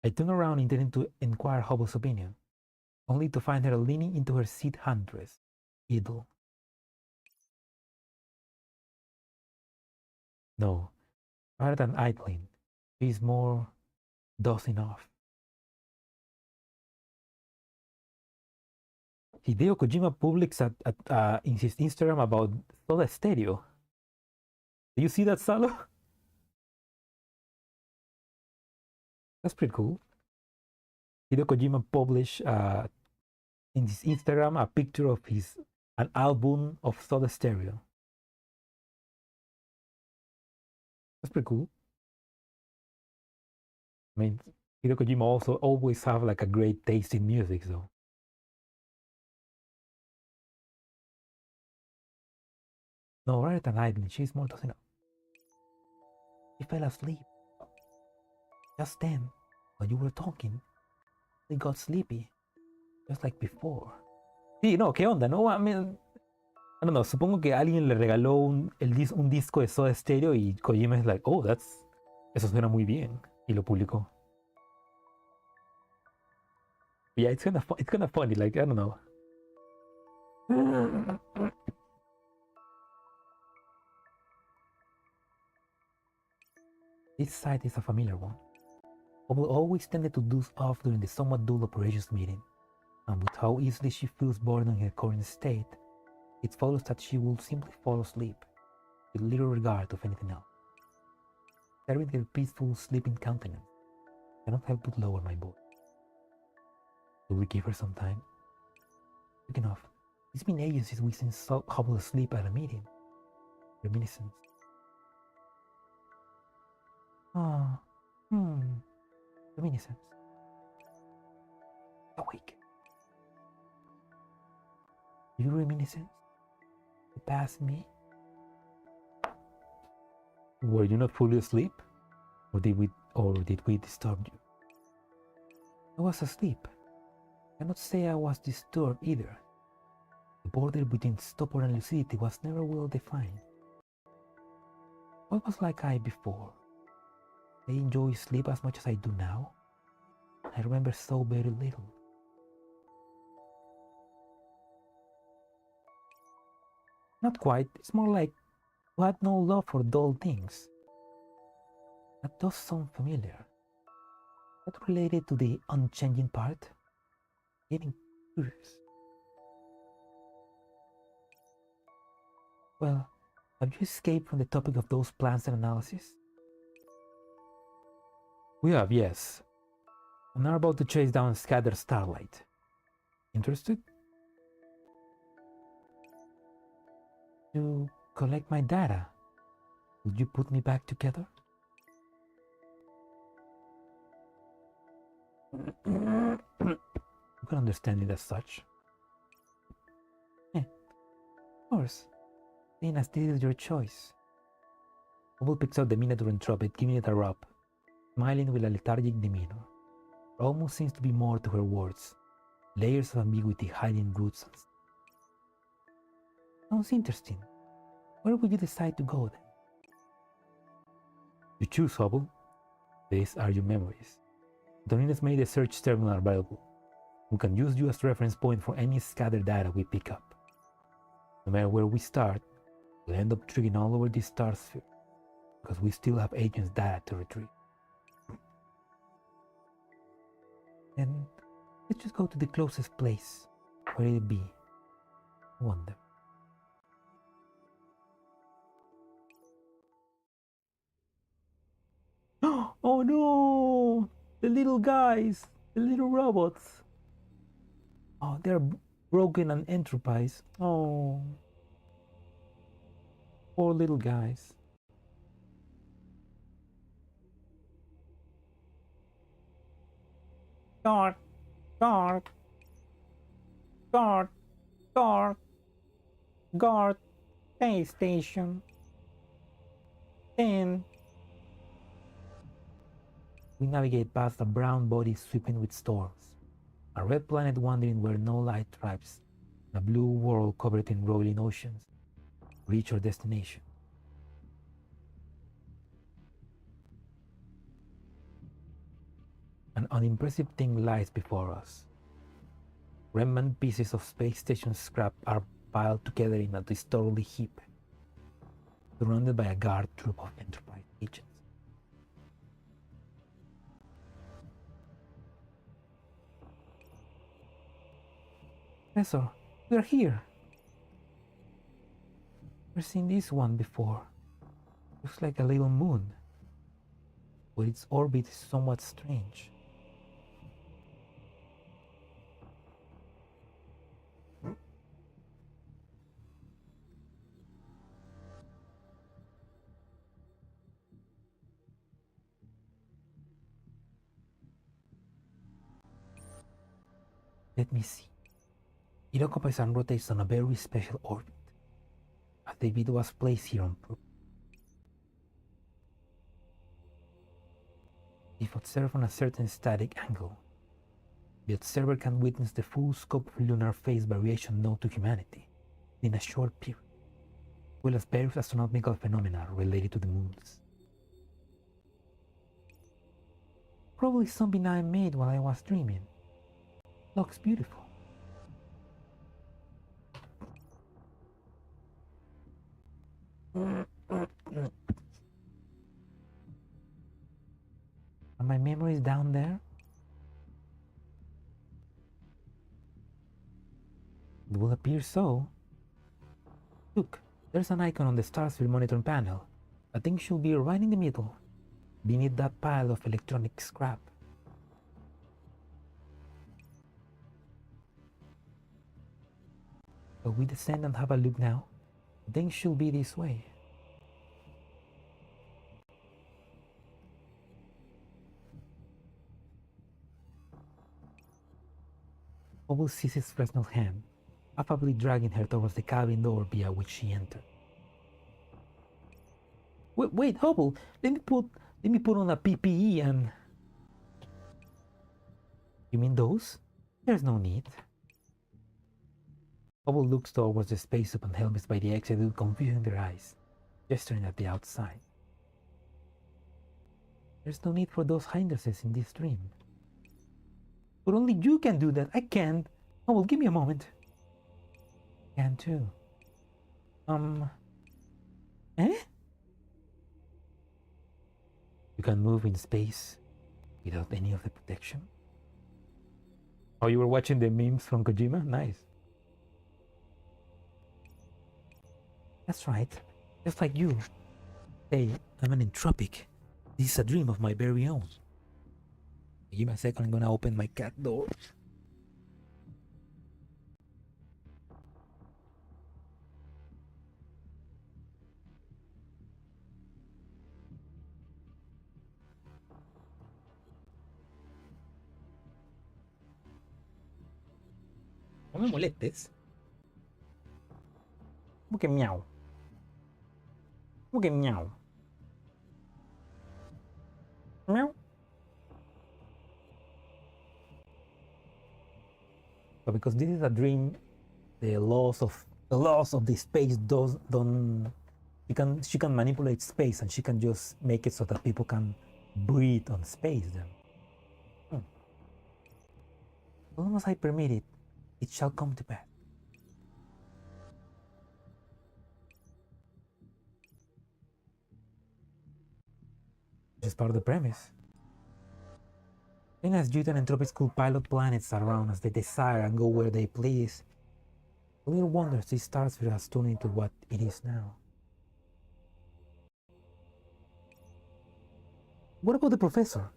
I turn around intending to inquire Hubble's opinion, only to find her leaning into her seat handrest, idle. No, rather than idling, she is more dozing off. Hideo Kojima publics in his Instagram about Soda Stereo. Do you see that, Salo? That's pretty cool. Hideo Kojima published in his Instagram a picture of an album of Soda Stereo. That's pretty cool. I mean, Hideo Kojima also always have like a great taste in music, so. No, rather than idling, she's more dozing off. She fell asleep. Just then, while you were talking, they got sleepy, just like before. Sí, no, ¿qué onda? No, I mean, I don't know, supongo que alguien le regaló un disco de Soda Stereo y Kojima es like, oh, eso suena muy bien, y lo publicó. Yeah, it's kind of funny, like, I don't know. This site is a familiar one. Hubble always tended to doze off during the somewhat dull operations meeting, and with how easily she feels bored in her current state, it follows that she will simply fall asleep, with little regard of anything else. Staring at her peaceful, sleeping countenance, I cannot help but lower my voice. Will we give her some time? Speaking of, it's been ages since we seen Hubble asleep at a meeting. Reminiscence. Reminiscence. Awake. You reminiscence? The past me? Were you not fully asleep? Or did we disturb you? I was asleep. I cannot say I was disturbed either. The border between stupor and lucidity was never well defined. What was like I before? I enjoy sleep as much as I do now. I remember so very little. Not quite, it's more like you had no love for dull things. That does sound familiar. That related to the unchanging part? Getting curious. Well, have you escaped from the topic of those plans and analysis? We have, yes. I'm now about to chase down scattered starlight. Interested? To collect my data. Would you put me back together? You can understand it as such. Of course. Seeing as this is your choice. Bubble picks up the miniature and drops it, giving it a rub, smiling with a lethargic demeanor. There almost seems to be more to her words, layers of ambiguity hiding roots. Sounds interesting. Where would you decide to go then? You choose, Hubble. These are your memories. Donina's made a search terminal available. We can use you as reference point for any scattered data we pick up. No matter where we start, we'll end up triggering all over this star sphere, because we still have agents' data to retrieve. Then let's just go to the closest place. Where it'll be? I wonder. Oh no! The little guys! The little robots! Oh, they're broken and Enterprise. Oh. Poor little guys. Guard! Guard! Guard! Guard! Guard! Space station. 10. We navigate past a brown body sweeping with storms, a red planet wandering where no light thrives, and a blue world covered in rolling oceans. Reach our destination. An unimpressive thing lies before us. Remnant pieces of space station scrap are piled together in a disorderly heap, surrounded by a guard troop of Enterprise agents. Professor, we're here. We've seen this one before. Looks like a little moon, but its orbit is somewhat strange. Let me see. It occupies and rotates on a very special orbit. A David was placed here on purpose. If observed on a certain static angle, the observer can witness the full scope of lunar phase variation known to humanity in a short period, as well as various astronomical phenomena related to the moons. Probably something I made while I was dreaming. Looks beautiful. Are my memories down there? It will appear so. Look, there's an icon on the Starsphere monitoring panel. I think she'll be right in the middle, beneath that pile of electronic scrap. So we descend and have a look now. I think she'll be this way. Hubble seizes Fresnel's hand, affably dragging her towards the cabin door via which she entered. Wait, Hubble, let me put on a PPE and... You mean those? There's no need. Hubble looks towards the spacesuit and helmets by the Exiled, confusion in their eyes, gesturing at the outside. There's no need for those hindrances in this dream. But only you can do that. I can't. Hubble, give me a moment. I can too. Eh? You can move in space without any of the protection? Oh, you were watching the memes from Kojima? Nice. That's right. Just like you. Hey, I'm an entropic. This is a dream of my very own. Give me a second, I'm gonna open my cat door. No me molestes. ¿Cómo que miau? ¿Cómo que miau? Meow. But because this is a dream, the laws of the space don't she can manipulate space, and she can just make it so that people can breathe on space then. As long as I permit it, it shall come to pass. Which is part of the premise. And as Jiutian entropics could pilot planets around as they desire and go where they please, little wonders this starsphere has turned into what it is now. What about the professor?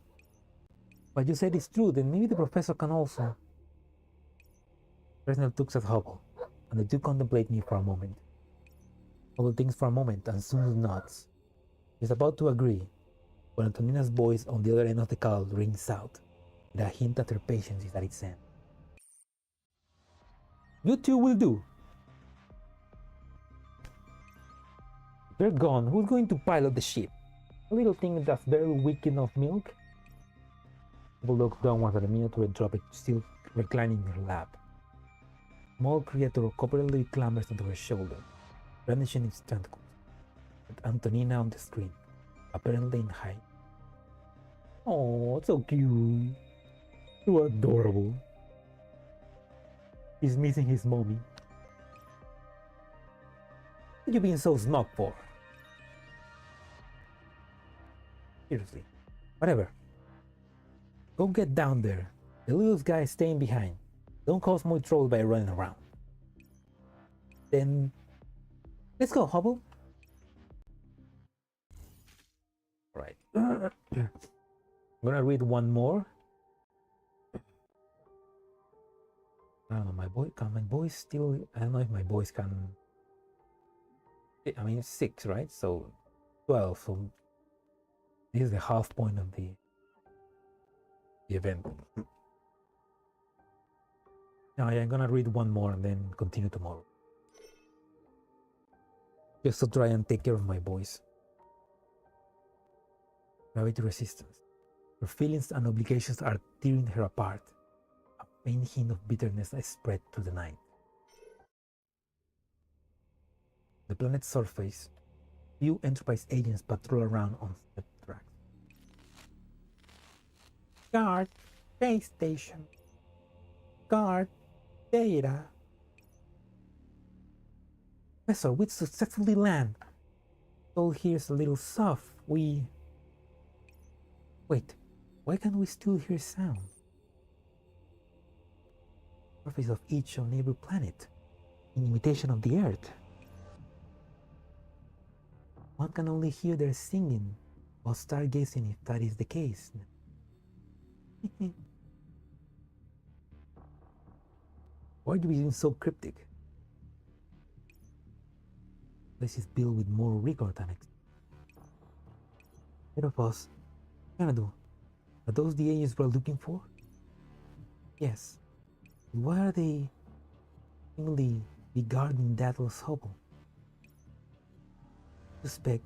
What you said is true, then maybe the professor can also. Fresnel looks at Hubble, and the two contemplate me for a moment. Hubble thinks for a moment and soon nods. He's about to agree, when Antonina's voice on the other end of the call rings out, with a hint that her patience is at its end. You two will do. If they're gone, who's going to pilot the ship? A little thing that's barely weak enough milk? Hubble looks downwards at the miniature entropic still reclining in her lap. Small creature covertly clambers onto her shoulder, brandishing its tentacles, with Antonina on the screen, apparently in height. Oh, it's so cute. So adorable. He's missing his mommy. What are you being so smug for? Seriously. Whatever. Go get down there. The little guy is staying behind. Don't cause more trouble by running around. Then let's go, Hubble. Alright. I'm gonna read one more. I don't know, my voice still, I don't know if my voice can, I mean it's 6, right? So 12, so this is the half point of the event. Now yeah, I'm gonna read one more and then continue tomorrow. Just to try and take care of my voice. Gravity resistance. Her feelings and obligations are tearing her apart. A faint hint of bitterness has spread to the night. The planet's surface, few Enterprise agents patrol around on step tracks. Guard, base station. Guard, data. Professor, we successfully land. All here's a little soft. Wait, why can't we still hear sound? Surface of each on every planet, in imitation of the Earth. One can only hear their singing while stargazing, if that is the case. Why are you being so cryptic? This is built with more rigor than ahead of us. What are you gonna do? Are those the aliens we're looking for? Yes. Why are they seemingly regarding that as Hubble? Suspect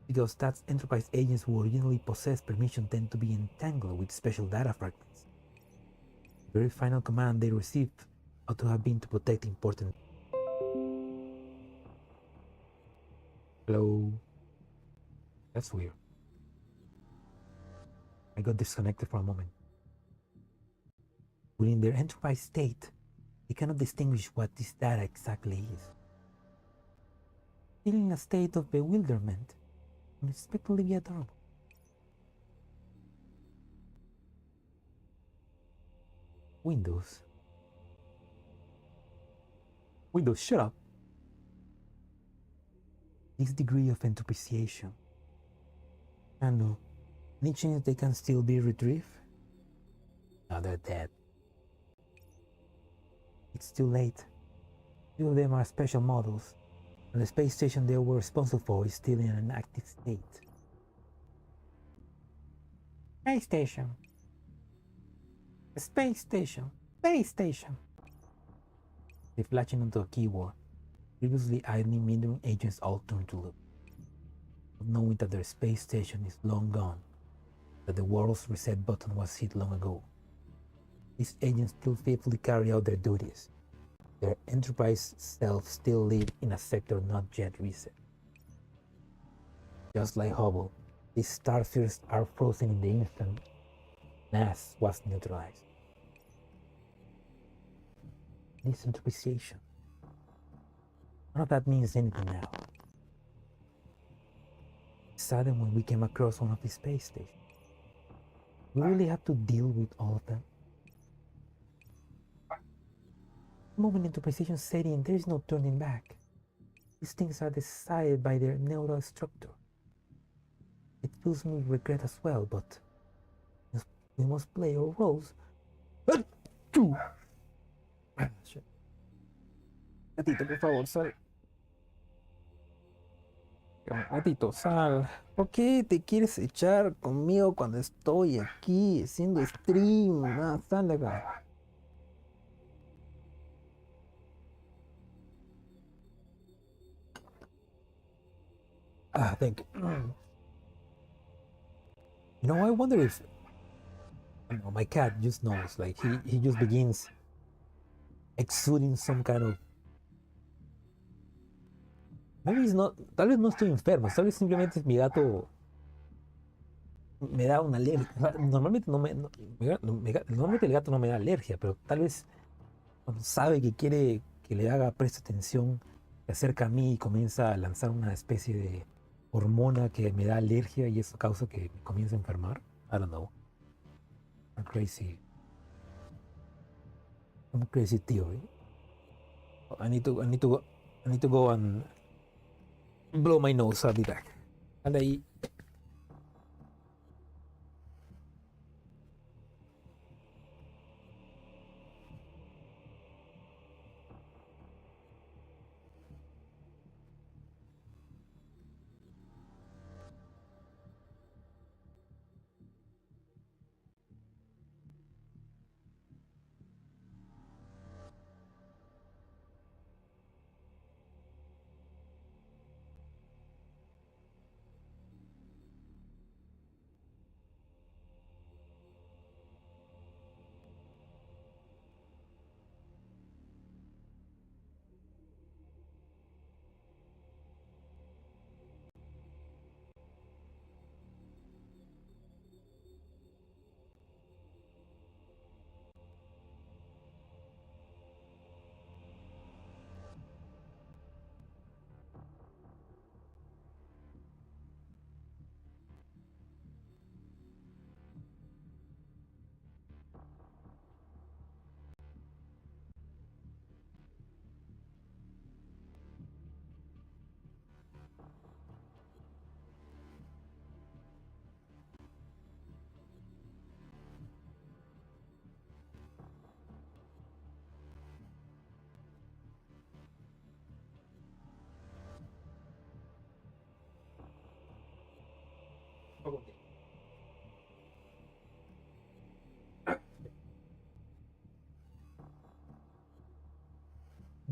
because that's Enterprise agents who originally possess permission tend to be entangled with special data fragments. The very final command they received ought to have been to protect important. Hello. That's weird. I got disconnected for a moment. Within their enterprise state, they cannot distinguish what this data exactly is. Still in a state of bewilderment, unexpectedly adorable. Windows. Windows, shut up. This degree of anticipation. I know. Any chance they can still be retrieved? No, they're dead. It's too late. Two of them are special models, and the space station they were responsible for is still in an active state. Space station. The space station. Space station. They flashing onto a keyboard. Previously idling medium agents all turn to look, knowing that their space station is long gone, that the world's reset button was hit long ago. These agents still faithfully carry out their duties. Their enterprise selves still live in a sector not yet reset. Just like Hubble, these starspheres are frozen in the instant NAS was neutralized. This anticipation. None of that means anything now. Suddenly when we came across one of the space stations. We really have to deal with all of them. Moving into precision setting, there is no turning back. These things are decided by their neural structure. It fills me with regret as well, but we must play our roles. Gatito, por favor, sal. Gatito, sal. ¿Por qué te quieres echar conmigo cuando estoy aquí haciendo stream? Ah, sal de acá. Ah, thank you. You know, I wonder if my cat just knows, like he just begins exuding some kind of. Maybe it's not, tal vez no estoy enfermo, tal vez simplemente mi gato me da una alergia. Normalmente normalmente el gato no me da alergia, pero tal vez cuando sabe que quiere que le haga preste atención, se acerca a mí y comienza a lanzar una especie de hormona que me da alergia y eso causa que me comience a enfermar. I don't know. I'm crazy. I'm crazy theory. I need to go and blow my nose. I'll be back. And I.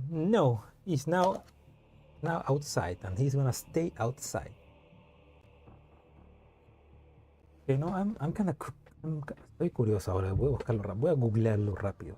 No, he's now outside, and he's gonna stay outside. You know, estoy curioso ahora. Voy a buscarlo, voy a googlearlo rápido.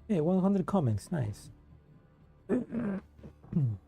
Hey, 100 comments, nice. Mm.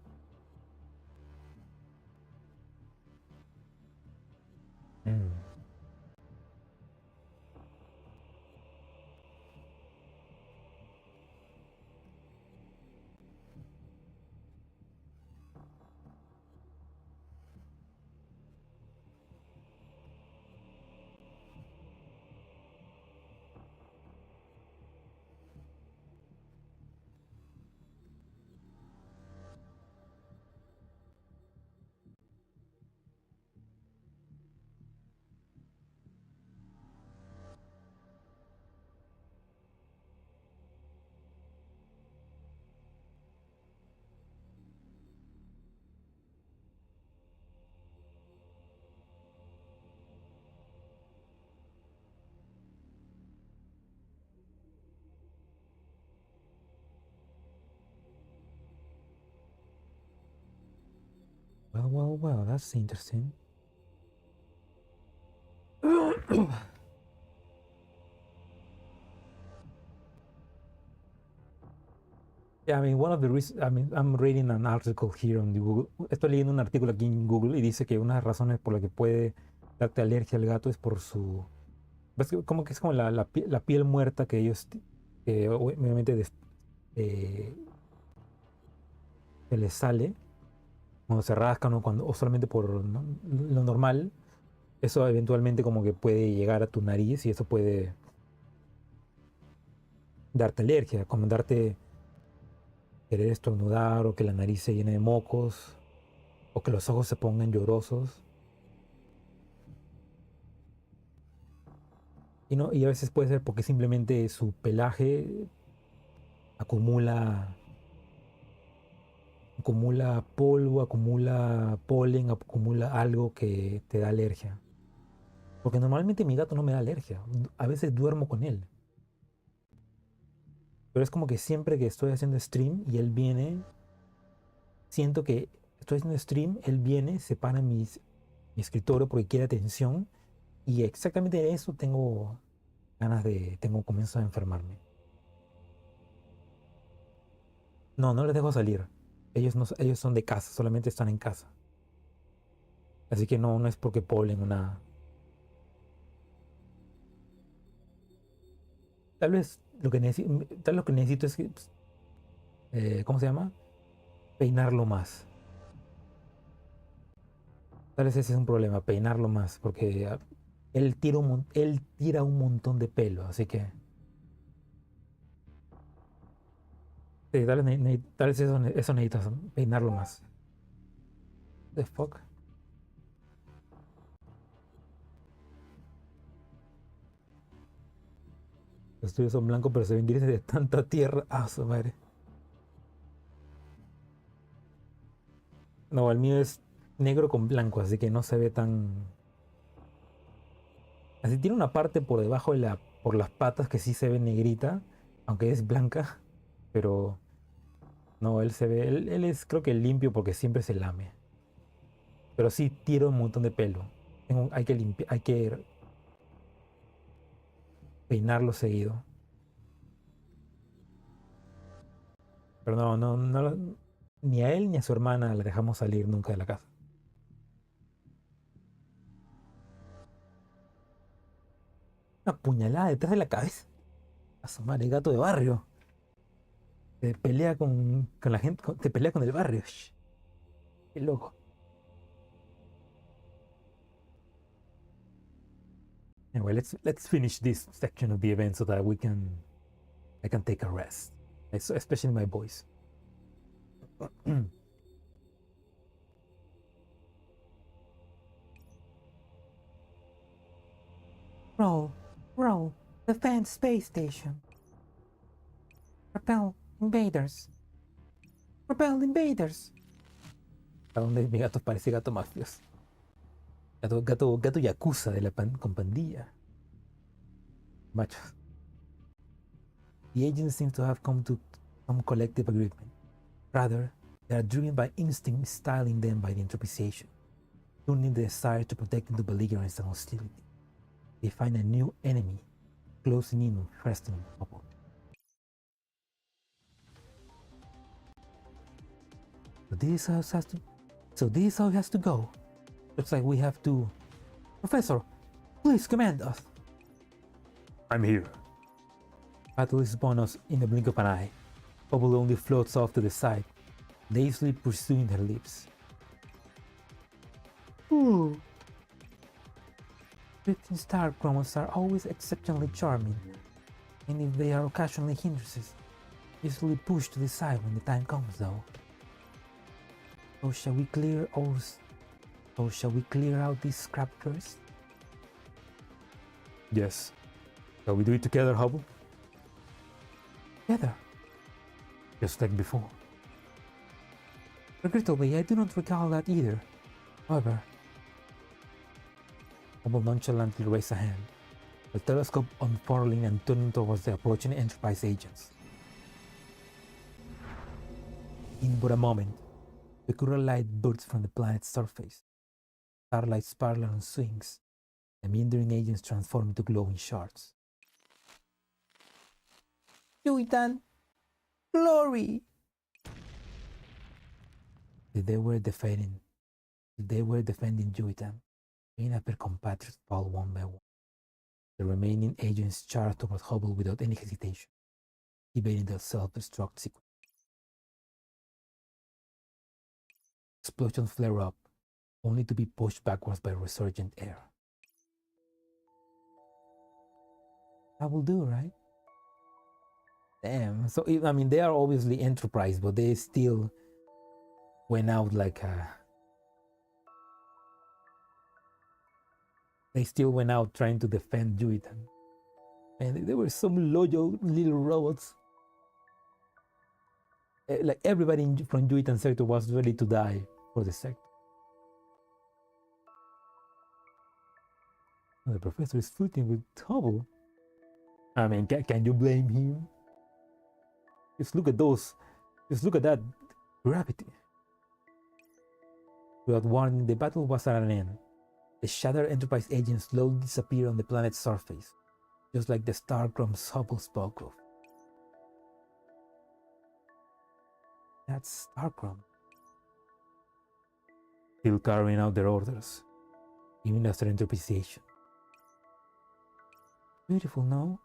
Well, that's interesting. Yeah, I mean, one of the reasons, I mean, I'm reading an article here on the Google. Estoy leyendo un artículo aquí en Google y dice que una de las razones por la que puede darte alergia al gato es por su, ves como que es como la piel muerta que ellos, obviamente eh, que les sale cuando se rascan o cuando, o solamente por lo normal. Eso eventualmente como que puede llegar a tu nariz y eso puede darte alergia, como darte querer estornudar o que la nariz se llene de mocos o que los ojos se pongan llorosos. Y, no, y a veces puede ser porque simplemente su pelaje acumula, acumula polvo, acumula polen, acumula algo que te da alergia. Porque normalmente mi gato no me da alergia. A veces duermo con él. Pero es como que siempre que estoy haciendo stream y él viene, siento que estoy haciendo stream, él viene, se para en mi escritorio porque quiere atención. Y exactamente de eso tengo ganas de, tengo comienzo a enfermarme. No, no les dejo salir. Ellos, no, ellos son de casa, solamente están en casa. Así que no, no es porque polen o nada. Tal vez lo que necesito, tal lo que necesito es que, pues, ¿cómo se llama? Peinarlo más. Tal vez ese es un problema, peinarlo más, porque él tira un montón de pelo, así que sí, tal vez eso, eso necesitas, peinarlo más. The fuck? Los tuyos son blancos, pero se ven grises de tanta tierra. Ah, su madre. No, el mío es negro con blanco, así que no se ve tan. Así tiene una parte por debajo de por las patas que sí se ve negrita, aunque es blanca, pero no, él se ve, él es creo que limpio porque siempre se lame. Pero sí tira un montón de pelo. Hay que limpiar, hay que peinarlo seguido. Pero no, ni a él ni a su hermana le dejamos salir nunca de la casa. Una puñalada detrás de la cabeza. A su madre, gato de barrio. Se pelea con la gente, se pelea con el barrio. Shh, qué loco. Anyway, let's finish this section of the event so that I can take a rest. Especially my boys. Roll, roll, defend space station. Repel invaders. Repel invaders. ¿A dónde mi gato parece gato mafioso? Gato yakuza de la con pandilla. Machos. The agents seem to have come to some collective agreement. Rather, they are driven by instinct, styling them by the interpretation, turning the desire to protect into belligerence and hostility. They find a new enemy, closing in on Preston and Hubble. So this is how it has to go. Looks like we have to. Professor, please command us. I'm here. Battle is upon us in the blink of an eye. Hubble only floats off to the side, lazily pursuing her lips. Ooh. Drifting star chromas are always exceptionally charming, and if they are occasionally hindrances, usually pushed to the side when the time comes though. So shall we clear out this scrap first? Yes. Shall we do it together, Hubble? Together. Just like before. Regrettably, I do not recall that either. However, Hubble nonchalantly raised a hand, the telescope unfurling and turning towards the approaching Enterprise agents. In but a moment, peculiar light bursts from the planet's surface. Starlight sparkles and swings. The meandering agents transform into glowing shards. Jiutian! Glory! They were defending Jiutian, picking up their compatriots fall one by one. The remaining agents charged towards Hubble without any hesitation, evading the self-destruct sequence. Explosions flare up, only to be pushed backwards by resurgent air. That will do, right? Damn. So, I mean, they are obviously Enterprise, but they still went out like they still went out trying to defend Jiutian. And there were some loyal little robots. Like everybody from Jiutian sector was ready to die for the sector. The professor is flirting with Hubble. I mean, can you blame him? Just look at those. Just look at that gravity. Without warning, the battle was at an end. The shattered Enterprise agents slowly disappeared on the planet's surface, just like the star crumbs Hubble spoke of. That's Starcrum. Still carrying out their orders, even after interpretation. Beautiful, no?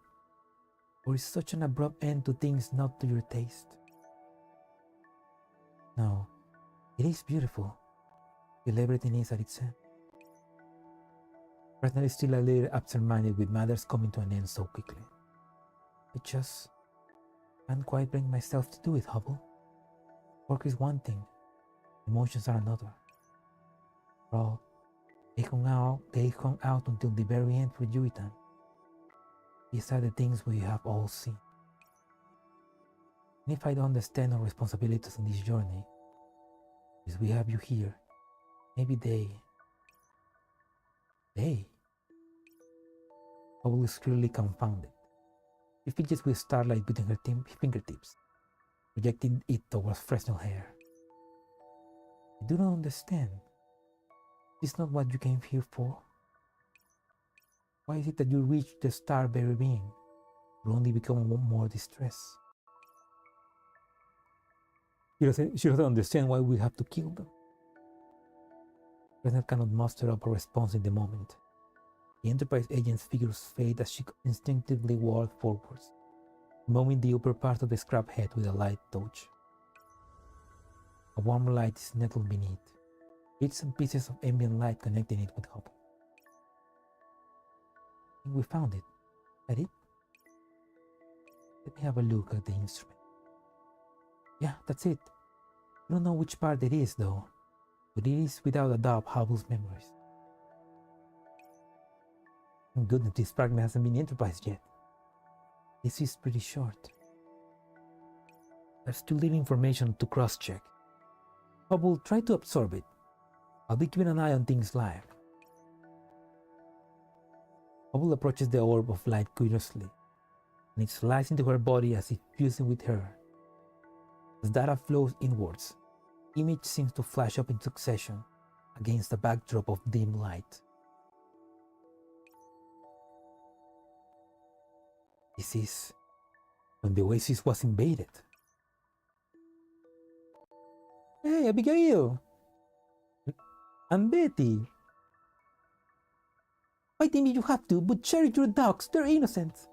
Or is such an abrupt end to things not to your taste? No, it is beautiful, till everything is at its end. Personally, still a little absent-minded with matters coming to an end so quickly. I just can't quite bring myself to do it, Hubble. Work is one thing, emotions are another. Bro, they hung out until the very end for Jiutian. These are the things we have all seen. And if I don't understand our responsibilities on this journey, as we have you here, maybe they... Hubble is clearly confounded. She fidgets with starlight between her fingertips, projecting it towards Fresnel hair. I do not understand. This is not what you came here for. Why is it that you reach the star-bearer being, but only become more distressed? She doesn't understand why we have to kill them. Fresnel cannot muster up a response in the moment. The Enterprise agent's figures fade as she instinctively walks forwards, mowing the upper part of the scrap head with a light touch. A warm light is nettled beneath, bits and pieces of ambient light connecting it with Hubble. I think we found it. Is that it? Let me have a look at the instrument. Yeah, that's it. I don't know which part it is though, but it is without a doubt Hubble's memories. Thank goodness this fragment hasn't been Enterprise yet. This is pretty short. There's still little information to cross-check. Hubble, try to absorb it. I'll be keeping an eye on things live. Hubble approaches the orb of light curiously, and it slides into her body as if fusing with her. As data flows inwards, image seems to flash up in succession against a backdrop of dim light. This is when the oasis was invaded. Hey, Abigail! And Betty! Fighting me you have to, but cherish your dogs, they're innocent.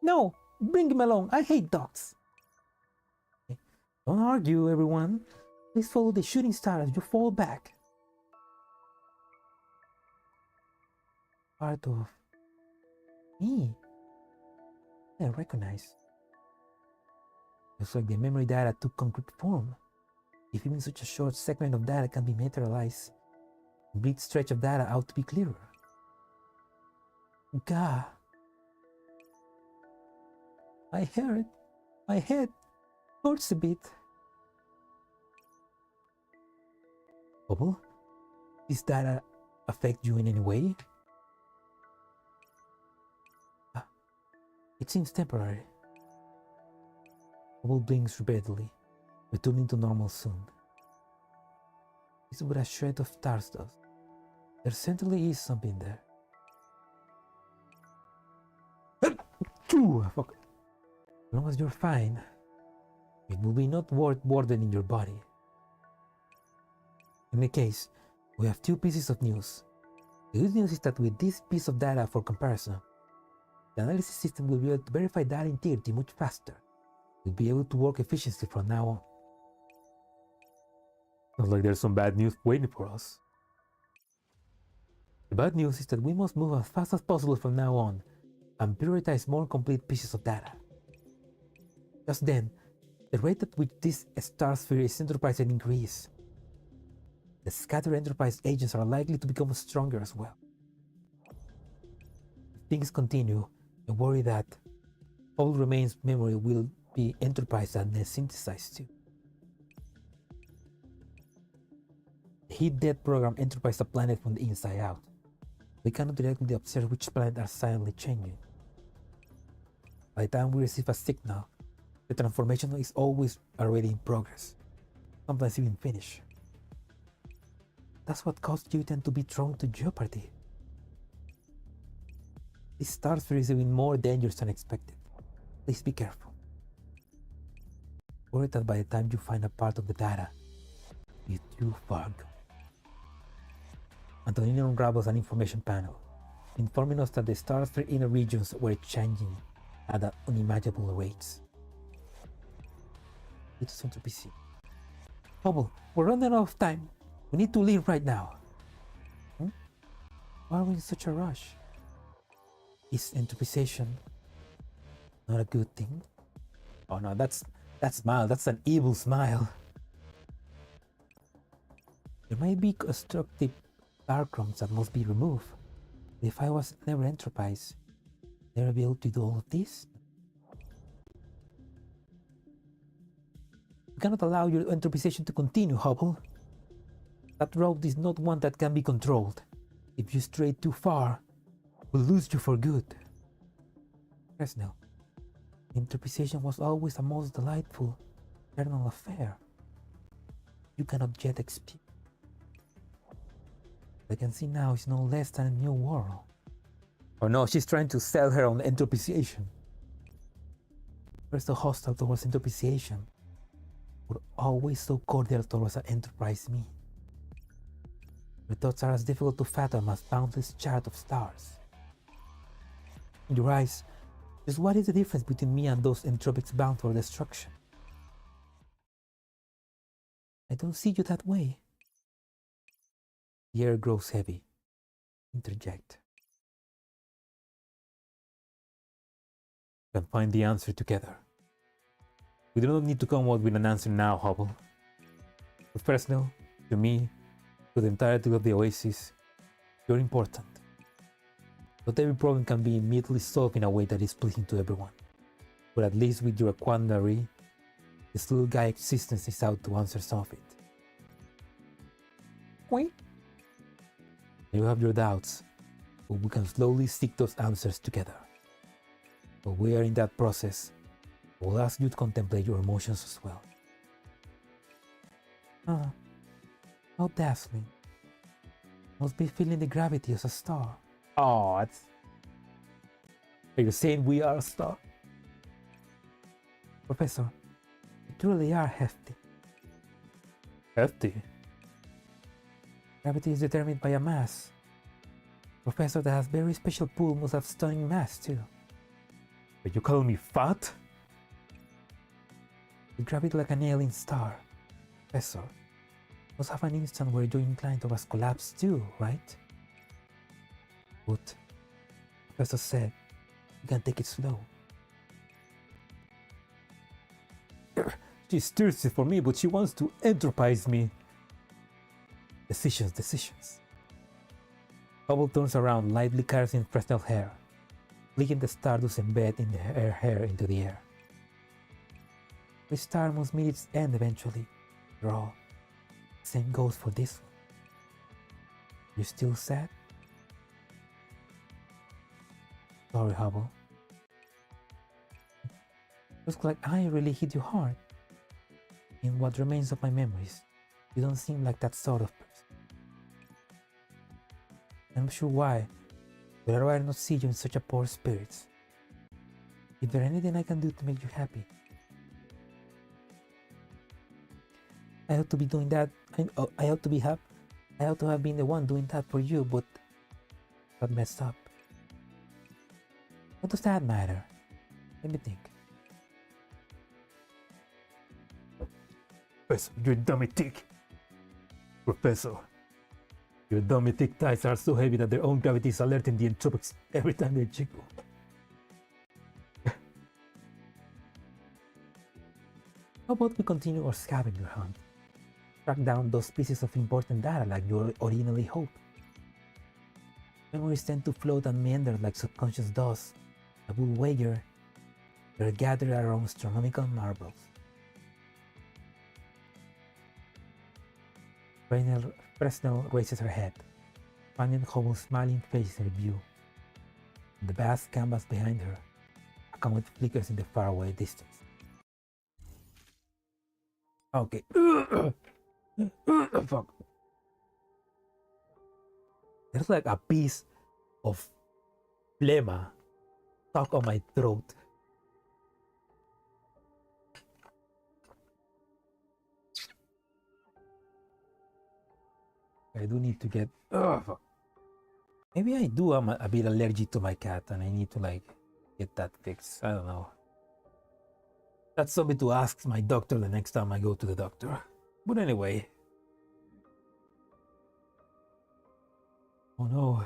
No, bring him along, I hate dogs. Don't argue, everyone. Please follow the shooting star as you fall back. Part of me. I recognize. Looks like the memory data took concrete form. If even such a short segment of data can be materialized, a big stretch of data ought to be clearer. Gah. I heard. My head hurts a bit. Bubble, does data affect you in any way? It seems temporary. Bubble blinks repeatedly, returning to normal soon. It's but a shred of stars dust. There certainly is something there. Fuck. As long as you're fine, it will be not worth burdening your body. In any case, we have two pieces of news. The good news is that with this piece of data for comparison, the analysis system will be able to verify data integrity much faster. We'll be able to work efficiently from now on. Sounds like there's some bad news waiting for us. The bad news is that we must move as fast as possible from now on and prioritize more complete pieces of data. Just then, the rate at which this star sphere is enterprised will increase. The scattered enterprise agents are likely to become stronger as well. If things continue, I worry that all remains memory will be enterprised and then synthesized too. The Heat Death program enterprised a planet from the inside out. We cannot directly observe which planets are silently changing. By the time we receive a signal, the transformation is always already in progress, sometimes even finished. That's what caused Jiutian to be thrown to jeopardy. This star sphere is even more dangerous than expected. Please be careful. Worry that by the time you find a part of the data, you're too far gone. Antonino unravels an information panel, informing us that the star sphere inner regions were changing at unimaginable rates. It's on to PC. Hubble, we're running out of time. We need to leave right now. Why are we in such a rush? Is interpretation not a good thing? Oh no, that smile, that's an evil smile. There might be constructive darkrooms that must be removed. If I was never enterprise, never be able to do all of this? You cannot allow your enterprisation to continue, Hubble. That road is not one that can be controlled. If you stray too far, we'll lose you for good. Fresnel, interpretation was always a most delightful, eternal affair. You cannot yet experience. What I can see now is no less than a new world. Oh no, she's trying to sell her on interpretation. We're so hostile towards interpretation. We're always so cordial towards an enterprise me. Your thoughts are as difficult to fathom as boundless chart of stars. In your eyes, just what is the difference between me and those entropics bound for destruction? I don't see you that way. The air grows heavy. Interject. We can find the answer together. We do not need to come up with an answer now, Hubble. But personal, to me, to the entirety of the Oasis, you're important. Not every problem can be immediately solved in a way that is pleasing to everyone. But at least with your quandary, this little guy existence is out to answer some of it. Wait. You have your doubts, but we can slowly seek those answers together. But we are in that process. We'll ask you to contemplate your emotions as well. Ah, how dazzling. Must be feeling the gravity of a star. Oh, it's... Are you saying we are a star? Professor, you truly are hefty. Hefty? Gravity is determined by a mass. Professor that has very special pool must have stunning mass too. But you call me fat? You grab it like an alien star. Professor, must have an instant where you're inclined towards collapse too, right? But Professor said, you can take it slow. She's thirsty for me, but she wants to enterprise me. Decisions. Bubble turns around, lightly caressing Fresnel's hair, flicking the stardust embedded in her hair into the air. The star must meet its end eventually. After all, the same goes for this one. You still sad? Sorry, Hubble. Looks like I really hit you hard. In what remains of my memories, you don't seem like that sort of person. I'm not sure why, but I'd rather not see you in such a poor spirits. Is there anything I can do to make you happy? I ought to be doing that. I ought to be happy. I ought to have been the one doing that for you, but got messed up. What does that matter? Let me think. Professor, you dummy tick. Professor, your dummy tick ties are so heavy that their own gravity is alerting the entropics every time they jiggle. How about we continue our scavenger hunt? Track down those pieces of important data like you originally hoped. Memories tend to float and meander like subconscious does. I will wager they're gathered around astronomical marbles. Fresnel raises her head, finding Hobo's smiling face in her view. The vast canvas behind her, a comet flickers in the faraway distance. Okay. Fuck. There's like a piece of phlegma stuck on my throat. I do need to get... fuck. Maybe I do. I'm a bit allergic to my cat and I need to like get that fixed. I don't know. That's something to ask my doctor the next time I go to the doctor. But anyway. Oh no.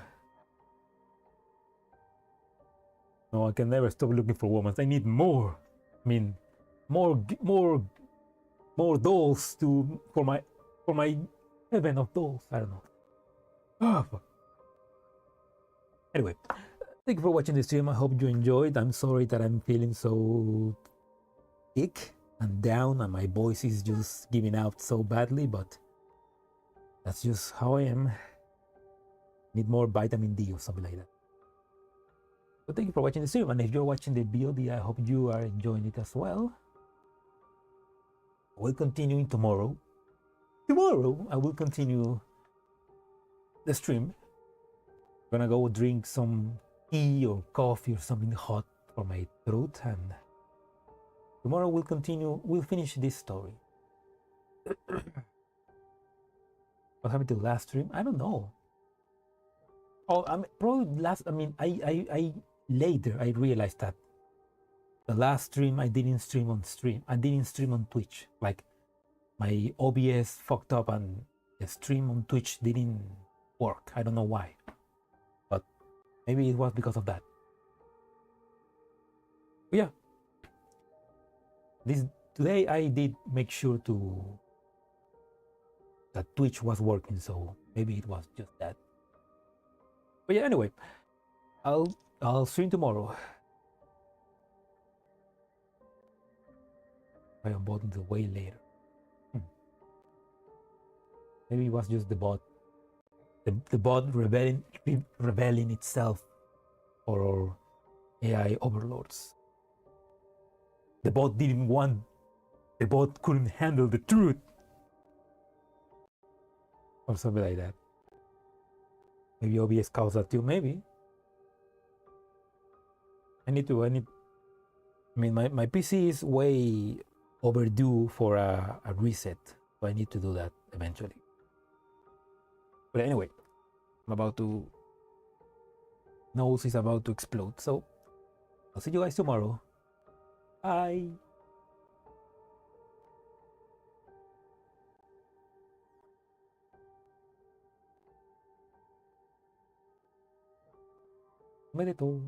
No, I can never stop looking for women. I need more. I mean, more dolls for my heaven of dolls. I don't know. Oh, fuck. Anyway, thank you for watching the stream. I hope you enjoyed. I'm sorry that I'm feeling so sick and down and my voice is just giving out so badly, but that's just how I am. Need more vitamin D or something like that. So thank you for watching the stream, and if you're watching the VOD, I hope you are enjoying it as well. We'll continue tomorrow. Tomorrow I will continue the stream. I'm gonna go drink some tea or coffee or something hot for my throat, and tomorrow we'll finish this story. What happened to the last stream? I don't know. Oh, probably I later I realized that the last stream I didn't stream on Twitch. Like my OBS fucked up and the stream on Twitch didn't work. I don't know why, but maybe it was because of that. But yeah, today I did make sure that Twitch was working, so maybe it was just that. But yeah, anyway, I'll stream tomorrow. I am botting the way later. Maybe it was just the bot the bot rebelling itself for our AI overlords. The bot didn't want, the bot couldn't handle the truth, or something like that. Maybe OBS calls that too. Maybe I need. I mean, my PC is way overdue for a reset, so I need to do that eventually. But anyway, I'm about to. Nose is about to explode. So I'll see you guys tomorrow. Bye. Medito.